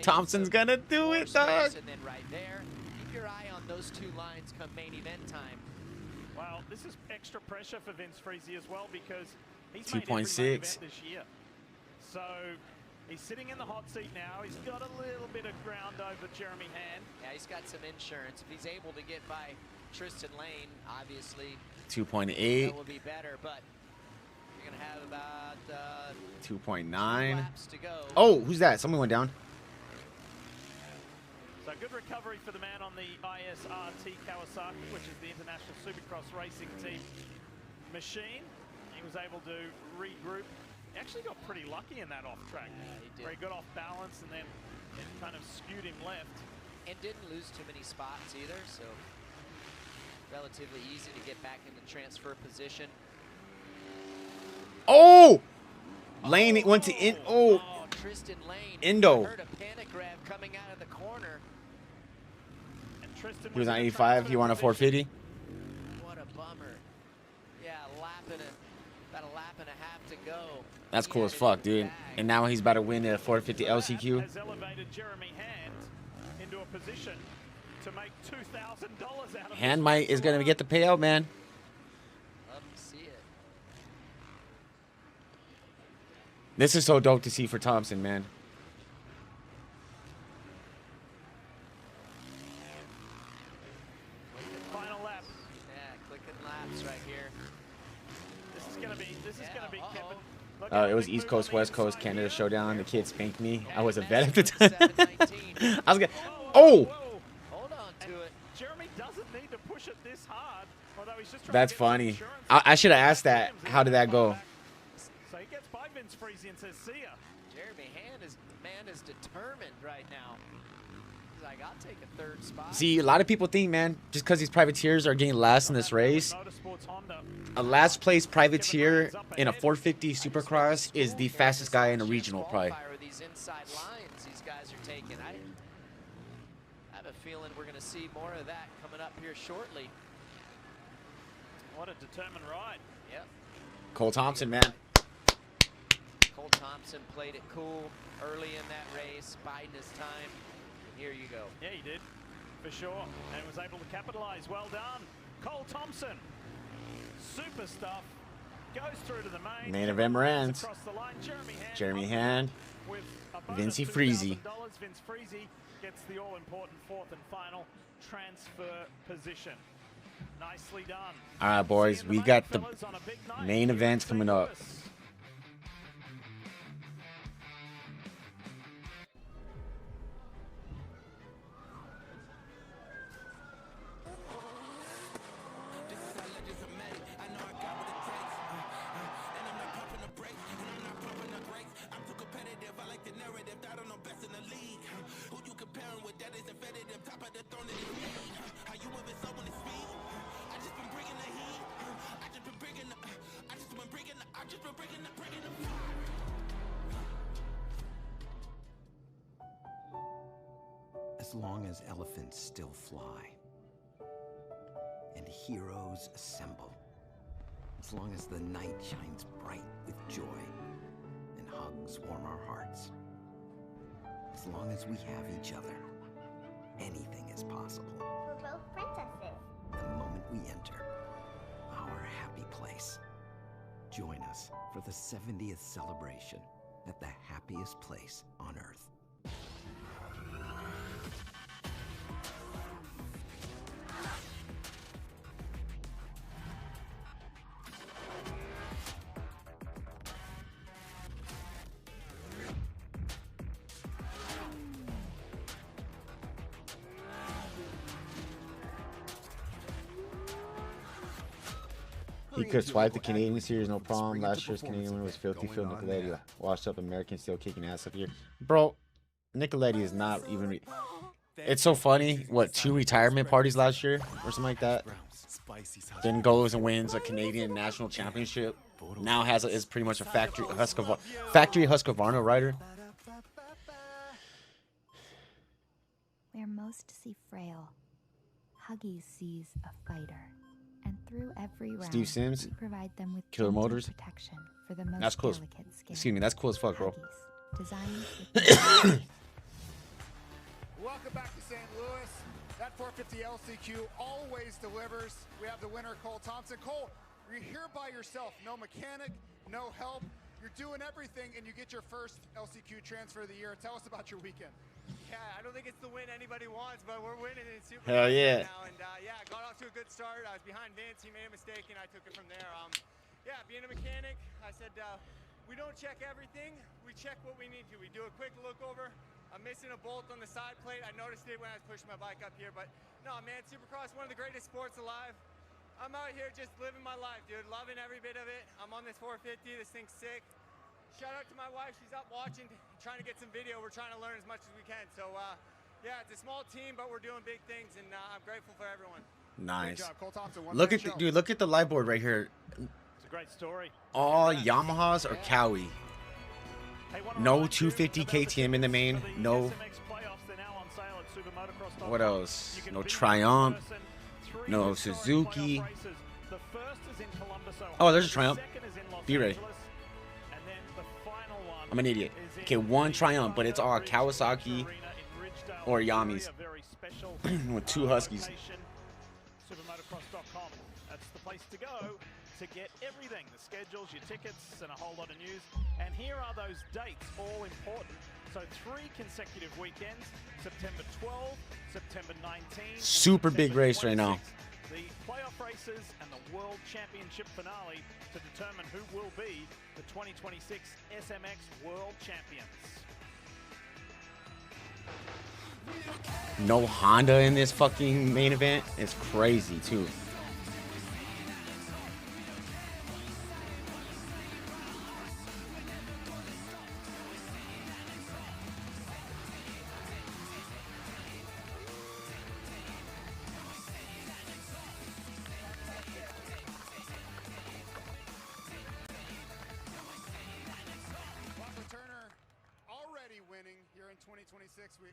[SPEAKER 2] Thompson's gonna do it, dog.
[SPEAKER 4] And then right there, keep your eye on those two lines come main event time.
[SPEAKER 3] Well, this is extra pressure for Vince Freeze as well because he's
[SPEAKER 2] 2.6
[SPEAKER 3] made every main event this year. So he's sitting in the hot seat now. He's got a little bit of ground over Jeremy Hand.
[SPEAKER 4] Yeah, he's got some insurance. If he's able to get by Tristan Lane, obviously
[SPEAKER 2] 2.8.
[SPEAKER 4] that will be better, but you're going to have about
[SPEAKER 2] 2.9.
[SPEAKER 4] 2 laps to go.
[SPEAKER 2] Oh, who's that? Someone went down.
[SPEAKER 3] So good recovery for the man on the ISRT Kawasaki, which is the International Supercross Racing Team machine. He was able to regroup. He actually got pretty lucky in that off track.
[SPEAKER 4] Yeah, he did.
[SPEAKER 3] Where he got off balance and then it kind of skewed him left.
[SPEAKER 4] And didn't lose too many spots either, so relatively easy to get back into transfer position.
[SPEAKER 2] Oh! Lane went to in. Oh,
[SPEAKER 4] Tristan Lane.
[SPEAKER 2] Indo.
[SPEAKER 4] Heard a panic grab coming out of the corner.
[SPEAKER 3] And Tristan
[SPEAKER 2] He was on 85. He won a 450.
[SPEAKER 4] What a bummer. Yeah, about a lap and a half to go.
[SPEAKER 2] That's cool as fuck, dude. And now he's about to win a 450 LCQ.
[SPEAKER 3] Has elevated Jeremy Hand into a position to make $2,000 out of
[SPEAKER 2] Hand is gonna get the payout, man.
[SPEAKER 4] Love to see it.
[SPEAKER 2] This is so dope to see for Thompson, man.
[SPEAKER 3] Final lap.
[SPEAKER 4] Yeah, clicking laps right here.
[SPEAKER 3] This is gonna be Kevin. Look
[SPEAKER 2] It was East Coast, West Coast, Canada Showdown. The kid spanked me. I was a vet at the time. I was gonna. Oh!
[SPEAKER 4] Hold on to it.
[SPEAKER 3] Jeremy doesn't need to push it this hard, although he's just trying
[SPEAKER 2] That's
[SPEAKER 3] to get some
[SPEAKER 2] funny.
[SPEAKER 3] insurance.
[SPEAKER 2] I should have asked that. How did that go?
[SPEAKER 3] So he gets by Vince Freeze and says, see ya.
[SPEAKER 4] Jeremy Hand is determined right now. He's like, I'll take a third spot.
[SPEAKER 2] See, a lot of people think, man, just because these privateers are getting last in this race, a last place privateer in a 450 Supercross is the fastest guy in a regional, probably.
[SPEAKER 4] These inside lines these guys are taking. I have a feeling we're going to see more of that coming up here shortly.
[SPEAKER 3] What a determined ride.
[SPEAKER 4] Yep.
[SPEAKER 2] Cole Thompson, man.
[SPEAKER 4] Cole Thompson played it cool early in that race, biding his time. And here you go.
[SPEAKER 3] Yeah, he did, for sure, and was able to capitalize. Well done. Cole Thompson, super stuff, goes through to the main
[SPEAKER 2] event Morans.
[SPEAKER 3] across the line.
[SPEAKER 2] Jeremy Hand.
[SPEAKER 3] With a bonus
[SPEAKER 2] Vincey
[SPEAKER 3] $2,000.
[SPEAKER 2] Freezy.
[SPEAKER 3] Vince Freezy gets the all-important fourth and final transfer position. Nicely done.
[SPEAKER 2] All right, boys, we got the main events coming up.
[SPEAKER 5] As long as elephants still fly and heroes assemble, as long as the night shines bright with joy and hugs warm our hearts, as long as we have each other, anything is possible.
[SPEAKER 9] We're both princesses.
[SPEAKER 5] The moment we enter our happy place, join us for the 70th celebration at the happiest place on Earth.
[SPEAKER 2] He could swipe the Canadian series, no problem. Last year's Canadian winner was filthy. Phil Nicoletti, washed up American, still kicking ass up here. Bro, Nicoletti is not even. It's so funny. What, 2 retirement parties last year or something like that? Then goes and wins a Canadian national championship. Now is pretty much a factory Husqvarna rider.
[SPEAKER 13] Where most see frail, Huggies sees a fighter. And through every round,
[SPEAKER 2] Steve Sims,
[SPEAKER 13] we provide them with
[SPEAKER 2] Killer
[SPEAKER 13] gentle
[SPEAKER 2] Motors.
[SPEAKER 13] protection for the most
[SPEAKER 2] That's cool.
[SPEAKER 13] delicate skin.
[SPEAKER 2] Excuse me, that's cool as fuck, bro.
[SPEAKER 13] Huggies, designed with
[SPEAKER 12] Welcome back to St. Louis. That 450 LCQ always delivers. We have the winner, Cole Thompson. Cole, you're here by yourself. No mechanic, no help. You're doing everything, and you get your first LCQ transfer of the year. Tell us about your weekend.
[SPEAKER 9] Yeah, I don't think it's the win anybody wants, but we're winning in super.
[SPEAKER 2] Hell yeah.
[SPEAKER 9] Right now, and yeah, got off to a good start. I was behind Vince. He made a mistake, and I took it from there. Yeah, being a mechanic, I said we don't check everything. We check what we need to. We do a quick look over. I'm missing a bolt on the side plate. I noticed it when I was pushing my bike up here, but no, man, Supercross, one of the greatest sports alive. I'm out here just living my life, dude, loving every bit of it. I'm on this 450. This thing's sick. Shout out to my wife. She's up watching, trying to get some video. We're trying to learn as much as we can. So, yeah, it's a small team, but we're doing big things, and I'm grateful for everyone.
[SPEAKER 2] Nice.
[SPEAKER 12] Good job, Cole Thompson.
[SPEAKER 2] Look at dude. Look at the live board right here.
[SPEAKER 3] It's a great story.
[SPEAKER 2] All Yamahas or Cowie. No 250 KTM in the main. No. What else? No Triumph. No Suzuki. Oh, there's a Triumph. Be ready. I'm an idiot. Okay, 1 Triumph, but it's all Kawasaki or Yamis with 2 Huskies.
[SPEAKER 3] Supermotocross.com. That's the place to go to get everything, the schedules, your tickets, and a whole lot of news. And here are those dates, all important. So 3 consecutive weekends, September 12, September 19.
[SPEAKER 2] Super big race right now.
[SPEAKER 3] The playoff races and the World Championship finale to determine who will be the 2026 SMX World Champions.
[SPEAKER 2] No Honda in this fucking main event. It's crazy too.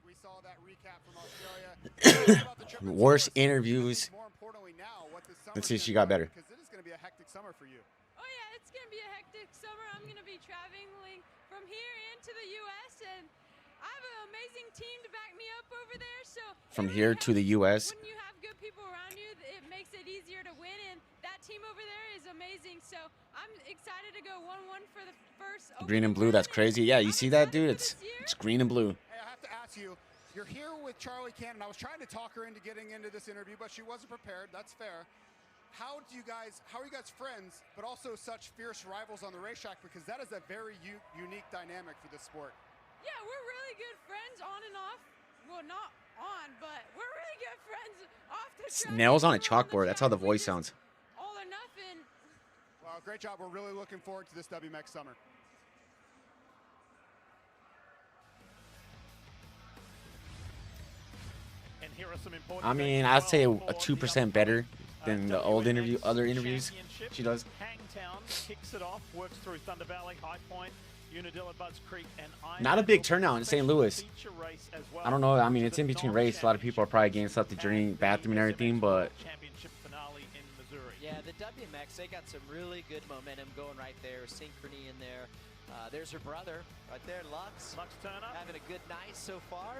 [SPEAKER 12] We saw that recap from Australia.
[SPEAKER 2] Worst interviews. Let's see if she got better.
[SPEAKER 12] Because it is going to be a hectic summer for you.
[SPEAKER 16] Oh yeah, it's going to be a hectic summer. I'm going to be traveling from here into the U.S. and I have an amazing team to back me up over there. So
[SPEAKER 2] From here to the U.S.
[SPEAKER 16] when you have good people around you, it makes it easier to win. And that team over there is amazing. So I'm excited to go 1-1 for the first.
[SPEAKER 2] Green and blue. That's crazy. Yeah, you see that, dude? It's green and blue.
[SPEAKER 12] Hey, I have to ask you. You're here with Charlie Cannon. I was trying to talk her into getting into this interview, but she wasn't prepared. That's fair. How are you guys friends, but also such fierce rivals on the racetrack? Because that is a very unique dynamic for this sport.
[SPEAKER 16] Yeah, we're really good friends on and off. Well, not on, but we're really good friends off the track.
[SPEAKER 2] Nails on a chalkboard. That's how the voice sounds.
[SPEAKER 16] All or nothing.
[SPEAKER 12] Well, great job. We're really looking forward to this WMX summer.
[SPEAKER 2] I mean, I'd say a 2% better than the old other interviews she does.
[SPEAKER 3] Hangtown kicks it off, works through Thunder Valley, High Point, Unadilla, Budds Creek, and
[SPEAKER 2] Not a big turnout in St. Louis. I don't know. I mean, it's in between race. A lot of people are probably getting stuff to drink, bathroom, and everything, but.
[SPEAKER 4] Yeah, the WMX, they got some really good momentum going right there. Synchrony in there. There's her brother right there, Lux.
[SPEAKER 3] Lux Turner.
[SPEAKER 4] Having a good night so far.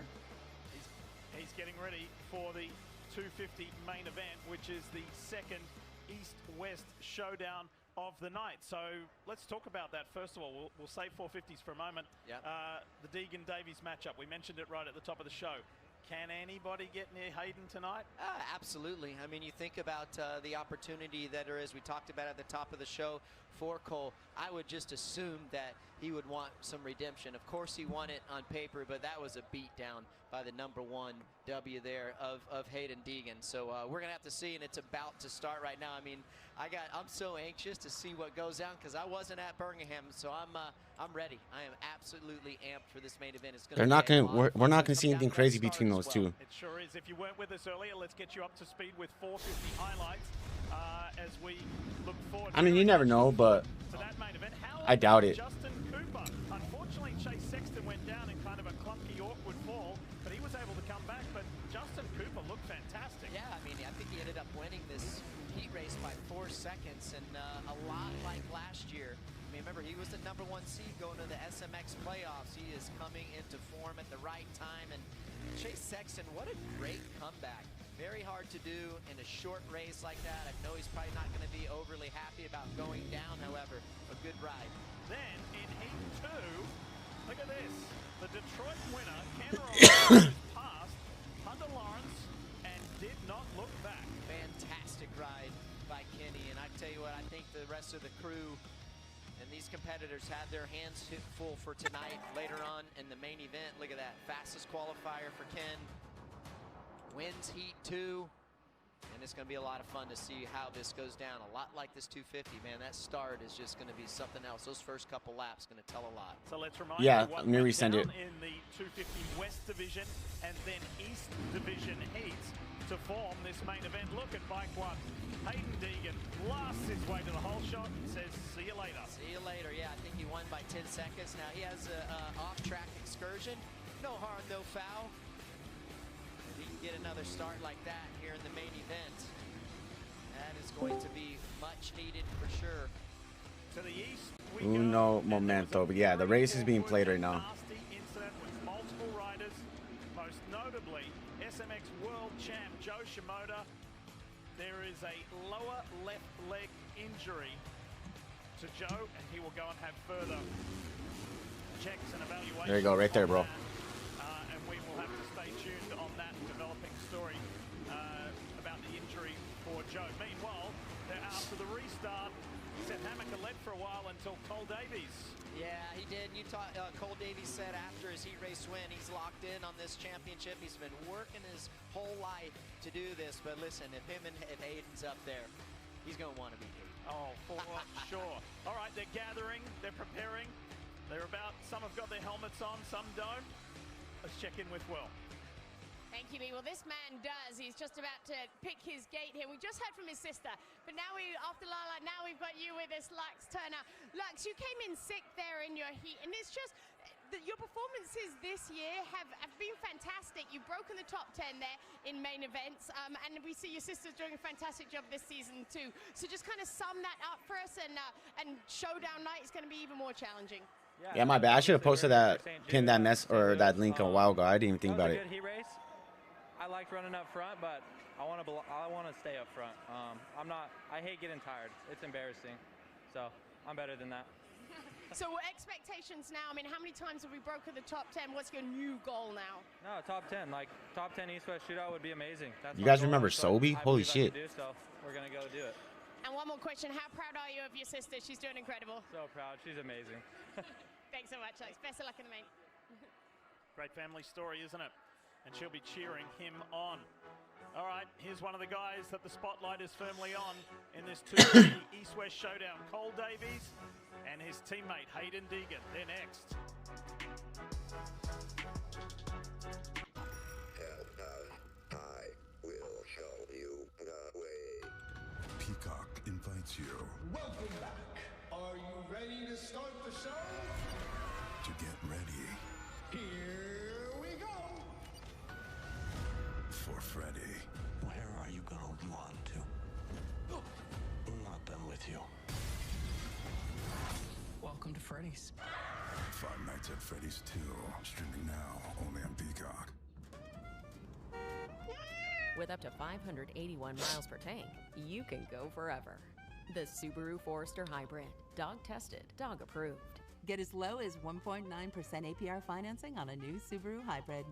[SPEAKER 3] He's getting ready for the 250 main event, which is the second East-West showdown of the night. So let's talk about that. First of all, we'll save 450s for a moment.
[SPEAKER 4] Yep.
[SPEAKER 3] The Deegan-Davies matchup, we mentioned it right at the top of the show. Can anybody get near Hayden tonight?
[SPEAKER 4] Absolutely. I mean, you think about the opportunity that there is. We talked about at the top of the show for Cole. I would just assume that he would want some redemption. Of course, he won it on paper, but that was a beatdown by the #1 W there of Hayden Deegan. So we're gonna have to see, and it's about to start right now. I mean, I'm so anxious to see what goes down because I wasn't at Birmingham, so I'm ready. I am absolutely amped for this main event. It's gonna
[SPEAKER 2] They're not gonna. We're not gonna see anything crazy between those two.
[SPEAKER 3] It sure is. If you weren't with us earlier, let's get you up to speed with 450 highlights as we look forward.
[SPEAKER 2] I mean, you never know, but I doubt it.
[SPEAKER 3] Justin Cooper. Unfortunately, Chase Sexton went down in kind of a clunky, awkward fall, but he was able to come back. But Justin Cooper looked fantastic.
[SPEAKER 4] Yeah, I mean, I think he ended up winning this heat race by 4 seconds, and a lot like last year. I mean, remember, he was the #1 seed going to the SMX playoffs. He is coming into form at the right time, and Chase Sexton, what a great comeback. Very hard to do in a short race like that. I know he's probably not going to be overly happy about going down, however, a good ride.
[SPEAKER 3] Then in Heat 2, look at this. The Detroit winner, Cameron, passed Hunter Lawrence and did not look back.
[SPEAKER 4] Fantastic ride by Kenny, and I tell you what, I think the rest of the crew and these competitors had their hands full for tonight. Later on in the main event, look at that. Fastest qualifier for Ken. Wins Heat 2, and it's going to be a lot of fun to see how this goes down. A lot like this 250, man. That start is just going to be something else. Those first couple laps going to tell a lot.
[SPEAKER 3] So let's remind
[SPEAKER 2] you
[SPEAKER 3] what
[SPEAKER 2] let me resend it.
[SPEAKER 3] In the 250 West Division and then East Division heats to form this main event. Look at Bike 1. Hayden Deegan blasts his way to the hole shot and says, see you later.
[SPEAKER 4] See you later. Yeah, I think he won by 10 seconds. Now he has an off-track excursion. No harm, no foul. He can get another start like that here in the main event. That is going to be much needed for sure.
[SPEAKER 3] To the east,
[SPEAKER 2] Uno momento. But yeah, the race is being played right now.
[SPEAKER 3] nasty incident with multiple riders, most notably SMX World Champ Joe Shimoda. There is a lower left leg injury to Joe, and he will go and have further checks and evaluations.
[SPEAKER 2] There you go, right there, bro.
[SPEAKER 3] And we will have to stay tuned on that developing story about the injury for Joe. Meanwhile, after the restart, Seth Hammaker led for a while until Cole Davies.
[SPEAKER 4] Yeah, he did. Cole Davies said after his heat race win, he's locked in on this championship. He's been working his whole life to do this. But listen, if Hayden's up there, he's going to want to be Hayden.
[SPEAKER 3] Oh, for sure. All right, they're gathering. They're preparing. Some have got their helmets on, some don't. Let's check in with Will.
[SPEAKER 7] Thank you, Lee. Well, this man does. He's just about to pick his gate here. We just heard from his sister, but now after Lala, now we've got you with us, Lux Turner. Lux, you came in sick there in your heat, and it's just your performances this year have been fantastic. You've broken the top 10 there in main events, and we see your sister's doing a fantastic job this season too. So just kind of sum that up for us, and Showdown night is going to be even more challenging.
[SPEAKER 2] Yeah, my bad. I should have posted that, pinned that mess or that link a while ago. I didn't even think about it.
[SPEAKER 18] Good heat race. I liked running up front, but I want to stay up front. I hate getting tired. It's embarrassing. So I'm better than that.
[SPEAKER 7] So expectations now. I mean, how many times have we broken the top 10? What's your new goal now?
[SPEAKER 18] No, top 10. Like top 10 East-West shootout would be amazing. That's
[SPEAKER 2] you guys remember Sobe? Holy shit.
[SPEAKER 18] So we're gonna go do it.
[SPEAKER 7] And one more question: how proud are you of your sister? She's doing incredible.
[SPEAKER 18] So proud. She's amazing.
[SPEAKER 7] Thanks so much, Alex. Best of luck in the main.
[SPEAKER 3] Great family story, isn't it? And she'll be cheering him on. All right, here's one of the guys that the spotlight is firmly on in this 250 East-West Showdown. Cole Davies and his teammate Hayden Deegan. They're next.
[SPEAKER 20] I will show you the way.
[SPEAKER 14] Peacock invites you
[SPEAKER 21] Welcome back. Are you ready to start the show?
[SPEAKER 14] to get ready
[SPEAKER 21] Here we go.
[SPEAKER 14] for Freddy.
[SPEAKER 23] Where are you gonna run to? I'm not done with you. Welcome to Freddy's.
[SPEAKER 14] Five Nights at Freddy's 2, streaming now only on Peacock.
[SPEAKER 24] With up to 581 miles per tank, you can go forever. The Subaru Forester Hybrid. Dog tested, dog approved.
[SPEAKER 25] Get as low as 1.9% APR financing on a new Subaru Hybrid.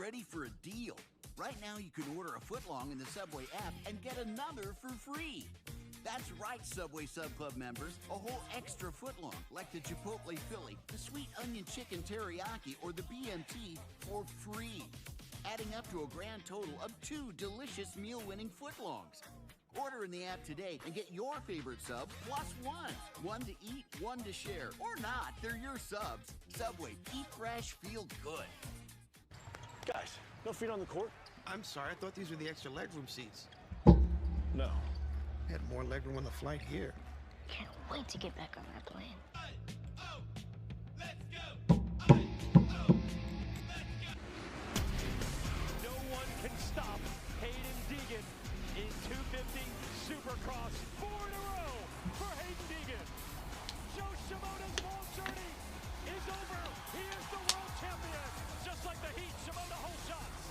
[SPEAKER 6] ready for a deal. Right now, you can order a footlong in the Subway app and get another for free. That's right, Subway Sub Club members. A whole extra footlong, like the Chipotle Philly, the Sweet Onion Chicken Teriyaki, or the BMT for free. Adding up to a grand total of 2 delicious meal-winning footlongs. Order in the app today and get your favorite sub plus one. One to eat, one to share. Or not, they're your subs. Subway, eat fresh, feel good.
[SPEAKER 11] Guys, no feet on the court?
[SPEAKER 15] I'm sorry, I thought these were the extra legroom seats.
[SPEAKER 11] No.
[SPEAKER 15] Had more legroom on the flight here.
[SPEAKER 22] Can't wait to get back on that plane.
[SPEAKER 3] No one can stop Hayden Deegan in 250 Supercross. 4 in a row for Hayden Deegan. Joe Shimoda's long journey is over. He is the world champion. Just like the Heat, Shimoda whole shots.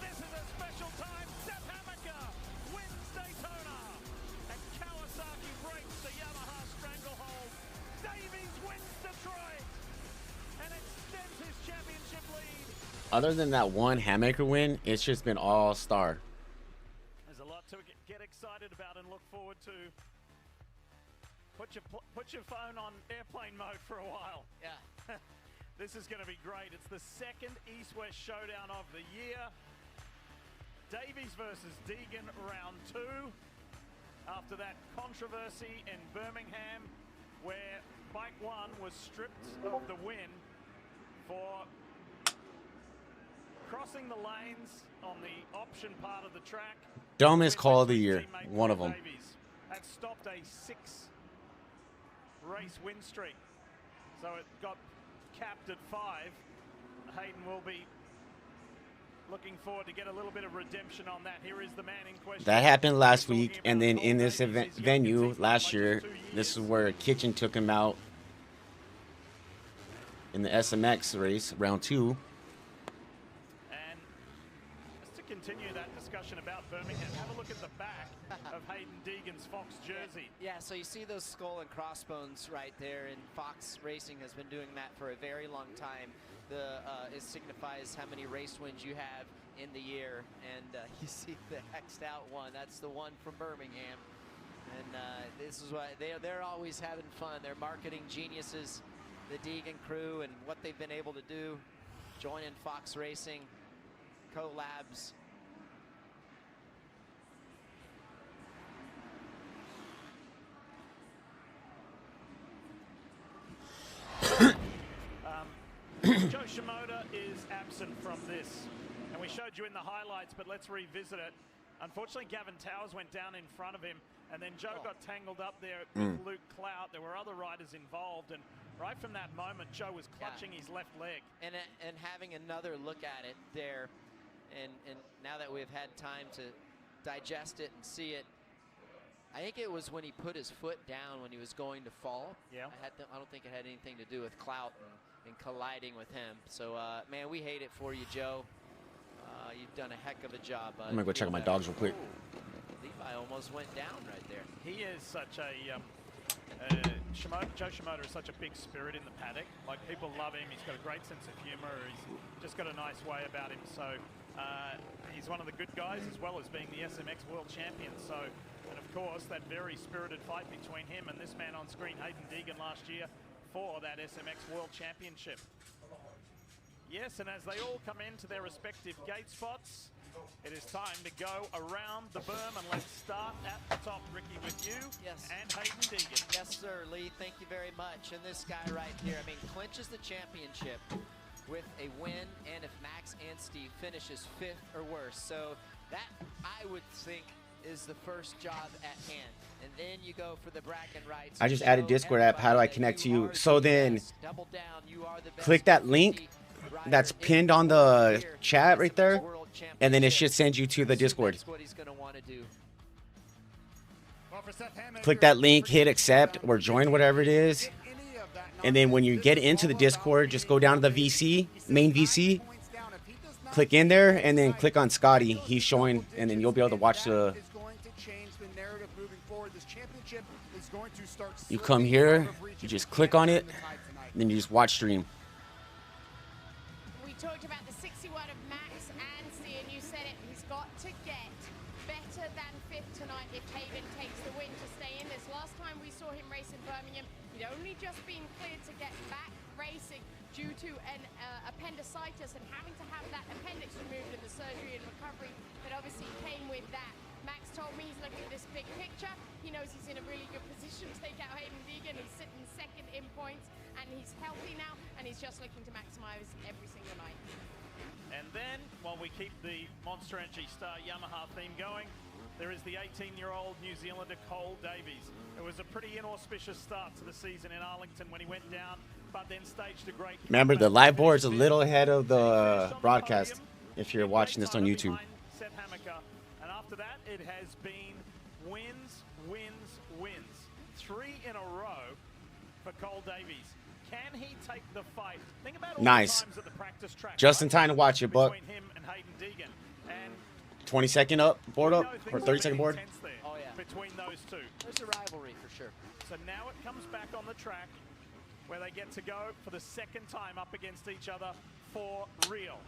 [SPEAKER 3] This is a special time. Seth Hammaker wins Daytona. And Kawasaki breaks the Yamaha stranglehold. Davies wins Detroit and extends his championship lead.
[SPEAKER 2] Other than that one Hammaker win, it's just been all star.
[SPEAKER 3] There's a lot to get excited about and look forward to. Put your phone on airplane mode for a while.
[SPEAKER 4] Yeah.
[SPEAKER 3] This is going to be great. It's the second East-West Showdown of the year. Davies versus Deegan, round 2. After that controversy in Birmingham, where Bike 1 was stripped of the win for crossing the lanes on the option part of the track.
[SPEAKER 2] Dumbest call of the year, one of them.
[SPEAKER 3] Davies had stopped a 6-race win streak. So it got capped at 5. Hayden will be looking forward to get a little bit of redemption on that. Here is the man in question.
[SPEAKER 2] That happened last week, and then in this venue last year, this is where Kitchen took him out in the SMX race, round 2.
[SPEAKER 3] And just to continue that discussion about Birmingham, have a look at the back of Hayden Deegan's Fox jersey.
[SPEAKER 4] Yeah, so you see those skull and crossbones right there, and Fox Racing has been doing that for a very long time. It signifies how many race wins you have in the year, and you see the X'd out one. That's the one from Birmingham, and this is why they're always having fun. They're marketing geniuses, the Deegan crew, and what they've been able to do, joining Fox Racing, collabs.
[SPEAKER 3] Joe Shimoda is absent from this, and we showed you in the highlights, but let's revisit it. Unfortunately, Gavin Towers went down in front of him, and then Joe got tangled up there with Luke Clout. There were other riders involved, and right from that moment, Joe was clutching his left leg.
[SPEAKER 4] And having another look at it there, and now that we've had time to digest it and see it, I think it was when he put his foot down when he was going to fall.
[SPEAKER 3] Yeah.
[SPEAKER 4] I don't think it had anything to do with Clout and colliding with him. So, man, we hate it for you, Joe. You've done a heck of a job.
[SPEAKER 2] I'm going to go check on my dogs real quick.
[SPEAKER 4] Levi almost went down right there.
[SPEAKER 3] He is such a Joe Shimoda is such a big spirit in the paddock. Like, people love him. He's got a great sense of humor. He's just got a nice way about him. So he's one of the good guys, as well as being the SMX World Champion. So, and of course, that very spirited fight between him and this man on screen, Hayden Deegan, last year for that SMX World Championship. Yes, and as they all come into their respective gate spots, it is time to go around the berm, and let's start at the top, Ricky, with you and Hayden Deegan.
[SPEAKER 4] Yes, sir, Lee. Thank you very much. And this guy right here, I mean, clinches the championship with a win, and if Max and Steve finishes 5th or worse. So that, I would think, is the first job at hand. And then you go for the bragging rights.
[SPEAKER 2] I just added Discord app. How do I connect to you? So then click that link that's pinned on the chat right there, and then it should send you to the Discord. Click that link, hit accept or join, whatever it is. And then when you get into the Discord, just go down to the VC, main VC, click in there, and then click on Scotty. He's showing, and then you'll be able to watch the... You come here, you just click on it, and then you just watch stream.
[SPEAKER 7] We talked about the 6 obviously one of Max and Cian, you said it, he's got to get better than 5th tonight if Hayden takes the win to stay in this. Last time we saw him race in Birmingham, he'd only just been cleared to get back racing due to an appendicitis and having to have that appendix removed in the surgery and recovery that obviously came with that. Max told me he's looking at this big picture. He knows he's in a really good position to take out Hayden Deegan. He's sitting second in points and he's healthy now and he's just looking to maximize every single night.
[SPEAKER 3] And then, while we keep the Monster Energy Star Yamaha theme going, there is the 18-year-old New Zealander Cole Davies. It was a pretty inauspicious start to the season in Arlington when he went down, but then staged a great...
[SPEAKER 2] Remember, the live board's a little ahead of the broadcast if you're watching this on YouTube.
[SPEAKER 3] And after that, it has been wins, wins, wins. 3 in a row for Cole Davies. Can he take the fight? Think about all
[SPEAKER 2] Nice.
[SPEAKER 3] the times at the practice track,
[SPEAKER 2] Just in time to watch it, Buck.
[SPEAKER 3] between him and Hayden Deegan. And
[SPEAKER 2] 20-second board up, or 30-second board.
[SPEAKER 3] oh, yeah. Between those two.
[SPEAKER 4] There's a rivalry for sure.
[SPEAKER 3] So now it comes back on the track where they get to go for the second time up against each other for real.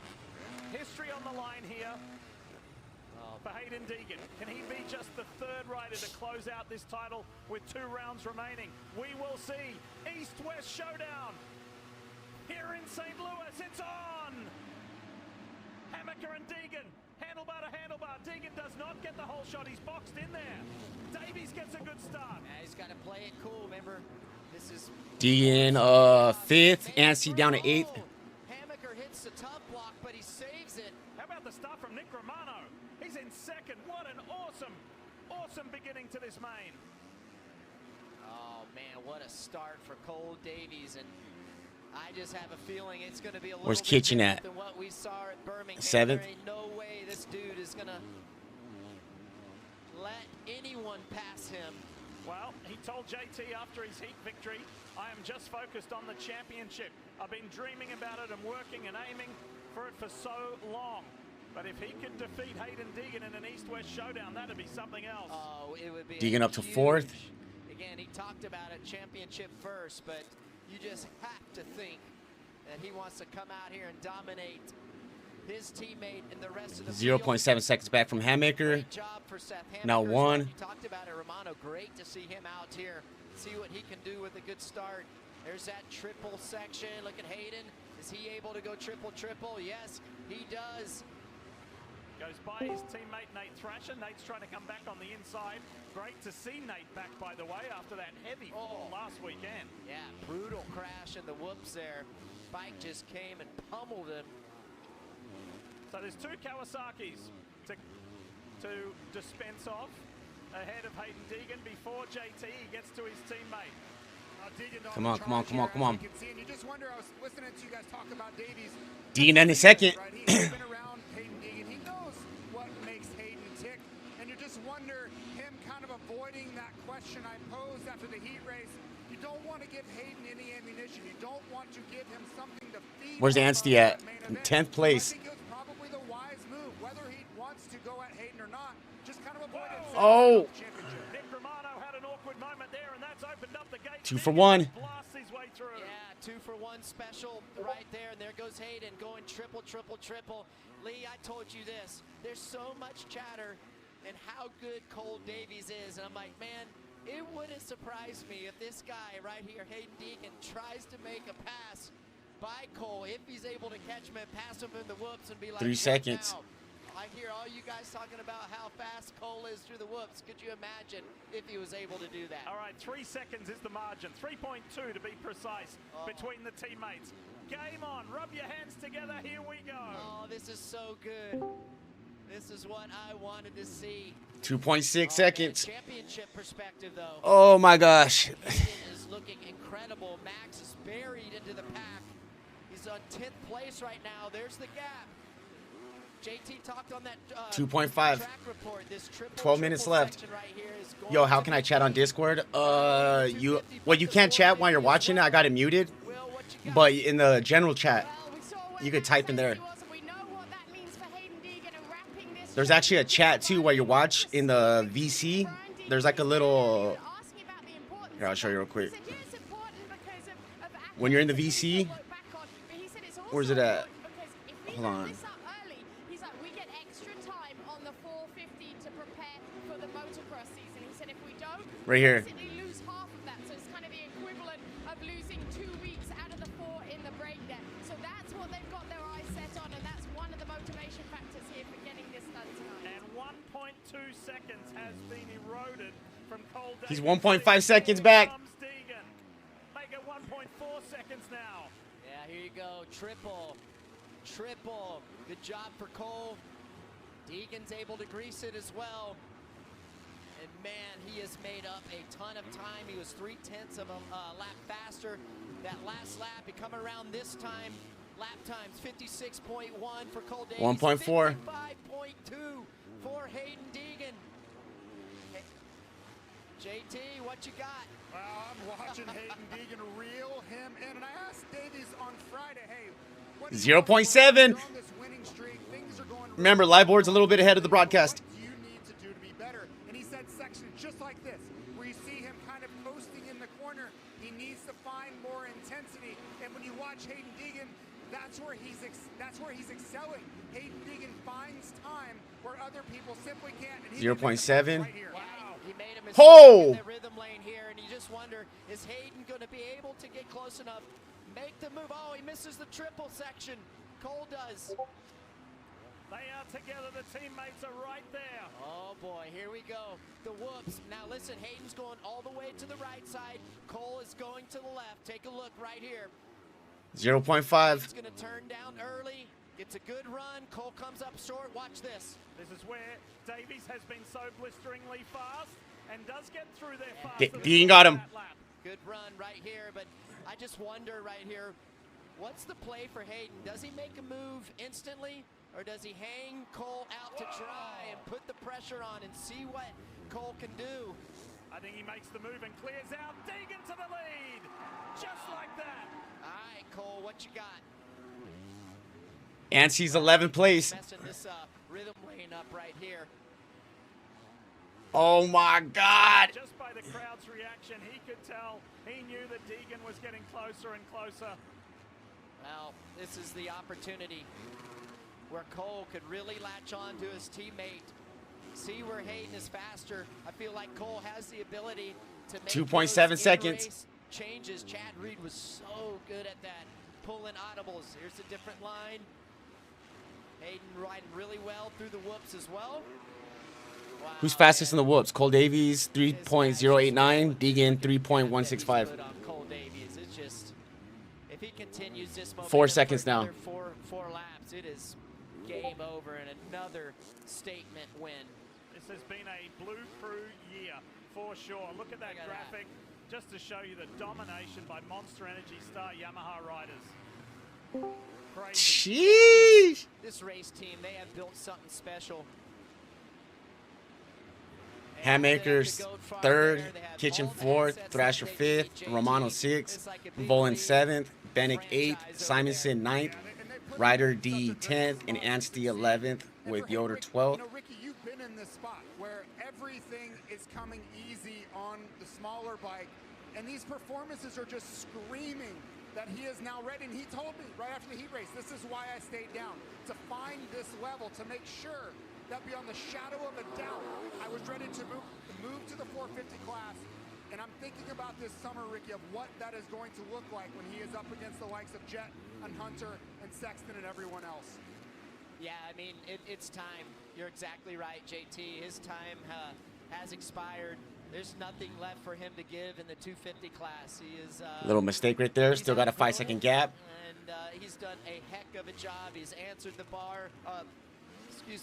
[SPEAKER 3] History on the line here for Hayden Deegan. Can he be just the 3rd rider to close out this title with 2 rounds remaining? We will see. East-West Showdown here in St. Louis. It's on! Hammaker and Deegan. Handlebar to handlebar. Deegan does not get the whole shot. He's boxed in there. Davies gets a good start.
[SPEAKER 4] Yeah, he's got to play it cool, remember? This is...
[SPEAKER 2] Deegan 5th, Anstey down to 8th.
[SPEAKER 4] Hammaker hits the top block, but he saves it.
[SPEAKER 3] How about the start from Nick Romano? He's in 2nd. What an awesome beginning to this main.
[SPEAKER 4] Oh, man, what a start for Cole Davies. And I just have a feeling it's going to be a little
[SPEAKER 2] Where's
[SPEAKER 4] bit
[SPEAKER 2] Kitchen
[SPEAKER 4] different
[SPEAKER 2] at?
[SPEAKER 4] than what we saw at Birmingham.
[SPEAKER 2] 7th?
[SPEAKER 4] There ain't no way this dude is going to let anyone pass him.
[SPEAKER 3] Well, he told JT after his heat victory, I am just focused on the championship. I've been dreaming about it and working and aiming for it for so long. But if he could defeat Hayden Deegan in an East-West Showdown, that'd be something else.
[SPEAKER 4] Oh, it would be
[SPEAKER 2] Deegan up to 4th.
[SPEAKER 4] Again, he talked about it, championship first, but you just have to think that he wants to come out here and dominate his teammate and the rest of the
[SPEAKER 2] 0.7 seconds back from Hammaker.
[SPEAKER 4] Great job for Seth Hammaker.
[SPEAKER 2] Now 1.
[SPEAKER 4] You talked about it, Romano. Great to see him out here. See what he can do with a good start. There's that triple section. Look at Hayden. Is he able to go triple? Yes, he does.
[SPEAKER 3] Goes by his teammate Nate Thrasher. Nate's trying to come back on the inside. Great to see Nate back, by the way, after that heavy fall last weekend.
[SPEAKER 4] Yeah, brutal crash in the whoops there. Bike just came and pummeled him.
[SPEAKER 3] So there's 2 Kawasaki's to dispense of ahead of Hayden Deegan before JT gets to his teammate.
[SPEAKER 2] Come on.
[SPEAKER 12] You just wonder, I was listening to you guys talk about Davies.
[SPEAKER 2] Deegan in 2nd.
[SPEAKER 12] Right? He's been around Hayden Deegan. He knows what makes Hayden tick. And you just wonder him kind of avoiding that question I posed after the heat race. You don't want to give Hayden any ammunition. You don't want to give him something to feed.
[SPEAKER 2] Where's Anstey at? In 10th place.
[SPEAKER 12] I think it was probably the wise move. Whether he wants to go at Hayden or not, just kind of avoid it.
[SPEAKER 2] Oh.
[SPEAKER 3] Nick Romano had an awkward moment there, and that's opened up the gate.
[SPEAKER 2] 2 for 1.
[SPEAKER 3] Blasts his way through.
[SPEAKER 4] Yeah, 2 for 1 special right there, and there goes Hayden going triple. Lee, I told you this. There's so much chatter and how good Cole Davies is, and I'm like, man, it wouldn't surprise me if this guy right here, Hayden Deegan, tries to make a pass by Cole, if he's able to catch him and pass him in the whoops and be like,
[SPEAKER 2] 3 seconds.
[SPEAKER 4] Now? I hear all you guys talking about how fast Cole is through the whoops. Could you imagine if he was able to do that?
[SPEAKER 3] All right, 3 seconds is the margin. 3.2 to be precise between the teammates. Game on. Rub your hands together. Here we go.
[SPEAKER 4] Oh, this is so good. This is what I wanted to see.
[SPEAKER 2] 2.6 seconds.
[SPEAKER 4] Championship perspective, though.
[SPEAKER 2] Oh my gosh.
[SPEAKER 4] Hayden is looking incredible. Max is buried into the pack. He's on 10th place right now. There's the gap. JT talked on that
[SPEAKER 2] 2.5.
[SPEAKER 4] track report. This
[SPEAKER 2] 12 minutes left.
[SPEAKER 4] right here is going
[SPEAKER 2] Yo, how can I chat on Discord? You can't chat while you're watching it. I got it muted. But in the general chat, you could type in there. There's actually a chat too while you watch in the VC. There's like a little. Here, I'll show you real quick. When you're in the VC, where's it at? Hold on.
[SPEAKER 7] This up early. He's like, we get extra time on the 450 to prepare for the motocross season. He said if we don't,
[SPEAKER 2] Right here.
[SPEAKER 7] we basically lose half of that. So it's kind of the equivalent of losing 2 weeks out of the 4 in the break there. So that's what they've got their eyes set on, and that's one of the motivation factors here for getting this done tonight.
[SPEAKER 3] And 1.2 seconds has been eroded from Cole Davis.
[SPEAKER 2] He's 1.5 seconds back.
[SPEAKER 3] Deegan. Make it 1.4 seconds now.
[SPEAKER 4] Yeah, here you go. Triple. Good job for Cole. Deegan's able to grease it as well. And man, he has made up a ton of time. He was 0.3 of a lap faster. That last lap, he coming around this time. Lap times 56.1 for Cole Davis.
[SPEAKER 2] 1.4.
[SPEAKER 4] 55.2 for Hayden Deegan. JT, what you got?
[SPEAKER 12] Well, I'm watching Hayden Deegan reel him in, and I asked Davies on Friday, hey,
[SPEAKER 2] 0.7. Remember, live board's a little bit ahead of the broadcast.
[SPEAKER 12] What do you need to do to be better? And he said sections just like this, where you see him kind of coasting in the corner. He needs to find more intensity. And when you watch Hayden Deegan, that's where he's excelling. Hayden Deegan finds time where other people simply can't.
[SPEAKER 2] 0.7.
[SPEAKER 4] Right here. Wow. He made a mistake in the rhythm lane here, and you just wonder, is Hayden going to be able to get close enough, make the move? Oh, he misses the triple section. Cole does.
[SPEAKER 3] They are together. The teammates are right there.
[SPEAKER 4] Oh, boy. Here we go. The whoops. Now, listen. Hayden's going all the way to the right side. Cole is going to the left. Take a look right here.
[SPEAKER 2] 0.5.
[SPEAKER 4] He's going to turn down early. Gets a good run. Cole comes up short. Watch this.
[SPEAKER 3] This is where Davies has been so blisteringly fast and does get through there fast.
[SPEAKER 2] Deegan got him.
[SPEAKER 4] Good run right here, but I just wonder right here, what's the play for Hayden? Does he make a move instantly, or does he hang Cole out to dry and put the pressure on and see what Cole can do?
[SPEAKER 3] I think he makes the move and clears out. Deegan to the lead. Just like that.
[SPEAKER 4] All right, Cole, what you got?
[SPEAKER 2] And she's 11th place.
[SPEAKER 4] Messing this rhythm lane up right here.
[SPEAKER 2] Oh my God.
[SPEAKER 3] Just by the crowd's reaction, he could tell. He knew that Deegan was getting closer and closer.
[SPEAKER 4] Well, this is the opportunity where Cole could really latch on to his teammate. See where Hayden is faster. I feel like Cole has the ability to make
[SPEAKER 2] 2.7 seconds.
[SPEAKER 4] Changes. Chad Reed was so good at that. Pulling audibles. Here's a different line. Hayden riding really well through the whoops as well. Wow.
[SPEAKER 2] Who's fastest in the whoops? Cole Davies, 3.089. Deegan, 3.165.
[SPEAKER 4] Cole Davies. It's just, if he continues this momentum
[SPEAKER 2] 4 seconds now.
[SPEAKER 4] Four laps, it is game over and another statement win.
[SPEAKER 3] This has been a Blue Crew year for sure. Look at that graphic just to show you the domination by Monster Energy Star Yamaha riders. Crazy.
[SPEAKER 2] Sheesh.
[SPEAKER 4] This race team, they have built something special.
[SPEAKER 2] Handmakers 3rd, Kitchen 4th, Thrasher 5th, Romano 6th, Volan 7th, Bennick 8th, Simonson 9th, Ryder D 10th, and Anstey 11th with Yoder 12th.
[SPEAKER 12] You know, Ricky, you've been in this spot where everything is coming easy on the smaller bike, and these performances are just screaming that he is now ready. And he told me right after the heat race, this is why I stayed down, to find this level, to make sure that beyond the shadow of a doubt, I was ready to move to the 450 class. And I'm thinking about this summer, Ricky, of what that is going to look like when he is up against the likes of Jet and Hunter and Sexton and everyone else.
[SPEAKER 4] Yeah, I mean, it's time. You're exactly right, JT. His time has expired. There's nothing left for him to give in the 250 class. He is
[SPEAKER 2] Little mistake right there. Still got a 5-second gap.
[SPEAKER 4] And he's done a heck of a job. He's answered the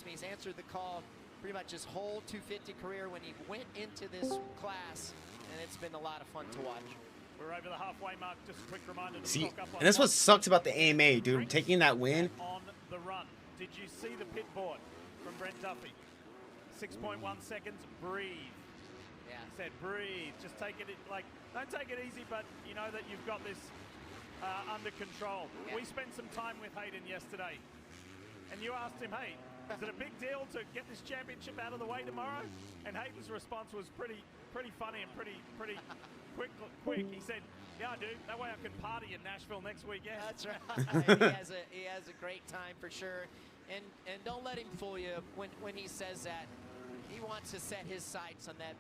[SPEAKER 4] he's answered the call pretty much his whole 250 career when he went into this class, and it's been a lot of fun to watch.
[SPEAKER 3] We're over the halfway mark. Just a quick reminder to
[SPEAKER 2] See,
[SPEAKER 3] stock up on
[SPEAKER 2] and that's what sucks about the AMA, dude. Taking that win.
[SPEAKER 3] On the run. Did you see the pit board from Brent Duffy? 6.1 seconds, breathe.
[SPEAKER 4] Yeah.
[SPEAKER 3] He said breathe. Just take it, like, don't take it easy, but you know that you've got this under control.
[SPEAKER 4] Yeah.
[SPEAKER 3] We spent some time with Hayden yesterday, and you asked him, hey, is it a big deal to get this championship out of the way tomorrow? And Hayden's response was pretty pretty funny and pretty quick. He said, "Yeah, I do. That way I can party in Nashville next weekend."
[SPEAKER 4] That's right. he has a great time for sure. And don't let him fool you when he says that. He wants to set his sights on that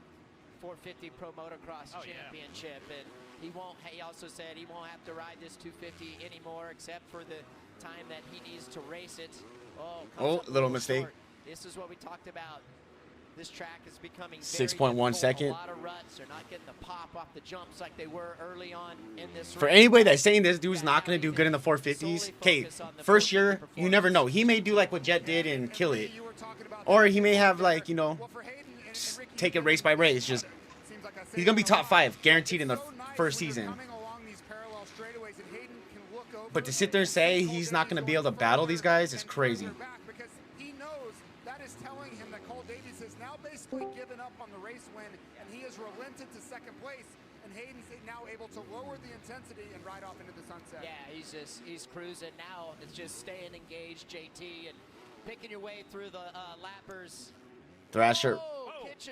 [SPEAKER 4] 450 Pro Motocross Championship, and he won't. He also said he won't have to ride this 250 anymore, except for the time that he needs to race it. Oh,
[SPEAKER 2] little mistake.
[SPEAKER 4] Short. This is what we talked about. This track is becoming
[SPEAKER 2] 6.1 second.
[SPEAKER 4] A lot of ruts. They're not getting the pop off the jumps like they were early on in this
[SPEAKER 2] For
[SPEAKER 4] race.
[SPEAKER 2] anybody that's saying this dude's not going to do good in the 450s, okay, first year, you never know. He may do like what Jet did and kill it. Or he may have, like, you know, just take it race by race. Just he's going to be top 5, guaranteed in the first season. But to sit there and say he's not going to be able to battle these guys is crazy.
[SPEAKER 12] Given up on the race win, and he has relented to second place, and Hayden's now able to lower the intensity and ride off into the sunset.
[SPEAKER 4] Yeah, he's cruising now. It's just staying engaged, JT, and picking your way through the lappers.
[SPEAKER 2] Thrasher.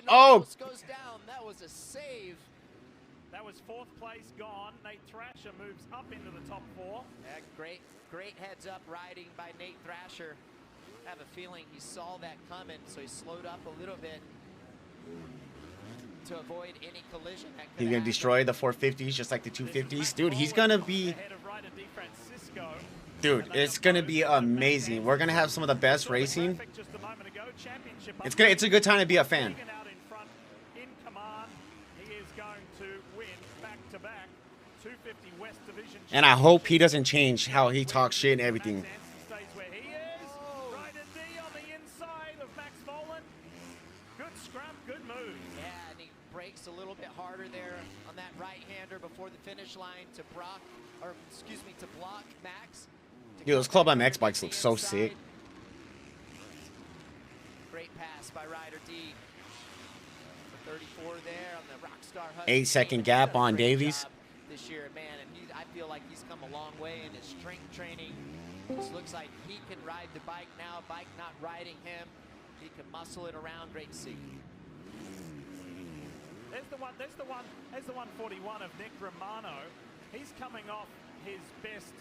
[SPEAKER 4] Oh! Goes down. That was a save.
[SPEAKER 3] That was 4th place gone. Nate Thrasher moves up into the top 4.
[SPEAKER 4] Yeah, great heads up riding by Nate Thrasher. I have a feeling he saw that coming, so he slowed up a little bit to avoid any collision.
[SPEAKER 2] He's going to destroy the 450s just like the 250s. Dude, he's going to be... Dude, it's going to be amazing. We're going to have some of the best racing. It's a good time to be a fan. And I hope he doesn't change how he talks shit and everything.
[SPEAKER 4] A little bit harder there on that right-hander before the finish line to block Max.
[SPEAKER 2] Dude, those Club MX bikes look so sick.
[SPEAKER 4] Great pass by Ryder D. 34 there on the Rockstar Husky.
[SPEAKER 2] 8-second gap on Davies.
[SPEAKER 4] This year, man, and I feel like he's come a long way in his strength training. This looks like he can ride the bike now. Bike not riding him. He can muscle it around. Great to see.
[SPEAKER 3] There's the 141 of Nick Romano. He's coming off his best.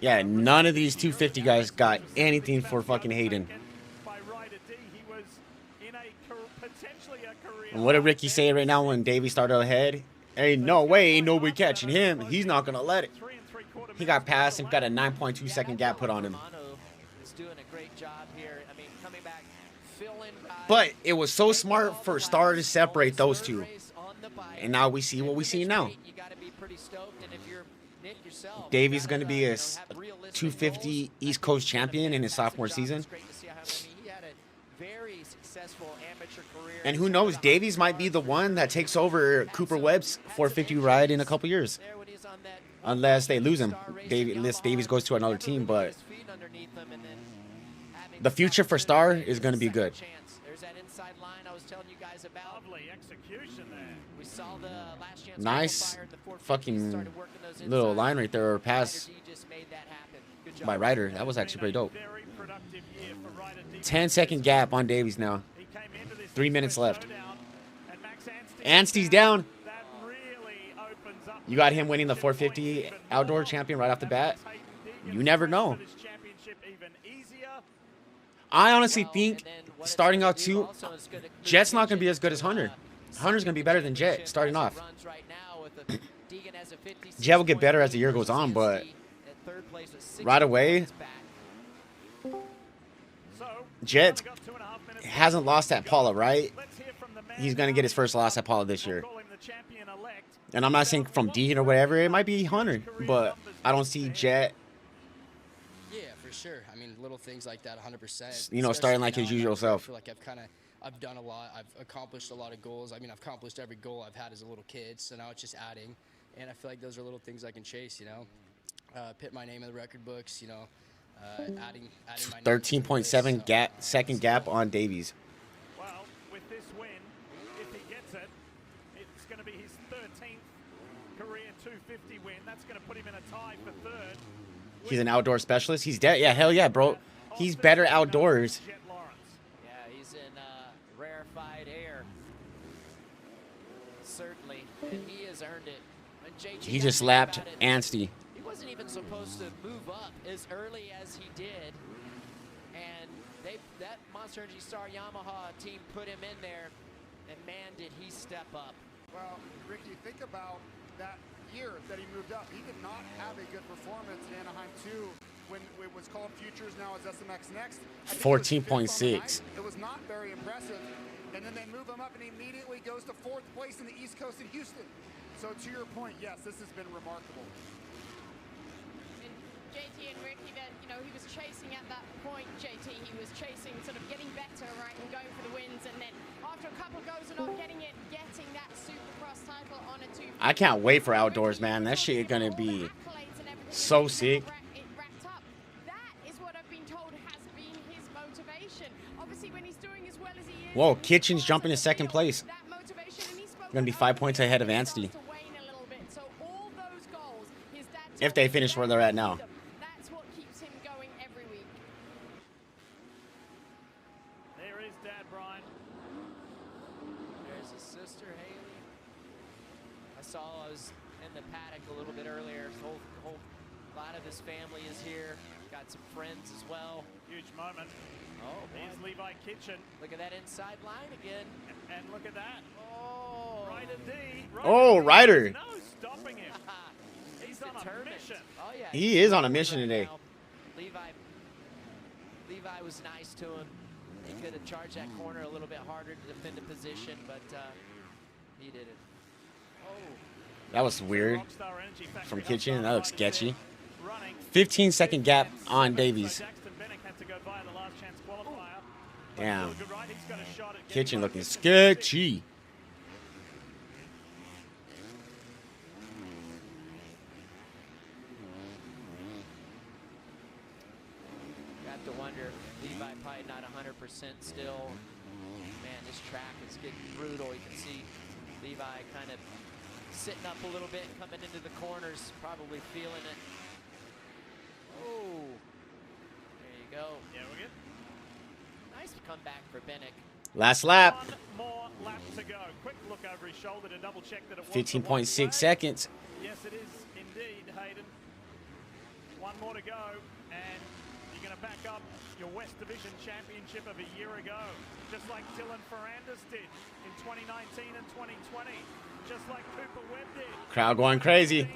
[SPEAKER 2] Yeah, none of these 250 guys got anything for fucking Hayden.
[SPEAKER 3] By Ryder D, he was in potentially a career.
[SPEAKER 2] And what did Ricky say right now when Davey started ahead? Ain't no way, ain't nobody catching him. He's not gonna let it. He got past and got a 9.2 second gap put on him.
[SPEAKER 4] Is doing a great job here. I mean, coming back, filling.
[SPEAKER 2] But it was so smart for Star to separate those two. And now we see what we see now. Davey's going to be a 250 East Coast champion in his sophomore season. And who knows, Davies might be the one that takes over Cooper Webb's 450 ride in a couple years. Unless they lose him. Unless Davies goes to another team. But the future for Star is going to be good. Nice fucking little line right there, or pass by Ryder. That was actually pretty dope. 10-second gap on Davies now. 3 minutes left. Anstey's down. You got him winning the 450 outdoor champion right off the bat. You never know. I honestly think starting out too, Jet's not going to be as good as Hunter. Hunter's going to be better than Jet starting off. Jet will get better as the year goes on, but right away, Jet hasn't lost at Paula, right? He's going to get his first loss at Paula this year. And I'm not saying from Deegan or whatever, it might be Hunter, but I don't see Jet.
[SPEAKER 1] Yeah, for sure. I mean, little things like that, 100%.
[SPEAKER 2] You know, starting like his usual self.
[SPEAKER 1] I feel like I've done a lot. I've accomplished a lot of goals. I mean, I've accomplished every goal I've had as a little kid, so now it's just adding. And I feel like those are little things I can chase, you know. Put my name in the record books, you know. Adding my
[SPEAKER 2] 13.7 second gap on Davies.
[SPEAKER 3] Well, with this win, if he gets it, it's going to be his 13th career 250 win. That's going to put him in a tie for third.
[SPEAKER 2] He's an outdoor specialist. He's dead. Yeah, hell yeah, bro. He's better outdoors.
[SPEAKER 4] Yeah, he's in rarefied air. certainly, and he has earned it. When JT
[SPEAKER 2] He
[SPEAKER 4] got
[SPEAKER 2] just
[SPEAKER 4] to think
[SPEAKER 2] lapped
[SPEAKER 4] about it,
[SPEAKER 2] Anstie.
[SPEAKER 4] He wasn't even supposed to move up as early as he did, and that Monster Energy Star Yamaha team put him in there, and man, did he step up.
[SPEAKER 12] Well, Ricky, think about that year that he moved up. He did not have a good performance in Anaheim 2 when it was called Futures, now it's SMX Next.
[SPEAKER 2] 14.6.
[SPEAKER 12] It was not very impressive. And then they move him up and he immediately goes to 4th place in the East Coast in Houston. So to your point, yes, this has been remarkable.
[SPEAKER 7] And JT and Ricky, then, you know, he was chasing at that point, JT. He was chasing, sort of getting better, right, and going for the wins. And then after a couple of goes and not getting it, getting that Supercross title on a 2.
[SPEAKER 2] I can't wait for outdoors, man. That shit gonna be so sick.
[SPEAKER 7] It wrapped up. That is what I've been told has been his motivation. Obviously, when he's doing as well as he is.
[SPEAKER 2] Whoa, Kitchen's jumping to 2nd place. Gonna be 5 points ahead of Anstie. If they finish where they're at now.
[SPEAKER 7] That's what keeps him going every week.
[SPEAKER 3] There is Dad Brian.
[SPEAKER 4] There's his sister Haley. I was in the paddock a little bit earlier. Whole lot of his family is here. Got some friends as well.
[SPEAKER 3] Huge moment.
[SPEAKER 4] Oh,
[SPEAKER 3] here's Levi Kitchen.
[SPEAKER 4] Look at that inside line again.
[SPEAKER 3] And look at that.
[SPEAKER 4] Oh,
[SPEAKER 3] Ryder D.
[SPEAKER 2] Oh, Ryder.
[SPEAKER 3] No stopping him. He's on a mission.
[SPEAKER 4] Oh yeah.
[SPEAKER 2] He is on a mission today.
[SPEAKER 4] Levi was nice to him. He could have charged that corner a little bit harder to defend the position, but he did it. Oh.
[SPEAKER 2] That was weird from Kitchen. That looks sketchy. 15-second gap on Davies. Damn. Kitchen looking sketchy.
[SPEAKER 4] You have to wonder, Levi probably not 100% still. Man, this track is getting brutal. You can see Levi kind of sitting up a little bit, coming into the corners, probably feeling it. Oh, there you go.
[SPEAKER 3] Yeah, we're good.
[SPEAKER 4] Nice comeback for Bennick.
[SPEAKER 2] Last lap.
[SPEAKER 3] One more lap to go. Quick look over his shoulder to double check that it was
[SPEAKER 2] 15.6 seconds.
[SPEAKER 3] Yes, it is indeed, Hayden. One more to go, and you're going to back up your West Division Championship of a year ago, just like Dylan Ferrandis did in 2019 and 2020, just like Cooper Webb did.
[SPEAKER 2] Crowd going crazy.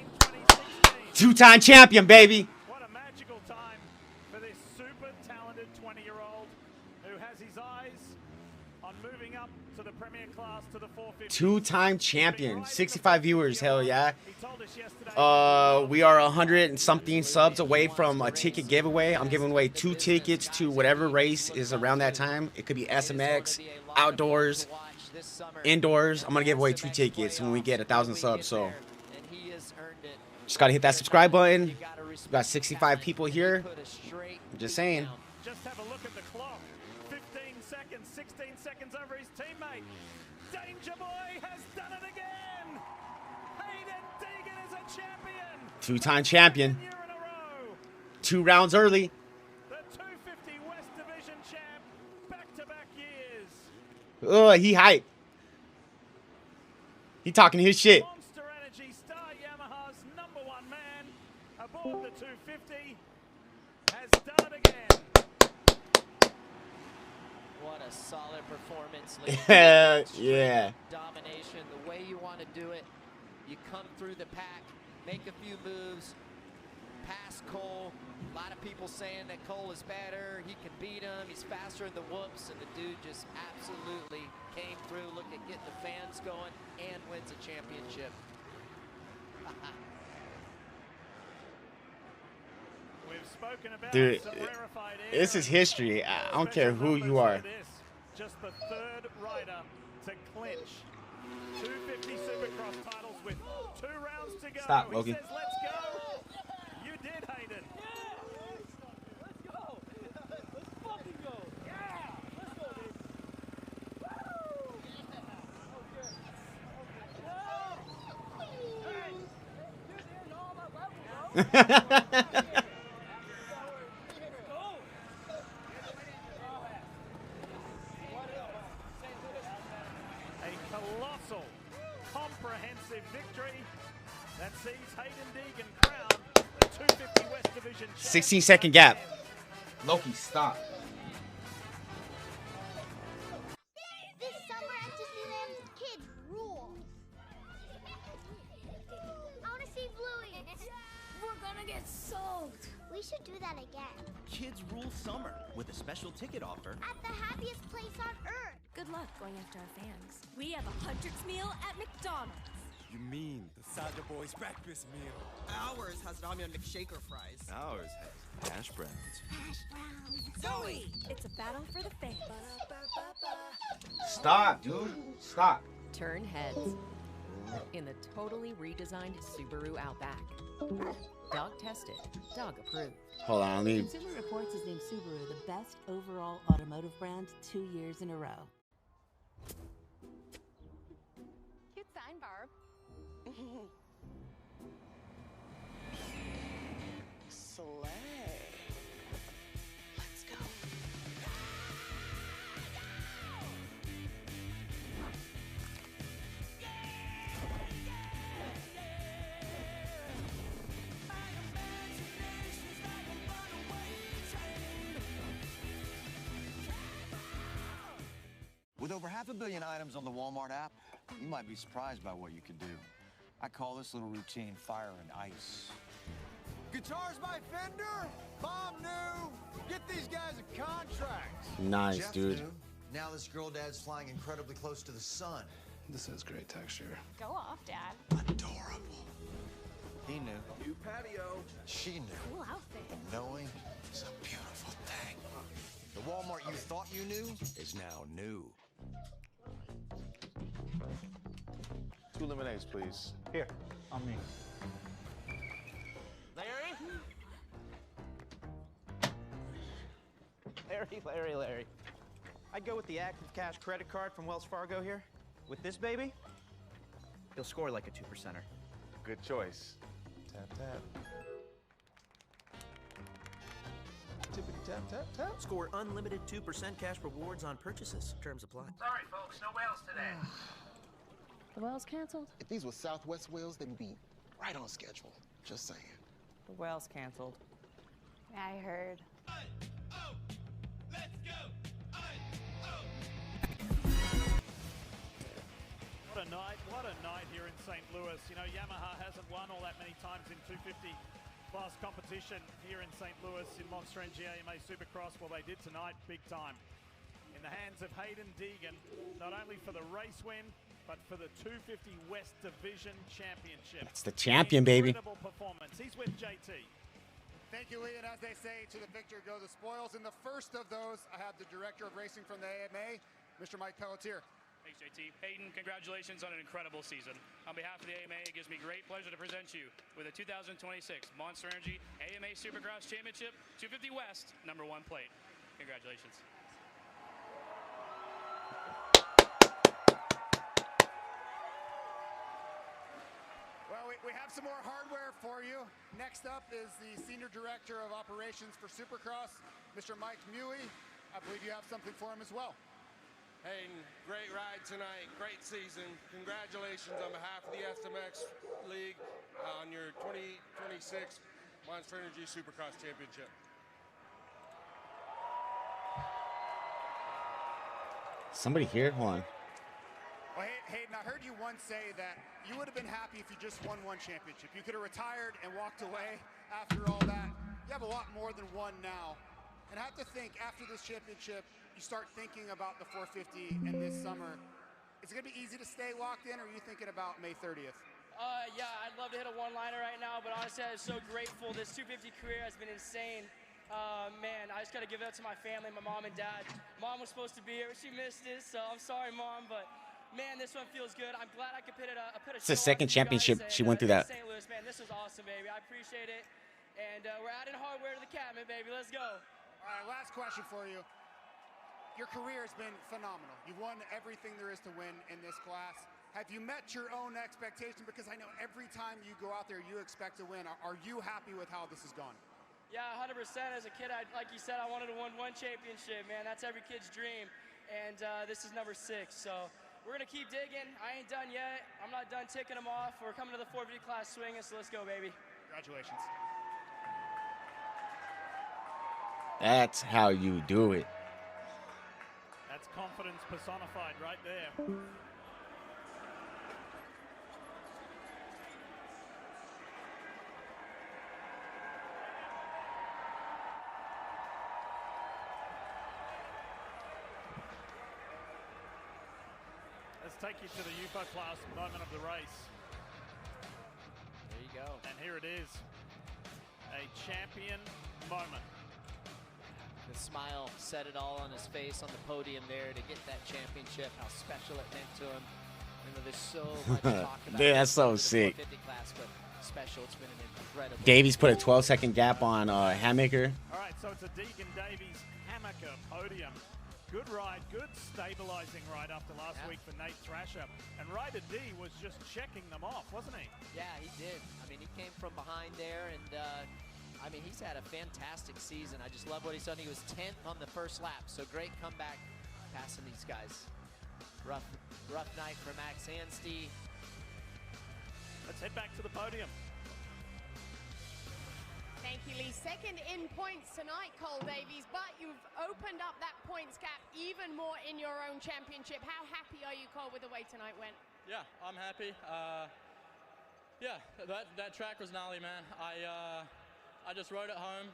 [SPEAKER 2] 2-time champion, baby.
[SPEAKER 3] What a magical time for this super talented 20-year-old who has his eyes on moving up to the Premier Class to the 450.
[SPEAKER 2] 2-time champion. 65 viewers, hell yeah. We are 100 and something subs away from a ticket giveaway. I'm giving away 2 tickets to whatever race is around that time. It could be SMX, outdoors, indoors. I'm gonna give away 2 tickets when we get 1,000 subs. So just gotta hit that subscribe button. We've got 65 people here. I'm just saying.
[SPEAKER 3] Just have a look at the clock. 15 seconds, 16 seconds over his teammate. Danger Boy has done it again. Hayden Deegan is a champion.
[SPEAKER 2] 2-time champion. 2 rounds early.
[SPEAKER 3] The 250 West Division champ, back-to-back years.
[SPEAKER 2] Oh, he hype. He talking his shit.
[SPEAKER 3] Monster Energy Star Yamaha's #1 man aboard the 250 has done it again.
[SPEAKER 4] What a solid performance.
[SPEAKER 2] Yeah.
[SPEAKER 4] Domination, the way you want to do it. You come through the pack, make a few moves, pass Cole. A lot of people saying that Cole is better. He can beat him. He's faster in the whoops. And the dude just absolutely came through. Look at getting the fans going and wins a championship.
[SPEAKER 3] We've spoken about
[SPEAKER 2] Dude,
[SPEAKER 3] some rarefied air.
[SPEAKER 2] this is history. I don't care who you are.
[SPEAKER 3] Just the 3rd rider to clinch 250 Supercross titles with 2 rounds to go.
[SPEAKER 2] Stop,
[SPEAKER 3] He
[SPEAKER 2] Loki.
[SPEAKER 3] says, let's go. You did, Hayden.
[SPEAKER 5] Let's go. Let's fucking go. Yeah. Let's go, dude.
[SPEAKER 3] A colossal, impressive victory that sees Hayden Deegan crowned the 250 West Division
[SPEAKER 2] 16-second gap. Loki, stop.
[SPEAKER 8] This summer at Disneyland, kids rule. I want to see Bluey.
[SPEAKER 22] We're gonna get soaked.
[SPEAKER 8] We should do that again.
[SPEAKER 10] Kids Rule Summer with a special ticket offer.
[SPEAKER 8] At the happiest place on earth.
[SPEAKER 22] Good luck going after our fans. We have a 100th meal at McDonald's.
[SPEAKER 13] You mean the Saga Boys breakfast meal?
[SPEAKER 17] Ours has ramen McShaker fries.
[SPEAKER 13] Ours has hash browns.
[SPEAKER 8] Hash browns.
[SPEAKER 22] Zoe! It's a battle for the fans.
[SPEAKER 2] Stop, dude. Stop.
[SPEAKER 24] Turn heads in the totally redesigned Subaru Outback. Dog tested, dog approved.
[SPEAKER 2] Hold on, I need.
[SPEAKER 25] Consumer Reports has named Subaru the best overall automotive brand 2 years in a row.
[SPEAKER 19] Cute sign, Barb.
[SPEAKER 17] Slay. Let's go.
[SPEAKER 26] With over 500 million items on the Walmart app, you might be surprised by what you can do. I call this little routine fire and ice.
[SPEAKER 27] Guitars by Fender? Mom knew! Get these guys a contract!
[SPEAKER 2] Nice,
[SPEAKER 26] Jeff
[SPEAKER 2] dude.
[SPEAKER 26] knew. Now this girl dad's flying incredibly close to the sun.
[SPEAKER 15] This has great texture.
[SPEAKER 19] Go off, Dad.
[SPEAKER 26] Adorable. He knew.
[SPEAKER 27] New patio.
[SPEAKER 26] She knew.
[SPEAKER 19] Cool outfit.
[SPEAKER 26] And knowing is a beautiful thing. The Walmart you thought you knew is now new.
[SPEAKER 13] 2 lemonades, please.
[SPEAKER 28] Here, on me.
[SPEAKER 10] Larry. I'd go with the Active Cash credit card from Wells Fargo here. With this baby, you'll score like a 2%er.
[SPEAKER 13] Good choice. Tap, tap. Tippity tap, tap, tap.
[SPEAKER 10] Score unlimited 2% cash rewards on purchases. Terms apply.
[SPEAKER 29] Sorry, folks, no whales today.
[SPEAKER 22] The whale's canceled?
[SPEAKER 15] If these were Southwest whales, they'd be right on schedule. Just saying.
[SPEAKER 17] The whale's canceled.
[SPEAKER 19] I heard.
[SPEAKER 3] What a night here in St. Louis. You know, Yamaha hasn't won all that many times in 250 class competition here in St. Louis in Monster Energy AMA Supercross. Well, they did tonight, big time. In the hands of Hayden Deegan, not only for the race win, but for the 250 West Division Championship.
[SPEAKER 2] That's the champion, baby.
[SPEAKER 3] Incredible performance. He's with JT.
[SPEAKER 12] Thank you, Lee. And as they say, to the victor go the spoils. In the first of those, I have the director of racing from the AMA, Mr. Mike Pelletier.
[SPEAKER 30] Thanks, JT. Hayden, congratulations on an incredible season. On behalf of the AMA, it gives me great pleasure to present you with the 2026 Monster Energy AMA Supercross Championship 250 West #1 plate. Congratulations.
[SPEAKER 12] Well, we have some more hardware for you. Next up is the Senior Director of Operations for Supercross, Mr. Mike Mewey. I believe you have something for him as well.
[SPEAKER 31] Hayden, great ride tonight, great season. Congratulations on behalf of the SMX League on your 2026 Monster Energy Supercross Championship.
[SPEAKER 2] Somebody here? Hold on.
[SPEAKER 12] Well, Hayden, I heard you once say that you would have been happy if you just won one championship. You could have retired and walked away after all that. You have a lot more than one now. And I have to think, after this championship, you start thinking about the 450 and this summer. Is it going to be easy to stay locked in, or are you thinking about May 30th?
[SPEAKER 1] Yeah, I'd love to hit a one-liner right now, but honestly, I'm so grateful. This 250 career has been insane. Man, I just got to give it up to my family, my mom and dad. Mom was supposed to be here, but she missed it, so I'm sorry, Mom, but man, this one feels good. I'm glad I could put a
[SPEAKER 2] It's the second championship she went through that.
[SPEAKER 1] St. Louis, man, this was awesome, baby. I appreciate it. And we're adding hardware to the cabinet, baby. Let's go.
[SPEAKER 12] All right, last question for you. Your career has been phenomenal. You've won everything there is to win in this class. Have you met your own expectation? Because I know every time you go out there, you expect to win. Are you happy with how this has gone?
[SPEAKER 1] Yeah, 100%. As a kid, like you said, I wanted to win one championship, man. That's every kid's dream. And this is #6. So
[SPEAKER 5] we're going to keep digging. I ain't done yet. I'm not done ticking them off. We're coming to the 450 class swinging, so let's go, baby.
[SPEAKER 3] Congratulations.
[SPEAKER 2] That's how you do it.
[SPEAKER 3] That's confidence personified right there. Let's take you to the UFO class moment of the race.
[SPEAKER 4] There you go.
[SPEAKER 3] And here it is. A champion moment.
[SPEAKER 4] The smile said it all on his face on the podium there to get that championship, how special it meant to him. You know, there's so much talk about
[SPEAKER 2] Dude, that's so
[SPEAKER 4] the
[SPEAKER 2] sick.
[SPEAKER 4] 450 class, but special, it's been an incredible.
[SPEAKER 2] Davies put a 12-second gap on Hammaker.
[SPEAKER 3] All right, so it's a Deegan Davies Hammaker podium. Good ride, good stabilizing ride after last week for Nate Thrasher. And Ryder D was just checking them off, wasn't he?
[SPEAKER 4] Yeah, he did. I mean, he came from behind there, and I mean, he's had a fantastic season. I just love what he's done. He was 10th on the first lap, so great comeback passing these guys. Rough night for Max Anstey.
[SPEAKER 3] Let's head back to the podium.
[SPEAKER 6] Thank you, Lee. Second in points tonight, Cole Davies, but you've opened up that points gap even more in your own championship. How happy are you, Cole, with the way tonight went?
[SPEAKER 5] Yeah, I'm happy. Yeah, that track was gnarly, man. I just rode it home.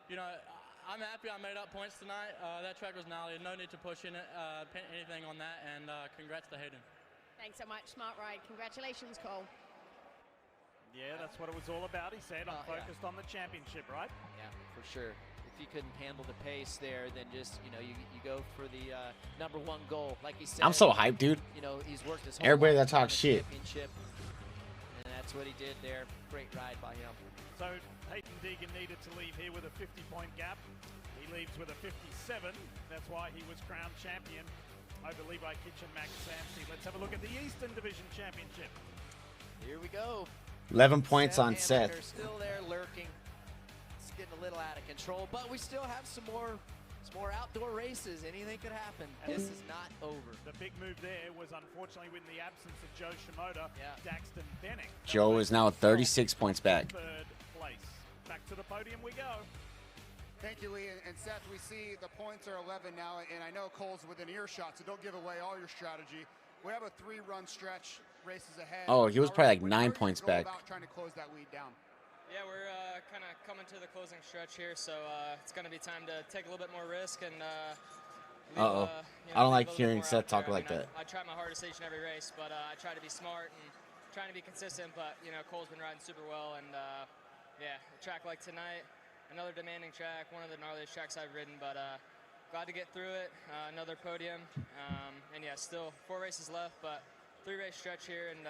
[SPEAKER 5] You know, I'm happy I made up points tonight. That track was gnarly. No need to push in it, anything on that, and congrats to Hayden.
[SPEAKER 6] Thanks so much. Smart ride. Congratulations, Cole.
[SPEAKER 3] Yeah, that's what it was all about. He said, I'm focused on the championship, right?
[SPEAKER 4] Yeah, for sure. If you couldn't handle the pace there, then just, you know, you go for the #1 goal. Like he said,
[SPEAKER 2] I'm so hyped, dude.
[SPEAKER 4] You know, he's worked his whole
[SPEAKER 2] Everybody
[SPEAKER 4] life
[SPEAKER 2] that talks
[SPEAKER 4] on the
[SPEAKER 2] shit.
[SPEAKER 4] championship, and that's what he did there. Great ride by him.
[SPEAKER 3] So Hayden Deegan needed to leave here with a 50-point gap. He leaves with a 57. That's why he was crowned champion over Levi Kitchen, Max Anstey. Let's have a look at the Eastern Division Championship.
[SPEAKER 4] Here we go.
[SPEAKER 2] 11 points on Seth.
[SPEAKER 4] Hammaker still there lurking. It's getting a little out of control, but we still have some more outdoor races. Anything could happen. This is not over.
[SPEAKER 3] The big move there was unfortunately in the absence of Joe Shimoda, Daxton Bennick.
[SPEAKER 2] Joe is now 36 points back.
[SPEAKER 3] Third place. Back to the podium we go.
[SPEAKER 12] Thank you, Lee. And Seth, we see the points are 11 now, and I know Cole's within earshot, so don't give away all your strategy. We have a 3-run stretch, races ahead.
[SPEAKER 2] Oh, he was probably like 9 points back.
[SPEAKER 12] Trying to close that lead down.
[SPEAKER 5] Yeah, we're kind of coming to the closing stretch here, so it's going to be time to take a little bit more risk and.
[SPEAKER 2] I don't like hearing Seth talk like that.
[SPEAKER 5] I try my hardest each and every race, but I try to be smart and trying to be consistent. But you know, Cole's been riding super well, and yeah, a track like tonight, another demanding track, one of the gnarliest tracks I've ridden, but. Glad to get through it, another podium, and yeah, still 4 races left, but 3-race stretch here, and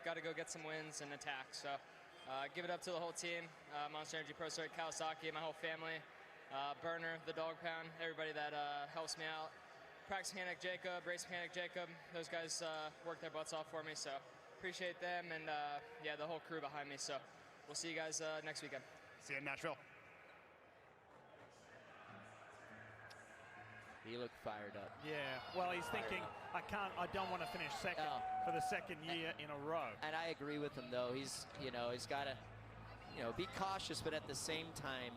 [SPEAKER 5] got to go get some wins and attack. So give it up to the whole team, Monster Energy Pro Circuit, Kawasaki, my whole family, Burner, the Dog Pound, everybody that helps me out. Practice mechanic Jacob, race mechanic Jacob, those guys work their butts off for me, so appreciate them, and yeah, the whole crew behind me. So we'll see you guys next weekend.
[SPEAKER 12] See you in Nashville.
[SPEAKER 4] He looked fired up.
[SPEAKER 3] Yeah, well, he's thinking, I don't want to finish second for the second year in a row.
[SPEAKER 4] And I agree with him, though. He's got to, be cautious, but at the same time,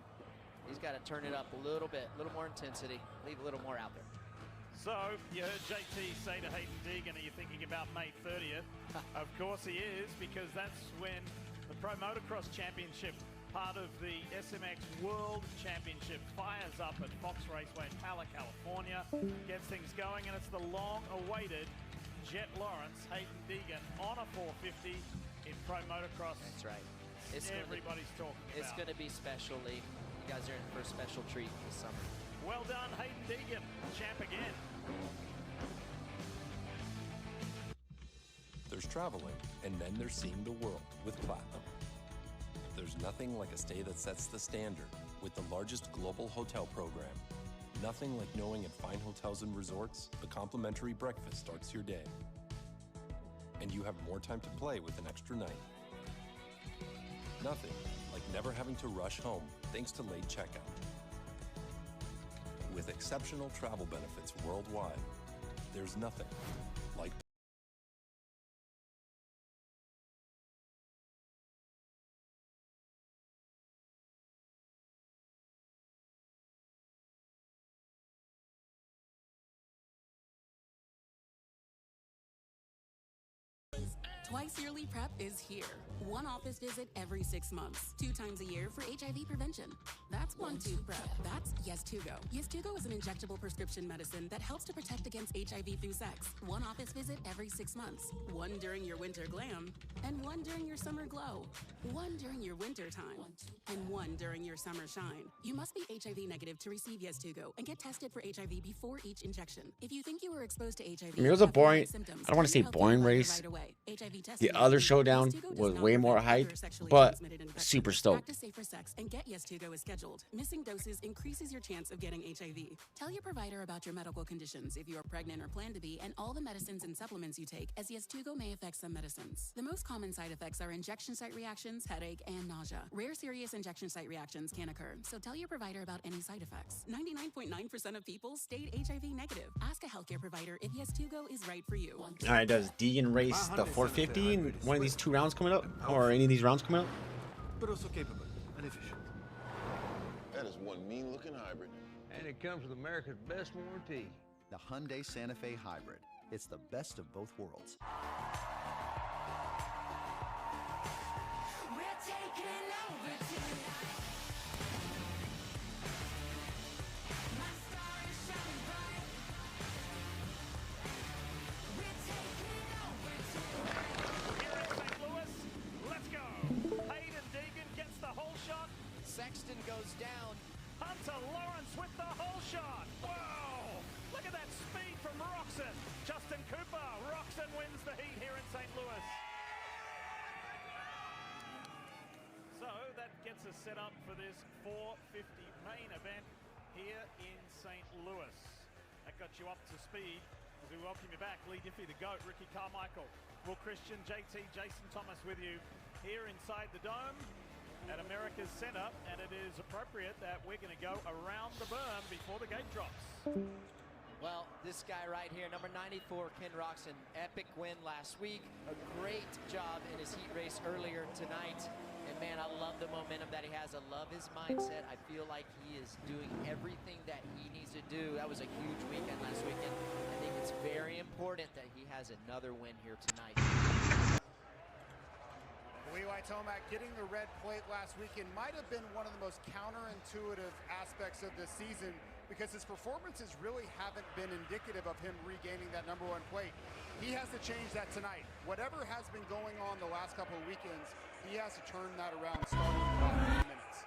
[SPEAKER 4] he's got to turn it up a little bit, a little more intensity, leave a little more out there.
[SPEAKER 3] So, you heard JT say to Hayden Deegan, are you thinking about May 30th? Of course he is, because that's when the Pro Motocross Championship, part of the SMX World Championship, fires up at Fox Raceway in Pala, California. Gets things going, and it's the long-awaited Jet Lawrence, Hayden Deegan on a 450 in Pro Motocross.
[SPEAKER 4] That's right.
[SPEAKER 3] Everybody's talking about.
[SPEAKER 4] It's going to be special, Lee. You guys are in for a special treat this summer.
[SPEAKER 3] Well done, Hayden Deegan, champ again.
[SPEAKER 7] There's traveling, and then there's seeing the world with Platinum. There's nothing like a stay that sets the standard with the largest global hotel program. Nothing like knowing at fine hotels and resorts, a complimentary breakfast starts your day. And you have more time to play with an extra night. Nothing like never having to rush home thanks to late checkout. With exceptional travel benefits worldwide, there's nothing
[SPEAKER 8] Twice yearly PrEP is here. One office visit every 6 months. 2 times a year for HIV prevention. That's one tooth PrEP. That's Yes2Go. Yes2Go is an injectable prescription medicine that helps to protect against HIV through sex. One office visit every 6 months. One during your winter glam, and one during your summer glow. One during your winter time, and one during your summer shine. You must be HIV negative to receive Yes2Go and get tested for HIV before each injection. If you think you were exposed to HIV,
[SPEAKER 2] I mean, it was a boring, I don't want to say boring race. The other Showdown was way more hype, but super stoked.
[SPEAKER 8] Practice safer sex and get Yes2Go as scheduled. Missing doses increases your chance of getting HIV. Tell your provider about your medical conditions if you are pregnant or plan to be, and all the medicines and supplements you take, as Yes2Go may affect some medicines. The most common side effects are injection site reactions, headache, and nausea. Rare serious injection site reactions can occur, so tell your provider about any side effects. 99.9% of people stayed HIV negative. Ask a healthcare provider if Yes2Go is right for you.
[SPEAKER 2] All right, does Deegan race the 450 in one of these 2 rounds coming up, or any of these rounds coming up?
[SPEAKER 9] But also capable and efficient.
[SPEAKER 11] That is one mean-looking hybrid.
[SPEAKER 14] And it comes with America's best warranty.
[SPEAKER 16] The Hyundai Santa Fe Hybrid. It's the best of both worlds.
[SPEAKER 18] We're taking over tonight. My star is shining bright. We're taking over tonight.
[SPEAKER 3] Here in St. Louis, let's go. Hayden Deegan gets the hole shot.
[SPEAKER 4] Sexton goes down.
[SPEAKER 3] Hunter Lawrence with the hole shot. Whoa! Look at that speed from Roxon. Justin Cooper. Roxon wins the heat here in St. Louis. So that gets us set up for this 450 main event here in St. Louis. That got you up to speed as we welcome you back. Lee Diffie, the GOAT, Ricky Carmichael, Will Christian, JT, Jason Thomas with you here inside the Dome at America's Center, and it is appropriate that we're going to go around the berm before the gate drops.
[SPEAKER 4] Well, this guy right here, number 94, Ken Roxon, epic win last week. A great job in his heat race earlier tonight. And man, I love the momentum that he has. I love his mindset. I feel like he is doing everything that he needs to do. That was a huge weekend last weekend. I think it's very important that he has another win here tonight.
[SPEAKER 12] Levi Tomac getting the red plate last weekend might have been one of the most counterintuitive aspects of this season, because his performances really haven't been indicative of him regaining that #1 plate. He has to change that tonight. Whatever has been going on the last couple of weekends, he has to turn that around starting in about 3 minutes.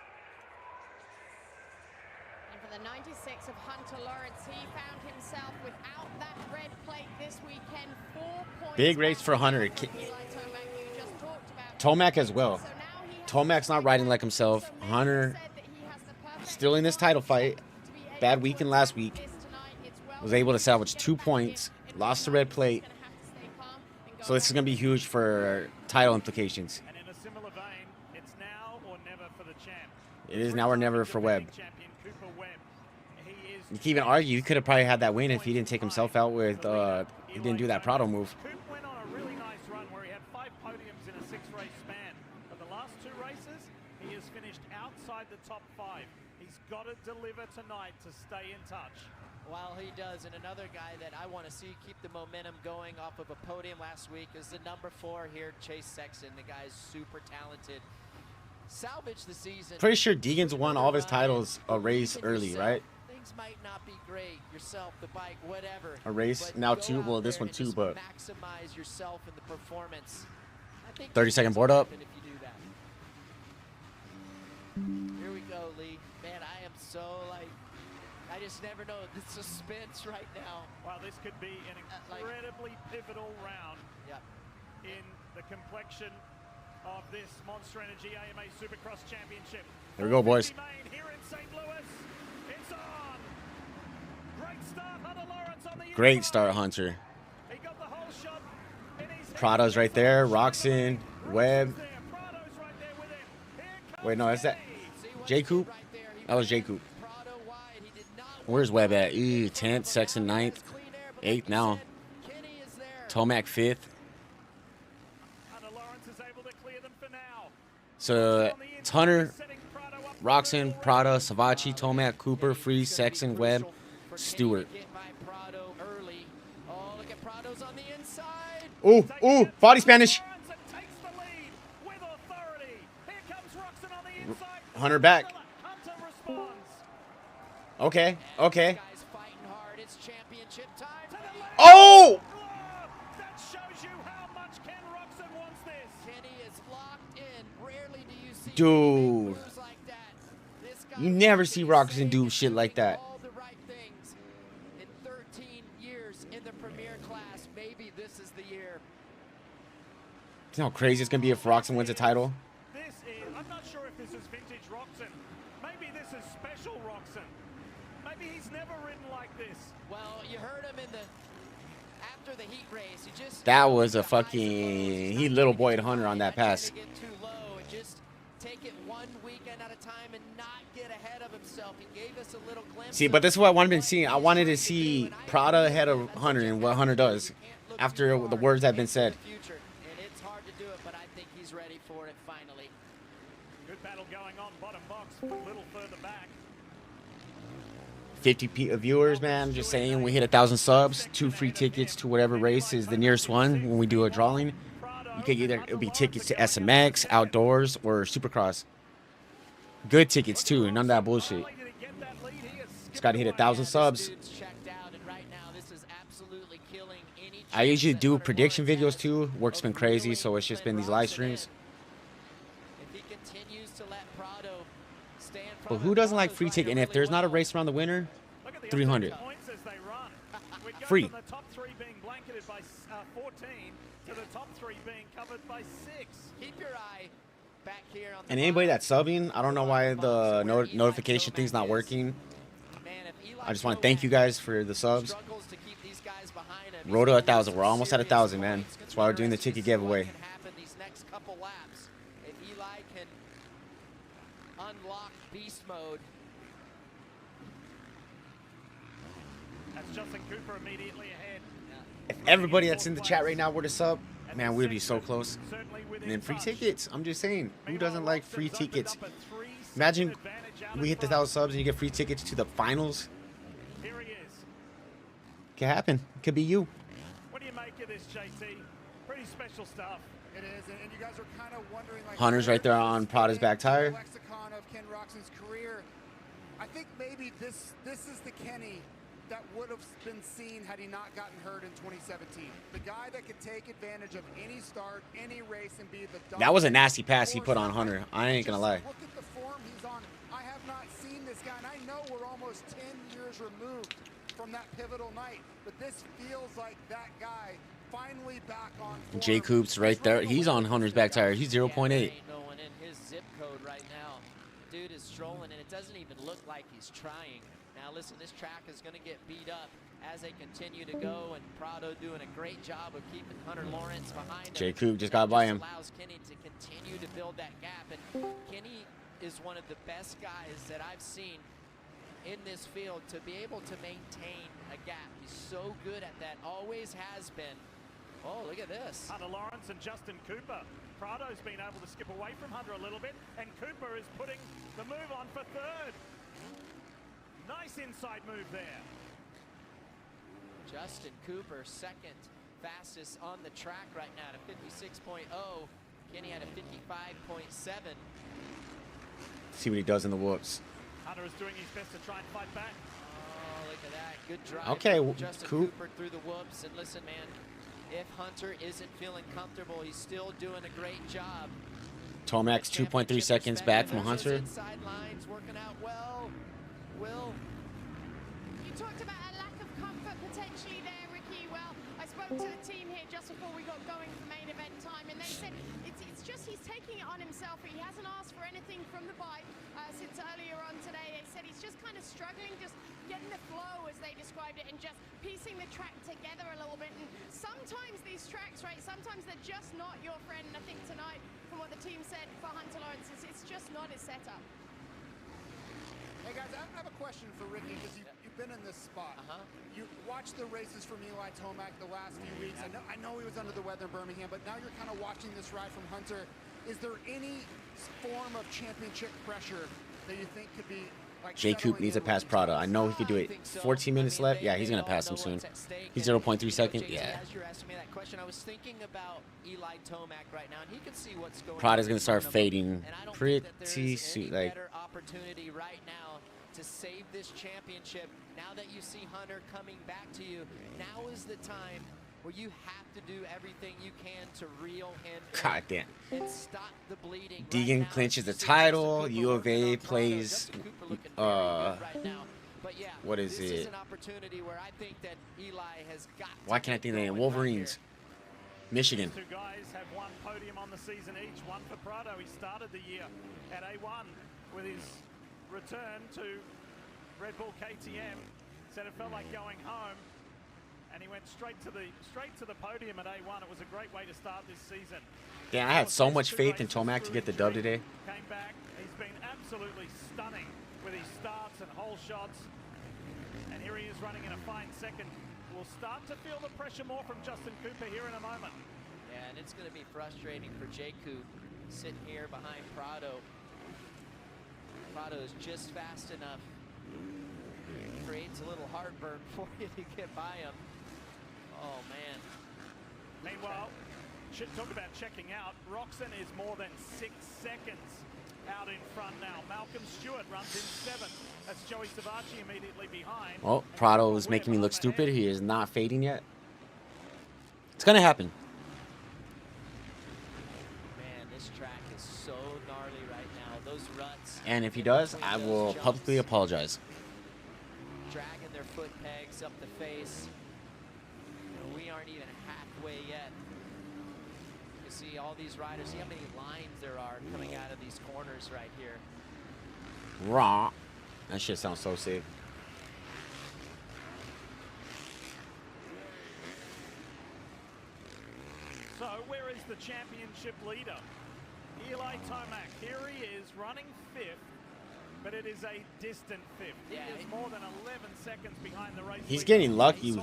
[SPEAKER 6] And for the 96 of Hunter Lawrence, he found himself without that red plate this weekend. 4 points.
[SPEAKER 2] Big race for Hunter. Tomac as well. Tomac's not riding like himself. Hunter still in this title fight. Bad weekend last week. Was able to salvage 2 points. Lost the red plate. So this is going to be huge for title implications.
[SPEAKER 3] And in a similar vein, it's now or never for the champ.
[SPEAKER 2] It is now or never for Webb. You can even argue he could have probably had that win if he didn't take himself out with, he didn't do that Prado move.
[SPEAKER 3] Coop went on a really nice run where he had 5 podiums in a 6-race span. But the last 2 races, he has finished outside the top 5. He's got to deliver tonight to stay in touch.
[SPEAKER 4] Well, he does, and another guy that I want to see keep the momentum going off of a podium last week is the number 4 here, Chase Sexton. The guy is super talented. Salvage the season.
[SPEAKER 2] Pretty sure Deegan's won all of his titles a race early, right?
[SPEAKER 4] Things might not be great, yourself, the bike, whatever.
[SPEAKER 2] A race, now 2, well this one 2, but
[SPEAKER 4] maximize yourself in the performance. I think
[SPEAKER 2] 30-second board up.
[SPEAKER 4] if you do that. Here we go, Lee. Man, I am so I just never know the suspense right now.
[SPEAKER 3] Well, this could be an incredibly pivotal round in the complexion of this Monster Energy AMA Supercross Championship.
[SPEAKER 2] Here we go, boys.
[SPEAKER 3] Here in St. Louis, it's on. Great start, Hunter Lawrence on the
[SPEAKER 2] great start, Hunter.
[SPEAKER 3] He got the whole shot in his
[SPEAKER 2] Prado's right there, Roxon, Webb. Wait, no, is that J Coop? That was J Coop. Where's Webb at? 10th, Sexton 9th, 8th now. Tomac 5th. So it's Hunter, Roxon, Prado, Savachi, Tomac, Cooper, Freeze, Sexton, Webb, Stewart.
[SPEAKER 4] Oh, look at Prado's on the inside.
[SPEAKER 2] Ooh, body Spanish. Hunter back. Okay. Okay. Oh!
[SPEAKER 3] That shows you how much Ken Roxon wants this.
[SPEAKER 4] Kenny is locked in. Rarely do you see
[SPEAKER 2] Dude.
[SPEAKER 4] moves like that. This guy
[SPEAKER 2] You never see Roxon do shit like that.
[SPEAKER 4] all the right things. In 13 years in the premier class, maybe this is the year.
[SPEAKER 2] You know how crazy it's gonna be if Roxon wins a title?
[SPEAKER 3] This is, I'm not sure if this is vintage Roxon. Maybe this is special Roxon. Maybe he's never ridden like this.
[SPEAKER 4] Well, you heard him in the after the heat race. He just
[SPEAKER 2] That was a fucking... He little boyed Hunter on that pass.
[SPEAKER 4] get too low and just take it one weekend at a time and not get ahead of himself. He gave us a little glimpse.
[SPEAKER 2] See, but this is what I wanted to see. I wanted to see Prada ahead of Hunter and what Hunter does after the words have been said.
[SPEAKER 4] And it's hard to do it, but I think he's ready for it finally.
[SPEAKER 3] Good battle going on bottom box, a little further back.
[SPEAKER 2] 50 viewers, man. Just saying, we hit 1,000 subs, 2 free tickets to whatever race is the nearest one when we do a drawing. You could either, it'll be tickets to SMX, outdoors, or Supercross. Good tickets too, none of that bullshit. Just gotta hit 1,000 subs. I usually do prediction videos too. Work's been crazy, so it's just been these live streams. But who doesn't like free ticket? And if there's not a race around the winner, 300. Free.
[SPEAKER 3] The top 3 being blanketed by 14 to the top 3 being covered by 6.
[SPEAKER 4] Keep your eye back here on the
[SPEAKER 2] And anybody that's subbing, I don't know why the notification thing's not working. I just want to thank you guys for the subs. Road to 1,000. We're almost at 1,000, man. That's why we're doing the ticket giveaway.
[SPEAKER 4] These next couple laps, if Eli can unlock beast mode.
[SPEAKER 3] That's Justin Cooper immediately ahead.
[SPEAKER 2] If everybody that's in the chat right now were to sub, man, we'd be so close. And then free tickets. I'm just saying, who doesn't like free tickets? Imagine we hit the 1,000 subs and you get free tickets to the finals.
[SPEAKER 3] Here he is.
[SPEAKER 2] Could happen. Could be you.
[SPEAKER 3] What do you make of this, JT? Pretty special stuff.
[SPEAKER 12] It is, and you guys are kind of wondering, like,
[SPEAKER 2] Hunter's right there on Prada's back tire.
[SPEAKER 12] Lexicon of Ken Roxon's career. I think maybe this is the Kenny that would have been seen had he not gotten hurt in 2017. The guy that could take advantage of any start, any race, and be the
[SPEAKER 2] That was a nasty pass he put on Hunter. I ain't gonna lie.
[SPEAKER 12] Look at the form he's on. I have not seen this guy, and I know we're almost 10 years removed from that pivotal night, but this feels like that guy finally back on form.
[SPEAKER 2] J Coop's right there. He's on Hunter's back tire. He's 0.8.
[SPEAKER 4] Ain't no one in his zip code right now. Dude is strolling, and it doesn't even look like he's trying. Now listen, this track is going to get beat up as they continue to go, and Prado doing a great job of keeping Hunter Lawrence behind him.
[SPEAKER 2] J Coop just got by him.
[SPEAKER 4] Allows Kenny to continue to build that gap, and Kenny is one of the best guys that I've seen in this field to be able to maintain a gap. He's so good at that, always has been. Oh, look at this.
[SPEAKER 3] Hunter Lawrence and Justin Cooper. Prado's been able to skip away from Hunter a little bit, and Cooper is putting the move on for third. Nice inside move there.
[SPEAKER 4] Justin Cooper, second fastest on the track right now to 56.0. Kenny had a 55.7.
[SPEAKER 2] See what he does in the whoops.
[SPEAKER 3] Hunter is doing his best to try and fight back.
[SPEAKER 4] Oh, look at that. Good drive.
[SPEAKER 2] Okay,
[SPEAKER 4] Justin
[SPEAKER 2] Coop.
[SPEAKER 4] Cooper through the whoops. And listen, man, if Hunter isn't feeling comfortable, he's still doing a great job.
[SPEAKER 2] Tomac's 2.3 seconds back from Hunter.
[SPEAKER 4] Inside lines working out well. Will.
[SPEAKER 6] You talked about a lack of comfort potentially there, Ricky. Well, I spoke to the team here just before we got going for main event time, and they said it's just he's taking it on himself. He hasn't asked for anything from the bike since earlier on today. They said he's just kind of struggling, just getting the flow, as they described it, and just piecing the track together a little bit. And sometimes these tracks, right, sometimes they're just not your friend. And I think tonight, from what the team said for Hunter Lawrence, it's just not his setup.
[SPEAKER 12] Hey guys, I have a question for Ricky, because you've been in this spot. You watched the races from Eli Tomac the last few weeks. I know he was under the weather in Birmingham, but now you're kind of watching this ride from Hunter. Is there any form of championship pressure that you think could be
[SPEAKER 2] J. Coop needs to pass Prada. I know he could do it. 14 minutes left. Yeah, he's going to pass him soon. He's 0.3 seconds. Yeah.
[SPEAKER 4] As you're asking me that question, I was thinking about Eli Tomac right now, and he could see what's going on.
[SPEAKER 2] Prada's going to start fading
[SPEAKER 4] And I don't
[SPEAKER 2] pretty
[SPEAKER 4] think that there is
[SPEAKER 2] soon.
[SPEAKER 4] any
[SPEAKER 2] Like,
[SPEAKER 4] better opportunity right now to save this championship. Now that you see Hunter coming back to you, now is the time where you have to do everything you can to reel him
[SPEAKER 2] God damn.
[SPEAKER 4] and stop the bleeding.
[SPEAKER 2] Deegan clinches the title. U of A plays, what is
[SPEAKER 4] this
[SPEAKER 2] it?
[SPEAKER 4] is an opportunity where I think that Eli has got
[SPEAKER 2] Why can't I think of the name? Wolverines. Michigan.
[SPEAKER 3] Two guys have one podium on the season each, one for Prado. He started the year at A1 with his return to Red Bull KTM. Said it felt like going home, and he went straight to the podium at A1. It was a great way to start this season.
[SPEAKER 2] Damn, I had so much faith in Tomac to get the dub today.
[SPEAKER 3] Came back. He's been absolutely stunning with his starts and hole shots. And here he is running in a fine second. We'll start to feel the pressure more from Justin Cooper here in a moment.
[SPEAKER 4] Yeah, and it's going to be frustrating for J. Coop sitting here behind Prado. Prado is just fast enough. Creates a little heartburn for you to get by him. Oh, man.
[SPEAKER 3] Meanwhile, talk about checking out. Roxon is more than 6 seconds out in front now. Malcolm Stewart runs in 7th. That's Joey Savacci immediately behind.
[SPEAKER 2] Well, Prado is making me look stupid. He is not fading yet. It's going to happen.
[SPEAKER 4] Man, this track is so gnarly right now. Those ruts.
[SPEAKER 2] And if he does, I will publicly apologize.
[SPEAKER 4] Dragging their foot pegs up the face. We aren't even halfway yet. You see all these riders. See how many lines there are coming out of these corners right here.
[SPEAKER 2] Raw. That shit sounds so sick.
[SPEAKER 3] So where is the championship leader? Eli Tomac. Here he is running 5th. But it is a distant 5th. He is more than 11 seconds behind the race.
[SPEAKER 2] He's getting lucky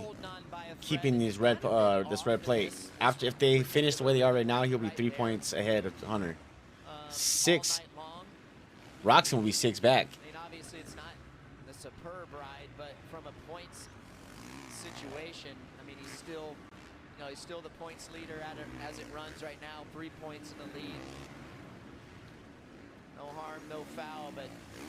[SPEAKER 2] keeping these this red plate. After, if they finish the way they are right now, he'll be 3 points ahead of Hunter. 6. Roxon will be 6 back.
[SPEAKER 4] I mean, obviously it's not the superb ride, but from a points situation, I mean, he's still, he's still the points leader as it runs right now. 3 points in the lead. No harm, no foul, but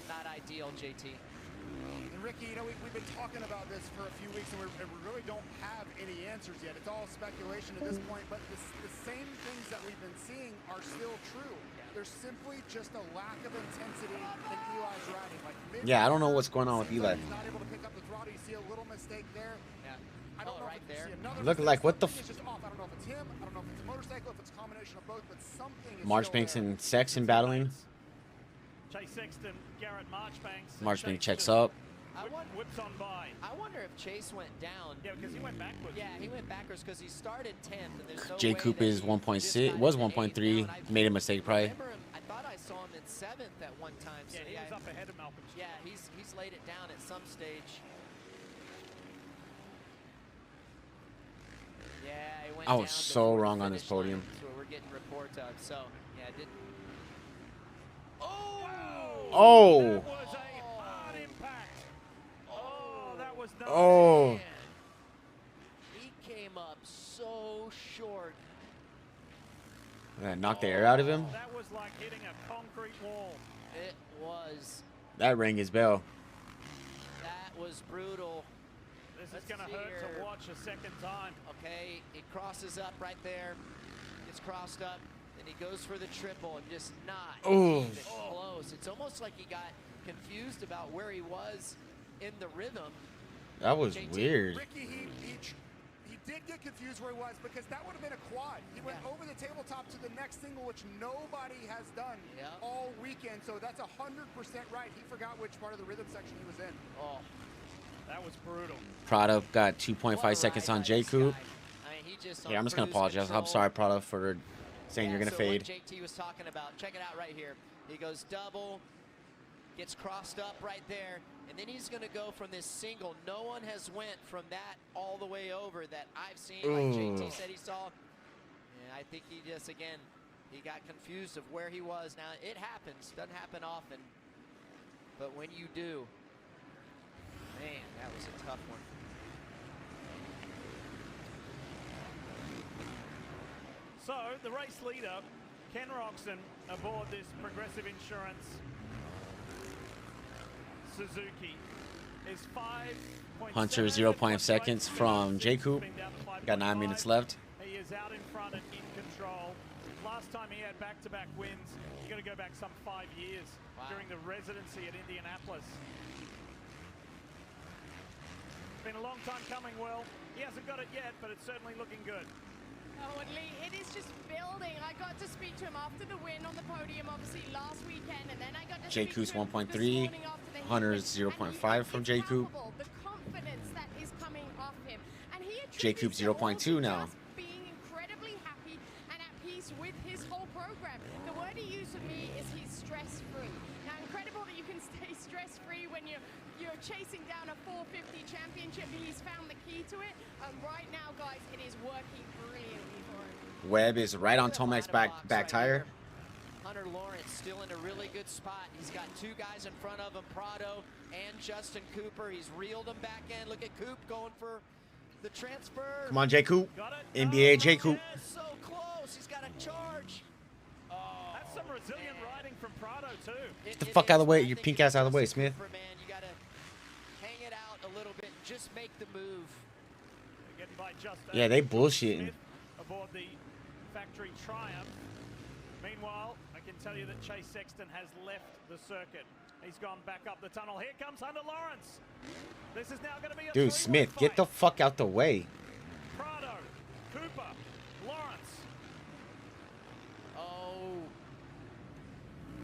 [SPEAKER 4] not ideal, JT.
[SPEAKER 12] And Ricky, we've been talking about this for a few weeks, and we really don't have any answers yet. It's all speculation at this point, but the same things that we've been seeing are still true. There's simply just a lack of intensity in Eli's riding.
[SPEAKER 2] Yeah, I don't know what's going on with Eli.
[SPEAKER 12] He's not able to pick up the throttle. You see a little mistake there.
[SPEAKER 4] Yeah.
[SPEAKER 12] I don't know
[SPEAKER 4] right
[SPEAKER 12] if you see another
[SPEAKER 2] Look like what the
[SPEAKER 12] it's just off. I don't know if it's him. I don't know if it's a motorcycle, if it's a combination of both, but something is
[SPEAKER 2] Marchbanks and Sexton battling.
[SPEAKER 3] Chase Sexton, Garrett Marchbanks.
[SPEAKER 2] Marchbank checks up.
[SPEAKER 3] Whips on by.
[SPEAKER 4] I wonder if Chase went down.
[SPEAKER 3] Yeah, because he went backwards.
[SPEAKER 4] Yeah, he went backwards because he started 10th. And there's no
[SPEAKER 2] J.
[SPEAKER 4] way
[SPEAKER 2] Coop
[SPEAKER 4] that
[SPEAKER 2] is
[SPEAKER 4] he
[SPEAKER 2] 1.6. Was 1.3. Made a mistake probably.
[SPEAKER 4] I thought I saw him in 7th at one time. So
[SPEAKER 3] Yeah, he was up ahead of Malcolm.
[SPEAKER 4] Yeah, he's laid it down at some stage. Yeah, he went
[SPEAKER 2] I
[SPEAKER 4] down
[SPEAKER 2] was so
[SPEAKER 4] before
[SPEAKER 2] wrong
[SPEAKER 4] the
[SPEAKER 2] on this
[SPEAKER 4] finish line.
[SPEAKER 2] podium.
[SPEAKER 4] That's what we're getting reports of. So, yeah, it didn't.
[SPEAKER 2] Oh.
[SPEAKER 3] That was a hard impact. Oh, that was no.
[SPEAKER 2] Oh.
[SPEAKER 4] Man. He came up so short.
[SPEAKER 2] That knocked the air out of him.
[SPEAKER 3] That was like hitting a concrete wall.
[SPEAKER 4] It was.
[SPEAKER 2] That rang his bell.
[SPEAKER 4] That was brutal.
[SPEAKER 3] This is going to hurt to watch a second time.
[SPEAKER 4] Okay, it crosses up right there. It's crossed up, and he goes for the triple and just not even close. It's almost like he got confused about where he was in the rhythm.
[SPEAKER 2] That was weird.
[SPEAKER 12] Ricky, he did get confused where he was because that would have been a quad. He went over the tabletop to the next single, which nobody has done all weekend. So that's 100% right. He forgot which part of the rhythm section he was in.
[SPEAKER 4] Oh,
[SPEAKER 3] that was brutal.
[SPEAKER 2] Prado got 2.5 seconds on J. Coop. Yeah, I'm just going to apologize. I'm sorry, Prado, for saying you're going to fade.
[SPEAKER 4] What JT was talking about, check it out right here. He goes double, gets crossed up right there, and then he's going to go from this single. No one has went from that all the way over that I've seen, like JT said he saw. And I think he just, again, he got confused of where he was. Now, it happens. Doesn't happen often. But when you do, man, that was a tough one.
[SPEAKER 3] So the race leader, Ken Roxon, aboard this Progressive Insurance Suzuki, is 5.7
[SPEAKER 2] Hunter 0.5 seconds from J. Coop. Got 9 minutes left.
[SPEAKER 3] He is out in front and in control. Last time he had back-to-back wins, you got to go back some 5 years during the residency at Indianapolis. Been a long time coming, Will. He hasn't got it yet, but it's certainly looking good.
[SPEAKER 6] Oh, and Lee, it is just building. I got to speak to him after the win on the podium, obviously, last weekend, and then I got to
[SPEAKER 2] J.
[SPEAKER 6] speak to him
[SPEAKER 2] 1.3,
[SPEAKER 6] this morning after the
[SPEAKER 2] Hunter's
[SPEAKER 6] heat.
[SPEAKER 2] 0.5 from J. Coop.
[SPEAKER 6] The confidence that is coming off him. And he
[SPEAKER 2] J. Coop 0.2 now.
[SPEAKER 6] being incredibly happy and at peace with his whole program. The word he used with me is he's stress-free. Now, incredible that you can stay stress-free when you're chasing down a 450 championship. He's found the key to it. Right now, guys, it is working brilliantly for him.
[SPEAKER 2] Webb is right on Tomac's back tire.
[SPEAKER 4] Hunter Lawrence still in a really good spot. He's got 2 guys in front of him, Prado and Justin Cooper. He's reeled them back in. Look at Coop going for the transfer.
[SPEAKER 2] Come on, J. Coop. NBA J. Coop.
[SPEAKER 4] So close. He's got a charge. Oh,
[SPEAKER 3] that's some resilient riding from Prado too.
[SPEAKER 2] Get the fuck out of the way. Your pink ass out of the way, Smith.
[SPEAKER 4] Man, you got to hang it out a little bit. Just make the move.
[SPEAKER 2] Yeah, they bullshitting.
[SPEAKER 3] Aboard the factory Triumph. Meanwhile, I can tell you that Chase Sexton has left the circuit. He's gone back up the tunnel. Here comes Hunter Lawrence. This is now going to be a
[SPEAKER 2] Dude, Smith, get the fuck out the way.
[SPEAKER 3] Prado, Cooper, Lawrence.
[SPEAKER 4] Oh.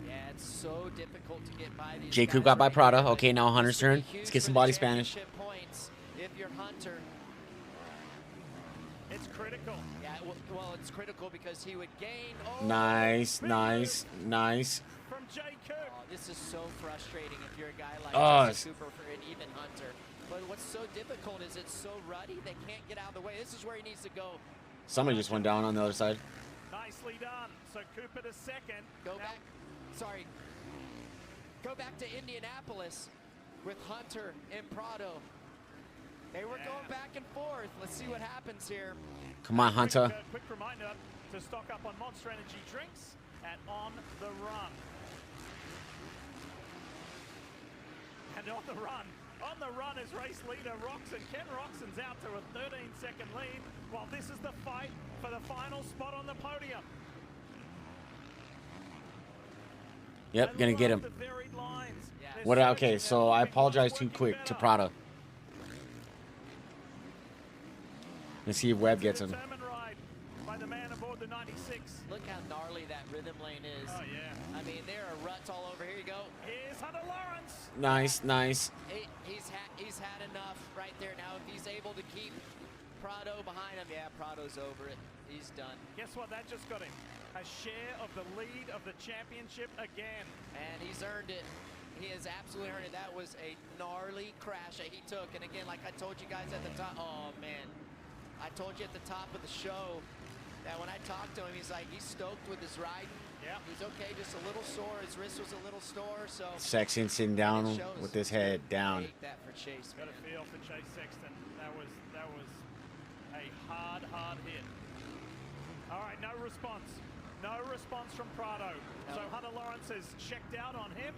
[SPEAKER 4] Yeah, it's so difficult to get by these
[SPEAKER 2] J. Coop
[SPEAKER 4] guys
[SPEAKER 2] got by
[SPEAKER 4] right
[SPEAKER 2] Prada.
[SPEAKER 4] now.
[SPEAKER 2] Okay, now Hunter's turn. Let's get some body Spanish.
[SPEAKER 4] Points if you're Hunter.
[SPEAKER 3] It's critical.
[SPEAKER 4] Yeah, well, it's critical because he would gain. Oh,
[SPEAKER 2] Nice, nice, nice.
[SPEAKER 3] From J. Coop.
[SPEAKER 4] Oh, this is so frustrating if you're a guy like Justin Cooper and even Hunter. But what's so difficult is it's so ruddy, they can't get out of the way. This is where he needs to go.
[SPEAKER 2] Somebody just went down on the other side.
[SPEAKER 3] Nicely done. So Cooper to second.
[SPEAKER 4] Go back. Sorry. Go back to Indianapolis with Hunter and Prado. They were going back and forth. Let's see what happens here.
[SPEAKER 2] Come on, Hunter.
[SPEAKER 3] Quick reminder to stock up on Monster Energy drinks at On the Run. And on the run is race leader Roxon. Ken Roxon's out to a 13-second lead, while this is the fight for the final spot on the podium.
[SPEAKER 2] Yep, gonna get him. What? Okay, so I apologize too quick to Prada. Let's see if Webb gets him.
[SPEAKER 3] By the man aboard the 96.
[SPEAKER 4] Look how gnarly that rhythm lane is.
[SPEAKER 3] Oh, yeah.
[SPEAKER 4] I mean, there are ruts all over. Here you go.
[SPEAKER 3] Here's Hunter Lawrence.
[SPEAKER 2] Nice, nice.
[SPEAKER 4] He's had enough right there. Now, if he's able to keep Prado behind him, yeah, Prado's over it. He's done.
[SPEAKER 3] Guess what? That just got him a share of the lead of the championship again.
[SPEAKER 4] And he's earned it. He has absolutely earned it. That was a gnarly crash that he took. And again, like I told you guys at the top, oh, man. I told you at the top of the show that when I talked to him, he's like, he's stoked with his ride. Yeah. He's okay, just a little sore. His wrist was a little sore, so.
[SPEAKER 2] Sexton sitting down with his head down.
[SPEAKER 4] Take that for Chase,
[SPEAKER 3] man. Got a feel for Chase Sexton. That was a hard hit. All right, no response. No response from Prado. No. So Hunter Lawrence is checked out on him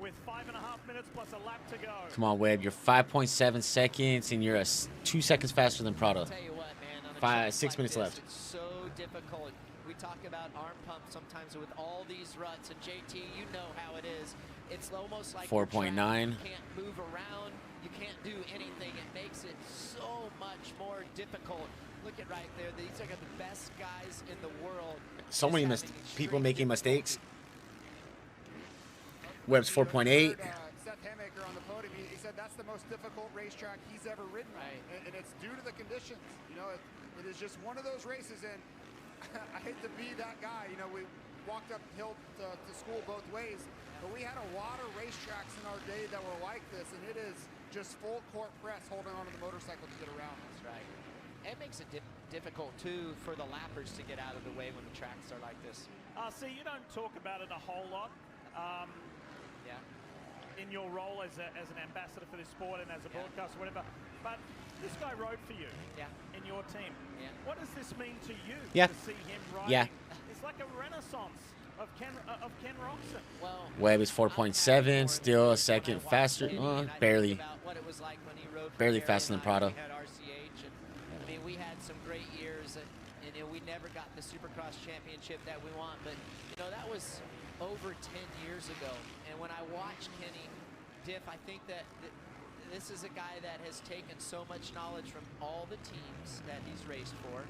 [SPEAKER 3] with 5.5 minutes plus a lap to go.
[SPEAKER 2] Come on, Webb. You're 5.7 seconds, and you're 2 seconds faster than Prado.
[SPEAKER 4] I'll tell you what, man.
[SPEAKER 2] 6 minutes left.
[SPEAKER 4] It's so difficult. We talk about arm pump sometimes with all these ruts, and JT, you know how it is. It's almost like
[SPEAKER 2] 4.9.
[SPEAKER 4] You can't move around. You can't do anything. It makes it so much more difficult. Look at right there. These are the best guys in the world.
[SPEAKER 2] So many people making mistakes. Webb's 4.8.
[SPEAKER 12] Seth Haymaker on the podium, he said that's the most difficult racetrack he's ever ridden.
[SPEAKER 4] Right.
[SPEAKER 12] And it's due to the conditions. You know, it is just one of those races, and I hate to be that guy. You know, we walked uphill to school both ways, but we had a lot of racetracks in our day that were like this, and it is just full court press holding onto the motorcycle to get around.
[SPEAKER 4] That's right. It makes it difficult, too, for the lappers to get out of the way when the tracks are like this.
[SPEAKER 3] See, you don't talk about it a whole lot.
[SPEAKER 4] Yeah.
[SPEAKER 3] in your role as an ambassador for this sport and as a broadcaster, whatever. But this guy rode for you in your team. What does this mean to you to see him riding? It's like a renaissance of Ken Roczen.
[SPEAKER 4] Well,
[SPEAKER 2] Webb is 4.7, still a second faster. Barely. Barely faster than Prado.
[SPEAKER 4] I mean, we had some great years, and we never got the Supercross championship that we want. But that was over 10 years ago. And when I watched Kenny Diff, I think that this is a guy that has taken so much knowledge from all the teams that he's raced for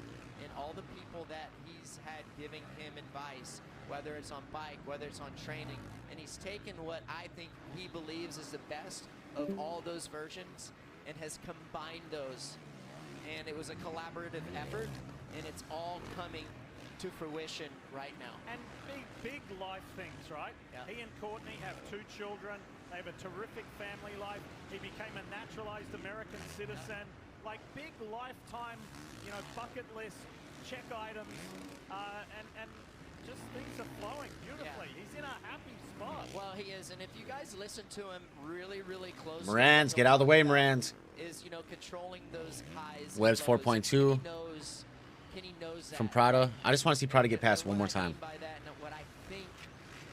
[SPEAKER 4] and all the people that he's had giving him advice, whether it's on bike, whether it's on training. And he's taken what I think he believes is the best of all those versions and has combined those. And it was a collaborative effort, and it's all coming to fruition right now.
[SPEAKER 3] And big life things, right? He and Courtney have 2 children. They have a terrific family life. He became a naturalized American citizen. Like big lifetime, bucket list, check items, and just things are flowing beautifully. He's in a happy spot.
[SPEAKER 4] Well, he is, and if you guys listen to him really, really closely.
[SPEAKER 2] Morans, get out of the way, Morans.
[SPEAKER 4] Is, controlling those highs.
[SPEAKER 2] Webb's 4.2.
[SPEAKER 4] Kenny knows that.
[SPEAKER 2] From Prado. I just want to see Prado get past one more time.
[SPEAKER 4] By that, and what I think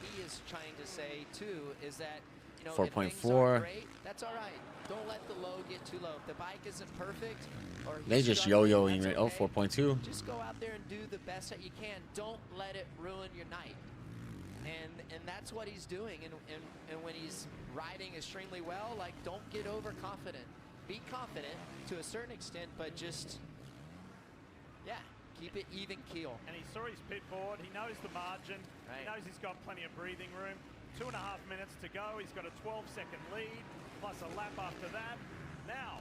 [SPEAKER 4] he is trying to say, too, is that,
[SPEAKER 2] 4.4.
[SPEAKER 4] That's all right. Don't let the low get too low. If the bike isn't perfect, or
[SPEAKER 2] they just yo-yoing. Oh, 4.2.
[SPEAKER 4] Just go out there and do the best that you can. Don't let it ruin your night. And that's what he's doing. And when he's riding extremely well, like, don't get overconfident. Be confident to a certain extent, but just, keep it even keel.
[SPEAKER 3] And he saw his pit board. He knows the margin. He knows he's got plenty of breathing room. 2.5 minutes to go. He's got a 12-second lead, plus a lap after that. Now,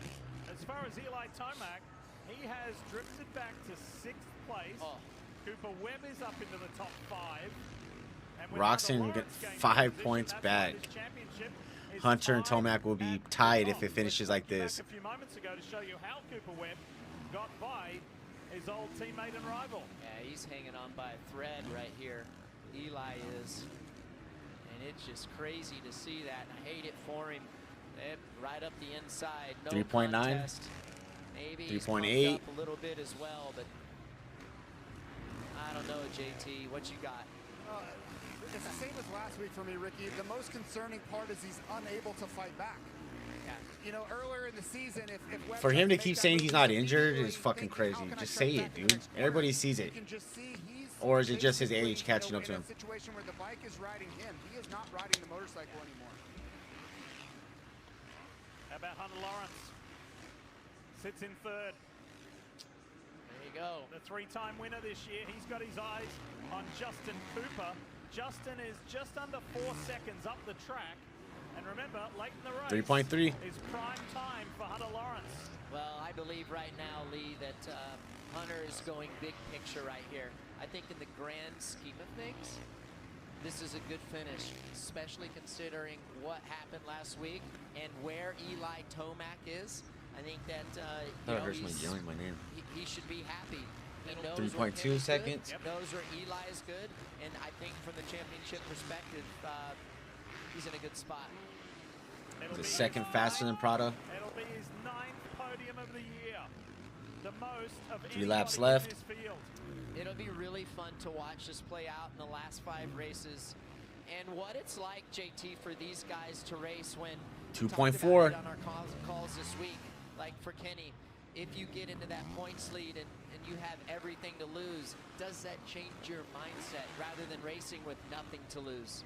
[SPEAKER 3] as far as Eli Tomac, he has drifted back to 6th place. Cooper Webb is up into the top 5.
[SPEAKER 2] Roczen get 5 points back. Hunter and Tomac will be tied if it finishes like this.
[SPEAKER 3] A few moments ago to show you how Cooper Webb got by his old teammate and rival.
[SPEAKER 4] Yeah, he's hanging on by a thread right here. Eli is. And it's just crazy to see that. I hate it for him. Right up the inside. No
[SPEAKER 2] 3.9.
[SPEAKER 4] Maybe
[SPEAKER 2] 3.8.
[SPEAKER 4] a little bit as well, but I don't know, JT. What you got?
[SPEAKER 12] It's the same as last week for me, Ricky. The most concerning part is he's unable to fight back. Earlier in the season, if Webb
[SPEAKER 2] For him to keep saying he's not injured is fucking crazy. Just say it, dude. Everybody sees it. Or is it just his age catching up to him?
[SPEAKER 12] In a situation where the bike is riding him, he is not riding the motorcycle anymore.
[SPEAKER 3] How about Hunter Lawrence? Sits in 3rd.
[SPEAKER 4] There you go.
[SPEAKER 3] The 3-time winner this year. He's got his eyes on Justin Cooper. Justin is just under 4 seconds up the track. And remember, late in the race
[SPEAKER 2] 3.3
[SPEAKER 3] is prime time for Hunter Lawrence.
[SPEAKER 4] Well, I believe right now, Lee, that Hunter is going big picture right here. I think in the grand scheme of things, this is a good finish, especially considering what happened last week and where Eli Tomac is. I think that
[SPEAKER 2] he's yelling my name.
[SPEAKER 4] He should be happy.
[SPEAKER 2] 3.2 seconds.
[SPEAKER 4] Knows where Eli is good, and I think from the championship perspective, he's in a good spot.
[SPEAKER 2] The second faster than Prado.
[SPEAKER 3] It'll be his 9th podium of the year. The most of
[SPEAKER 2] 3 laps left.
[SPEAKER 3] In this field.
[SPEAKER 4] It'll be really fun to watch this play out in the last 5 races. And what it's like, JT, for these guys to race when
[SPEAKER 2] 2.4
[SPEAKER 4] on our calls this week, like for Kenny, if you get into that points lead and you have everything to lose, does that change your mindset rather than racing with nothing to lose?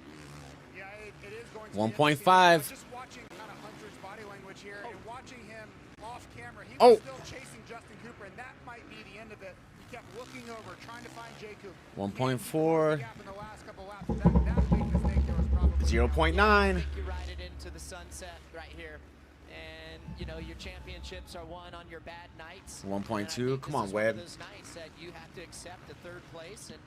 [SPEAKER 12] Yeah, it is going to
[SPEAKER 2] 1.5.
[SPEAKER 12] Just watching kind of Hunter's body language here and watching him off camera, he was still chasing Justin Cooper, and that might be the end of it. He kept looking over, trying to find Jacob.
[SPEAKER 2] 1.4. 0.9.
[SPEAKER 4] I think you ride it into the sunset right here. And, your championships are won on your bad nights.
[SPEAKER 2] 1.2. Come on, Webb.
[SPEAKER 4] Those nights that you have to accept the 3rd place, and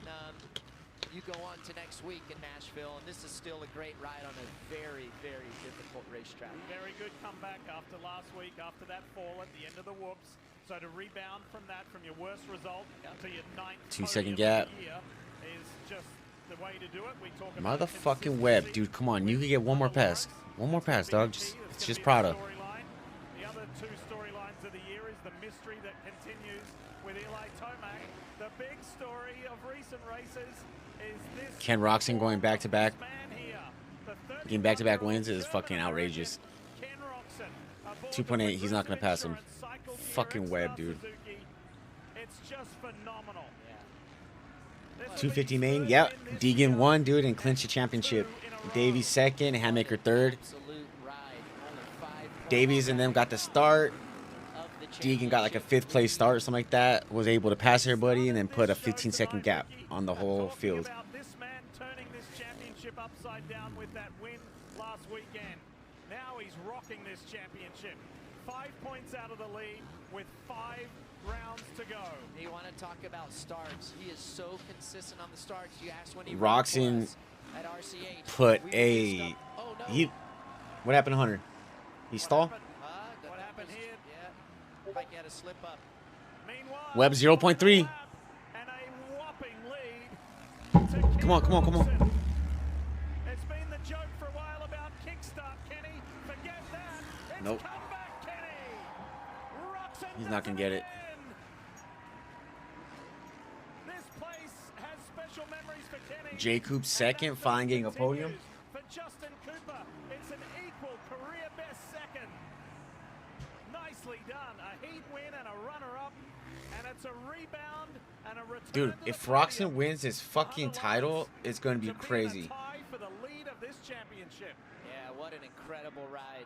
[SPEAKER 4] you go on to next week in Nashville, and this is still a great ride on a very, very difficult racetrack.
[SPEAKER 3] Very good comeback after last week, after that fall at the end of the whoops. So to rebound from that, from your worst result to your 9th
[SPEAKER 2] 2-second
[SPEAKER 3] podium
[SPEAKER 2] gap.
[SPEAKER 3] of the year is just the way to do it. We talk about
[SPEAKER 2] Motherfucking Webb, dude. Come on, you can get one more pass. One more pass, dog. It's just Prada.
[SPEAKER 3] The other two storylines of the year is the mystery that continues with Eli Tomac. The big story of recent races is this.
[SPEAKER 2] Ken Roxon going back-to-back. Getting back-to-back wins is fucking outrageous. 2.8, he's not going to pass him. Fucking Webb, dude.
[SPEAKER 3] It's just phenomenal.
[SPEAKER 2] 250 main, yep. Deegan won, dude, and clinched the championship. Davies second, Hammaker third. Davies and them got the start. Deegan got like a 5th place start or something like that. Was able to pass everybody and then put a 15-second gap on the whole field.
[SPEAKER 3] This man turning this championship upside down with that win last weekend. Now he's rocking this championship. 5 points out of the lead with 5 rounds to go.
[SPEAKER 4] You want to talk about starts. He is so consistent on the starts. You asked when he
[SPEAKER 2] Roxon
[SPEAKER 4] at RCH.
[SPEAKER 2] put a... What happened to Hunter? He stalled?
[SPEAKER 4] What happened here? Yeah. Might get a slip up.
[SPEAKER 2] Webb 0.3.
[SPEAKER 3] And a whopping lead.
[SPEAKER 2] Come on, come on, come on.
[SPEAKER 3] It's been the joke for a while about kickstart, Kenny. Forget that. It's
[SPEAKER 2] Nope.
[SPEAKER 3] comeback, Kenny. Roxon
[SPEAKER 2] He's not going to get it.
[SPEAKER 3] This place has special memories for Kenny.
[SPEAKER 2] J. Coop second, fine getting a podium.
[SPEAKER 3] For Justin Cooper, it's an equal career best second. Nicely done. A heat win and a runner-up, and it's a rebound and a return.
[SPEAKER 2] Dude, if Roxon wins his fucking title, it's going to be crazy.
[SPEAKER 3] Tie for the lead of this championship.
[SPEAKER 4] Yeah, what an incredible ride.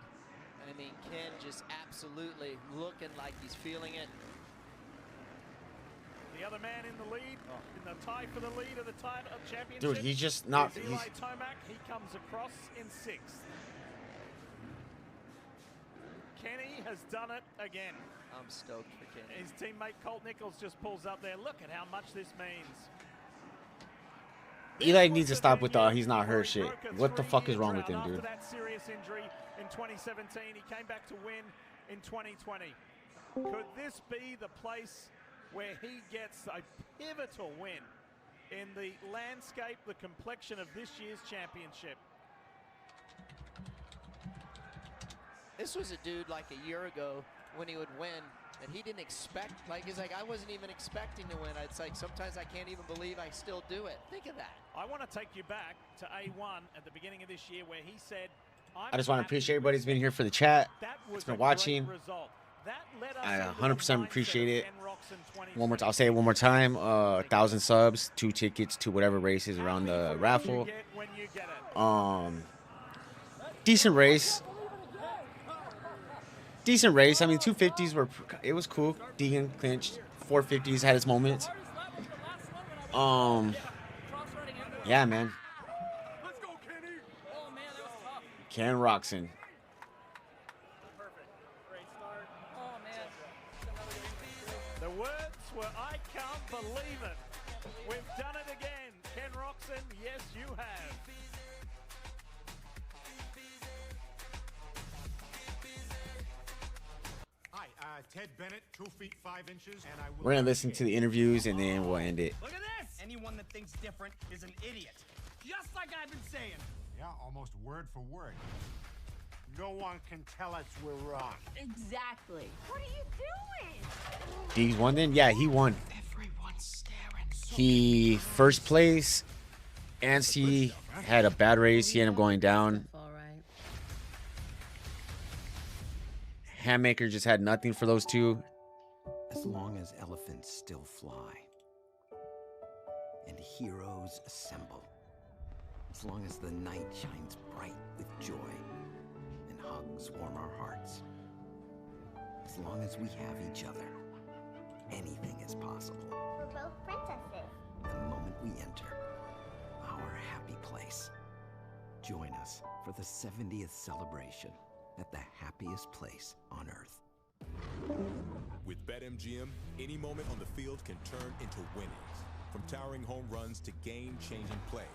[SPEAKER 4] I mean, Ken just absolutely looking like he's feeling it.
[SPEAKER 3] The other man in the lead, in the tie for the lead of the title of championship.
[SPEAKER 2] Dude, he's just not...
[SPEAKER 3] is Eli Tomac. He comes across in 6th. Kenny has done it again.
[SPEAKER 4] I'm stoked for Kenny.
[SPEAKER 3] His teammate Colt Nichols just pulls up there. Look at how much this means.
[SPEAKER 2] Eli needs to stop with he's not hurt shit. What the fuck is wrong with him, dude?
[SPEAKER 3] After that serious injury in 2017, he came back to win in 2020. Could this be the place where he gets a pivotal win in the landscape, the complexion of this year's championship?
[SPEAKER 4] This was a dude like a year ago when he would win that he didn't expect. Like, he's like, I wasn't even expecting to win. It's like, sometimes I can't even believe I still do it. Think of that.
[SPEAKER 3] I want to take you back to A1 at the beginning of this year where he said,
[SPEAKER 2] I just want to appreciate everybody who's been here for the chat. It's been watching. I 100% appreciate it. One more, I'll say it one more time. 1,000 subs, 2 tickets to whatever races around the raffle. Decent race. Decent race. I mean, 250s were, it was cool. Deegan clinched. 450s had its moments. Yeah, man. Ken Roxon.
[SPEAKER 3] The words were, I can't believe it. We've done it again. Ken Roxon, yes, you have.
[SPEAKER 10] Hi, Ted Bennett, 2 feet 5 inches, and I will...
[SPEAKER 2] We're going to listen to the interviews and then we'll end it.
[SPEAKER 13] Look at this! Anyone that thinks different is an idiot. Just like I've been saying.
[SPEAKER 10] Yeah, almost word for word. No one can tell us we're wrong.
[SPEAKER 22] Exactly. What are you doing?
[SPEAKER 2] Deegs won then? Yeah, he won.
[SPEAKER 13] Everyone's staring.
[SPEAKER 2] He first place. Anstey had a bad race. He ended up going down. Hammaker just had nothing for those two.
[SPEAKER 16] As long as elephants still fly and heroes assemble, as long as the night shines bright with joy and hugs warm our hearts, as long as we have each other, anything is possible.
[SPEAKER 22] We're both princesses.
[SPEAKER 16] The moment we enter our happy place, join us for the 70th celebration at the happiest place on earth.
[SPEAKER 20] With BetMGM, any moment on the field can turn into winnings. From towering home runs to game-changing plays,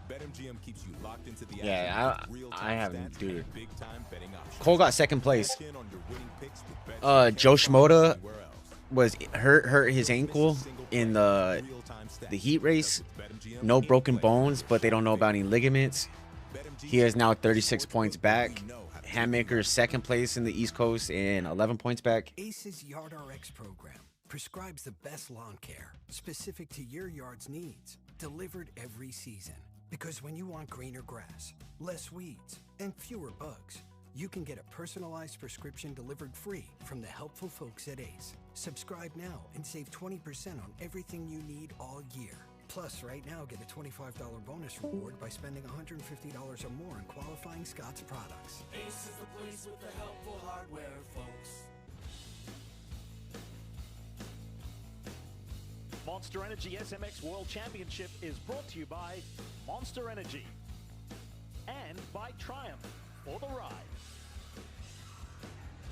[SPEAKER 20] BetMGM keeps you locked into the action.
[SPEAKER 2] Yeah,
[SPEAKER 20] with real-time
[SPEAKER 2] I haven't,
[SPEAKER 20] stats
[SPEAKER 2] dude.
[SPEAKER 20] and big-time betting options.
[SPEAKER 2] Cole got second place.
[SPEAKER 20] Lock in on your winning picks with BetMGM
[SPEAKER 2] Joe Shimoda
[SPEAKER 20] anywhere else.
[SPEAKER 2] was hurt his ankle in the heat race. No broken bones, but they don't know about any ligaments. He is now 36 points back. Handmaker is second place in the East Coast and 11 points back.
[SPEAKER 16] ACE's Yard RX program prescribes the best lawn care specific to your yard's needs, delivered every season. Because when you want greener grass, less weeds, and fewer bugs, you can get a personalized prescription delivered free from the helpful folks at ACE. Subscribe now and save 20% on everything you need all year. Plus, right now, get a $25 bonus reward by spending $150 or more on qualifying Scott's products.
[SPEAKER 18] Ace is the place with the helpful hardware, folks.
[SPEAKER 3] Monster Energy SMX World Championship is brought to you by Monster Energy and by Triumph for the ride.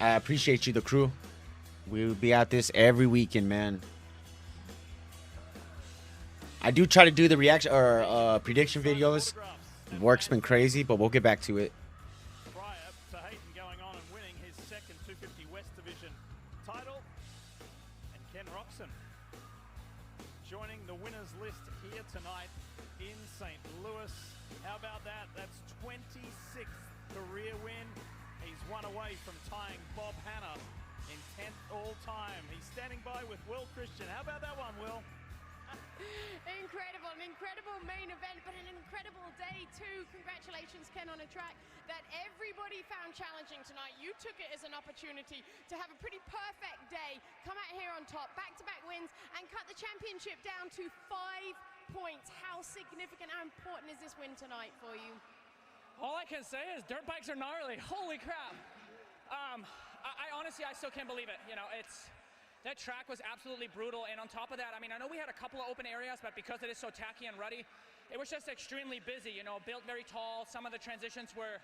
[SPEAKER 2] I appreciate you, the crew. We'll be at this every weekend, man. I do try to do the reaction or prediction videos. Work's been crazy, but we'll get back to it.
[SPEAKER 3] Prior to Hayden going on and winning his second 250 West Division title, and Ken Roxon joining the winners list here tonight in St. Louis. How about that? That's 26th career win. He's one away from tying Bob Hanna in 10th all time. He's standing by with Will Christian. How about that one, Will?
[SPEAKER 6] Incredible, an incredible main event, but an incredible day too. Congratulations, Ken, on a track that everybody found challenging tonight. You took it as an opportunity to have a pretty perfect day, come out here on top, back-to-back wins, and cut the championship down to 5 points. How significant, how important is this win tonight for you?
[SPEAKER 15] All I can say is dirt bikes are gnarly. Holy crap. I honestly, I still can't believe it. You know, that track was absolutely brutal, and on top of that, I mean, I know we had a couple of open areas, but because it is so tacky and ruddy, it was just extremely busy, you know, built very tall. Some of the transitions were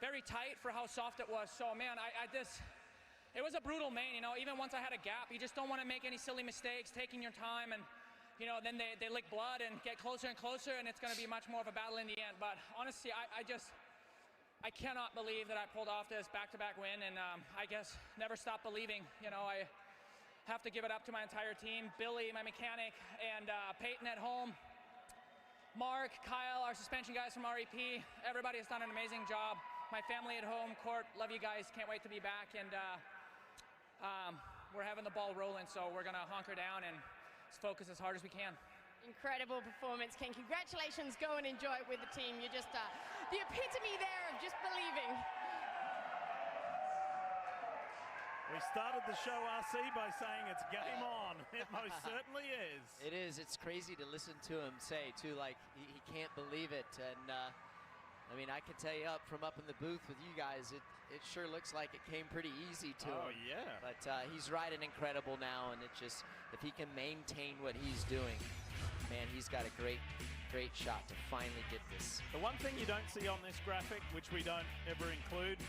[SPEAKER 15] very tight for how soft it was. So, man, it was a brutal main, you know. Even once I had a gap, you just don't want to make any silly mistakes, taking your time, and, you know, then they lick blood and get closer and closer, and it's going to be much more of a battle in the end. But honestly, I cannot believe that I pulled off this back-to-back win, and I guess never stop believing. You know, I have to give it up to my entire team, Billy, my mechanic, and Peyton at home, Mark, Kyle, our suspension guys from REP. Everybody has done an amazing job. My family at home, Court, love you guys. Can't wait to be back, and we're having the ball rolling, so we're gonna hunker down and focus as hard as we can.
[SPEAKER 6] Incredible performance, Ken. Congratulations. Go and enjoy it with the team. You're just the epitome there of just believing.
[SPEAKER 3] We started the show, RC, by saying it's game on. It most certainly is.
[SPEAKER 4] It is. It's crazy to listen to him say, too, like he can't believe it. And, I mean, I can tell you from up in the booth with you guys, it sure looks like it came pretty easy to him.
[SPEAKER 3] Oh, yeah.
[SPEAKER 4] But he's riding incredible now, and it just, if he can maintain what he's doing, man, he's got a great shot to finally get this.
[SPEAKER 3] The one thing you don't see on this graphic, which we don't ever include,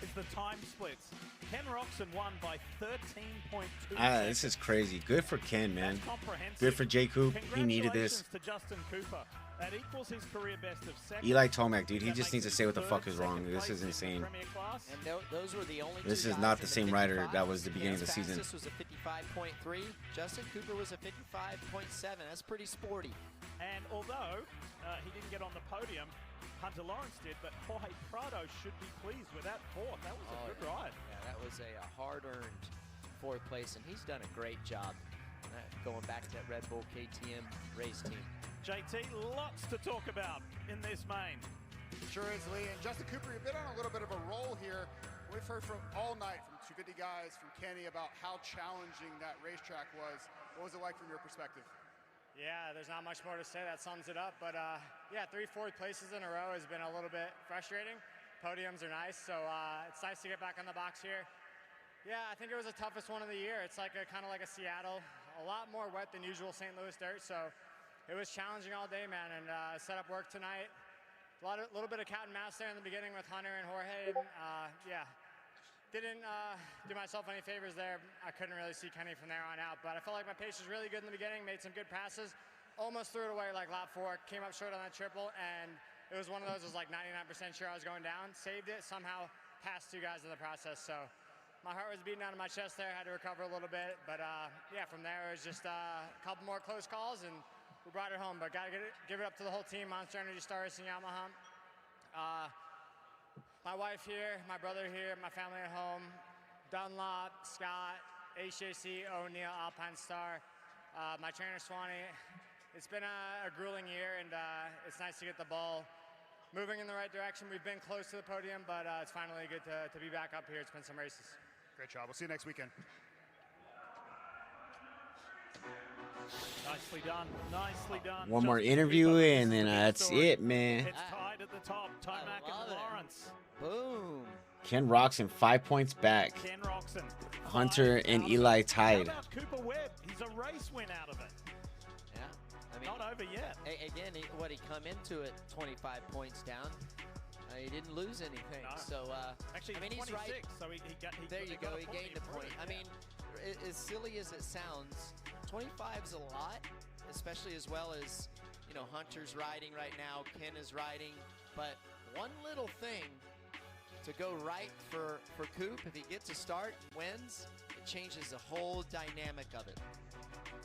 [SPEAKER 3] is the time splits. Ken Roxon won by 13.2 seconds.
[SPEAKER 2] This is crazy. Good for Ken, man.
[SPEAKER 3] That's comprehensive.
[SPEAKER 2] Good for J. Coop. He needed this.
[SPEAKER 3] Congratulations to Justin Cooper. That equals his career best of second.
[SPEAKER 2] Eli Tomac, dude, he just needs to say what the fuck is wrong. This is insane.
[SPEAKER 4] And those were the only
[SPEAKER 2] This
[SPEAKER 4] two
[SPEAKER 2] is
[SPEAKER 4] guys
[SPEAKER 2] not
[SPEAKER 4] in
[SPEAKER 2] the same rider that was the beginning of the season.
[SPEAKER 4] This was a 55.3. Justin Cooper was a 55.7. That's pretty sporty.
[SPEAKER 3] And although he didn't get on the podium, Hunter Lawrence did, but Jorge Prado should be pleased with that fourth. That was a good ride.
[SPEAKER 4] Yeah, that was a hard-earned fourth place, and he's done a great job going back to that Red Bull KTM race team.
[SPEAKER 3] JT, lots to talk about in this main.
[SPEAKER 12] Sure is, Lee. And Justin Cooper, you've been on a little bit of a roll here. We've heard from all night from 250 guys, from Kenny, about how challenging that racetrack was. What was it like from your perspective?
[SPEAKER 17] Yeah, there's not much more to say. That sums it up. But yeah, 3 fourth places in a row has been a little bit frustrating. Podiums are nice, so it's nice to get back on the box here. Yeah, I think it was the toughest one of the year. It's like kind of like a Seattle, a lot more wet than usual St. Louis dirt. So it was challenging all day, man. And set up work tonight. A little bit of cat and mouse there in the beginning with Hunter and Jorge. Yeah. Didn't do myself any favors there. I couldn't really see Kenny from there on out, but I felt like my pace was really good in the beginning, made some good passes, almost threw it away like lap 4, came up short on that triple, and it was one of those, I was like 99% sure I was going down, saved it, somehow passed 2 guys in the process, so my heart was beating out of my chest there. I had to recover a little bit. But, yeah, from there, it was just a couple more close calls, and we brought it home. But got to give it up to the whole team, Monster Energy, Star Racing, Yamaha. My wife here, my brother here, my family at home, Dunlop, Scott, HJC, O'Neill, Alpine Star, my trainer, Swanee. It's been a grueling year, and it's nice to get the ball moving in the right direction. We've been close to the podium, but it's finally good to be back up here. It's been some races.
[SPEAKER 12] Great job. We'll see you next weekend.
[SPEAKER 3] Nicely done. Nicely done.
[SPEAKER 2] One more interview, and then that's it, man.
[SPEAKER 3] It's tied at the top. Tomac and Lawrence.
[SPEAKER 4] Boom.
[SPEAKER 2] Ken Roxon 5 points back.
[SPEAKER 3] Ken Roxon.
[SPEAKER 2] Hunter and Eli
[SPEAKER 3] How
[SPEAKER 2] tied.
[SPEAKER 3] about Cooper Webb? He's a race win out of it.
[SPEAKER 4] Yeah. I mean,
[SPEAKER 3] not over yet.
[SPEAKER 4] Again, he come into it 25 points down. He didn't lose anything.
[SPEAKER 3] No.
[SPEAKER 4] So,
[SPEAKER 3] Actually,
[SPEAKER 4] I mean, he's
[SPEAKER 3] 26,
[SPEAKER 4] right.
[SPEAKER 3] so he
[SPEAKER 4] there you go.
[SPEAKER 3] got a
[SPEAKER 4] He
[SPEAKER 3] point
[SPEAKER 4] gained a point.
[SPEAKER 3] improved,
[SPEAKER 4] I mean, as silly as it sounds, 25's a lot, especially as well as, you know, Hunter's riding right now, Ken is riding. But one little thing to go right for Coop, if he gets a start, wins, it changes the whole dynamic of it.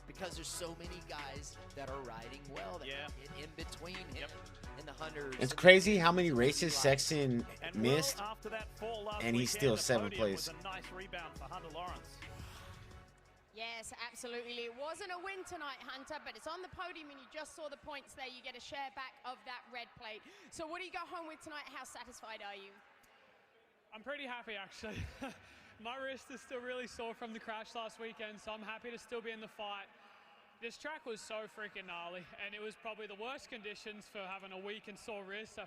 [SPEAKER 4] Because there's so many guys that are riding well that can get in between him and the Hunters.
[SPEAKER 2] It's crazy how many races Sexton missed, and he's still 7th place.
[SPEAKER 3] Nice rebound for Hunter Lawrence.
[SPEAKER 6] Yes, absolutely. It wasn't a win tonight, Hunter, but it's on the podium, and you just saw the points there. You get a share back of that red plate. So what do you go home with tonight? How satisfied are you?
[SPEAKER 15] I'm pretty happy, actually. My wrist is still really sore from the crash last weekend, so I'm happy to still be in the fight. This track was so freaking gnarly, and it was probably the worst conditions for having a weak and sore wrist. So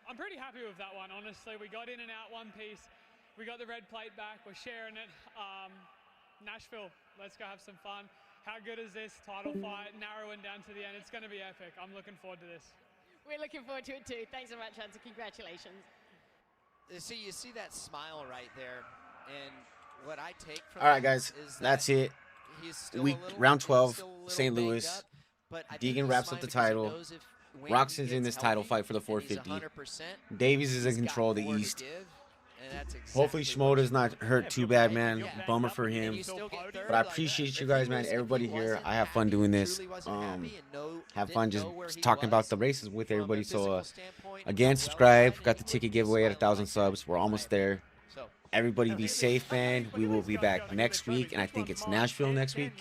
[SPEAKER 15] I'm pretty happy with that one, honestly. We got in and out one piece. We got the red plate back. We're sharing it. Nashville, let's go have some fun. How good is this title fight, narrowing down to the end? It's going to be epic. I'm looking forward to this.
[SPEAKER 6] We're looking forward to it too. Thanks so much, Hunter. Congratulations.
[SPEAKER 4] You see that smile right there, and what I take from
[SPEAKER 2] All right, guys,
[SPEAKER 4] is
[SPEAKER 2] that's it.
[SPEAKER 4] he's still
[SPEAKER 2] Week
[SPEAKER 4] a little,
[SPEAKER 2] round 12,
[SPEAKER 4] he's still a little
[SPEAKER 2] St.
[SPEAKER 4] banged
[SPEAKER 2] Louis.
[SPEAKER 4] up, but I think
[SPEAKER 2] Deegan
[SPEAKER 4] he's
[SPEAKER 2] wraps up
[SPEAKER 4] fine
[SPEAKER 2] the
[SPEAKER 4] because he
[SPEAKER 2] title.
[SPEAKER 4] knows if when
[SPEAKER 2] Roxon's
[SPEAKER 4] he
[SPEAKER 2] in
[SPEAKER 4] gets
[SPEAKER 2] this title
[SPEAKER 4] healthy
[SPEAKER 2] fight for the
[SPEAKER 4] and he's
[SPEAKER 2] 450.
[SPEAKER 4] 100%,
[SPEAKER 2] Davies is in
[SPEAKER 4] he's got
[SPEAKER 2] control of the
[SPEAKER 4] more to
[SPEAKER 2] East.
[SPEAKER 4] give, and that's
[SPEAKER 2] Hopefully
[SPEAKER 4] exactly
[SPEAKER 2] Schmoda's not hurt too bad, man. Bummer for him.
[SPEAKER 4] you still get third
[SPEAKER 2] But I
[SPEAKER 4] like
[SPEAKER 2] appreciate
[SPEAKER 4] that.
[SPEAKER 2] you
[SPEAKER 4] If
[SPEAKER 2] guys,
[SPEAKER 4] he
[SPEAKER 2] man.
[SPEAKER 4] was- if
[SPEAKER 2] Everybody
[SPEAKER 4] he
[SPEAKER 2] here.
[SPEAKER 4] wasn't
[SPEAKER 2] I have fun doing this.
[SPEAKER 4] truly wasn't happy and
[SPEAKER 2] Have
[SPEAKER 4] didn't
[SPEAKER 2] fun just
[SPEAKER 4] know where he
[SPEAKER 2] talking about
[SPEAKER 4] was
[SPEAKER 2] the races with
[SPEAKER 4] from a
[SPEAKER 2] everybody. So,
[SPEAKER 4] physical standpoint,
[SPEAKER 2] again,
[SPEAKER 4] how well
[SPEAKER 2] subscribe.
[SPEAKER 4] he
[SPEAKER 2] Got the ticket giveaway at 1,000 subs. We're almost there.
[SPEAKER 4] So
[SPEAKER 2] Everybody be safe, man. We will be back next week, and I think it's Nashville next week.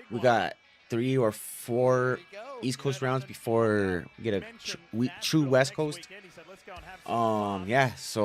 [SPEAKER 2] We got 3 or 4 East Coast rounds before we get a true West Coast. Yeah, so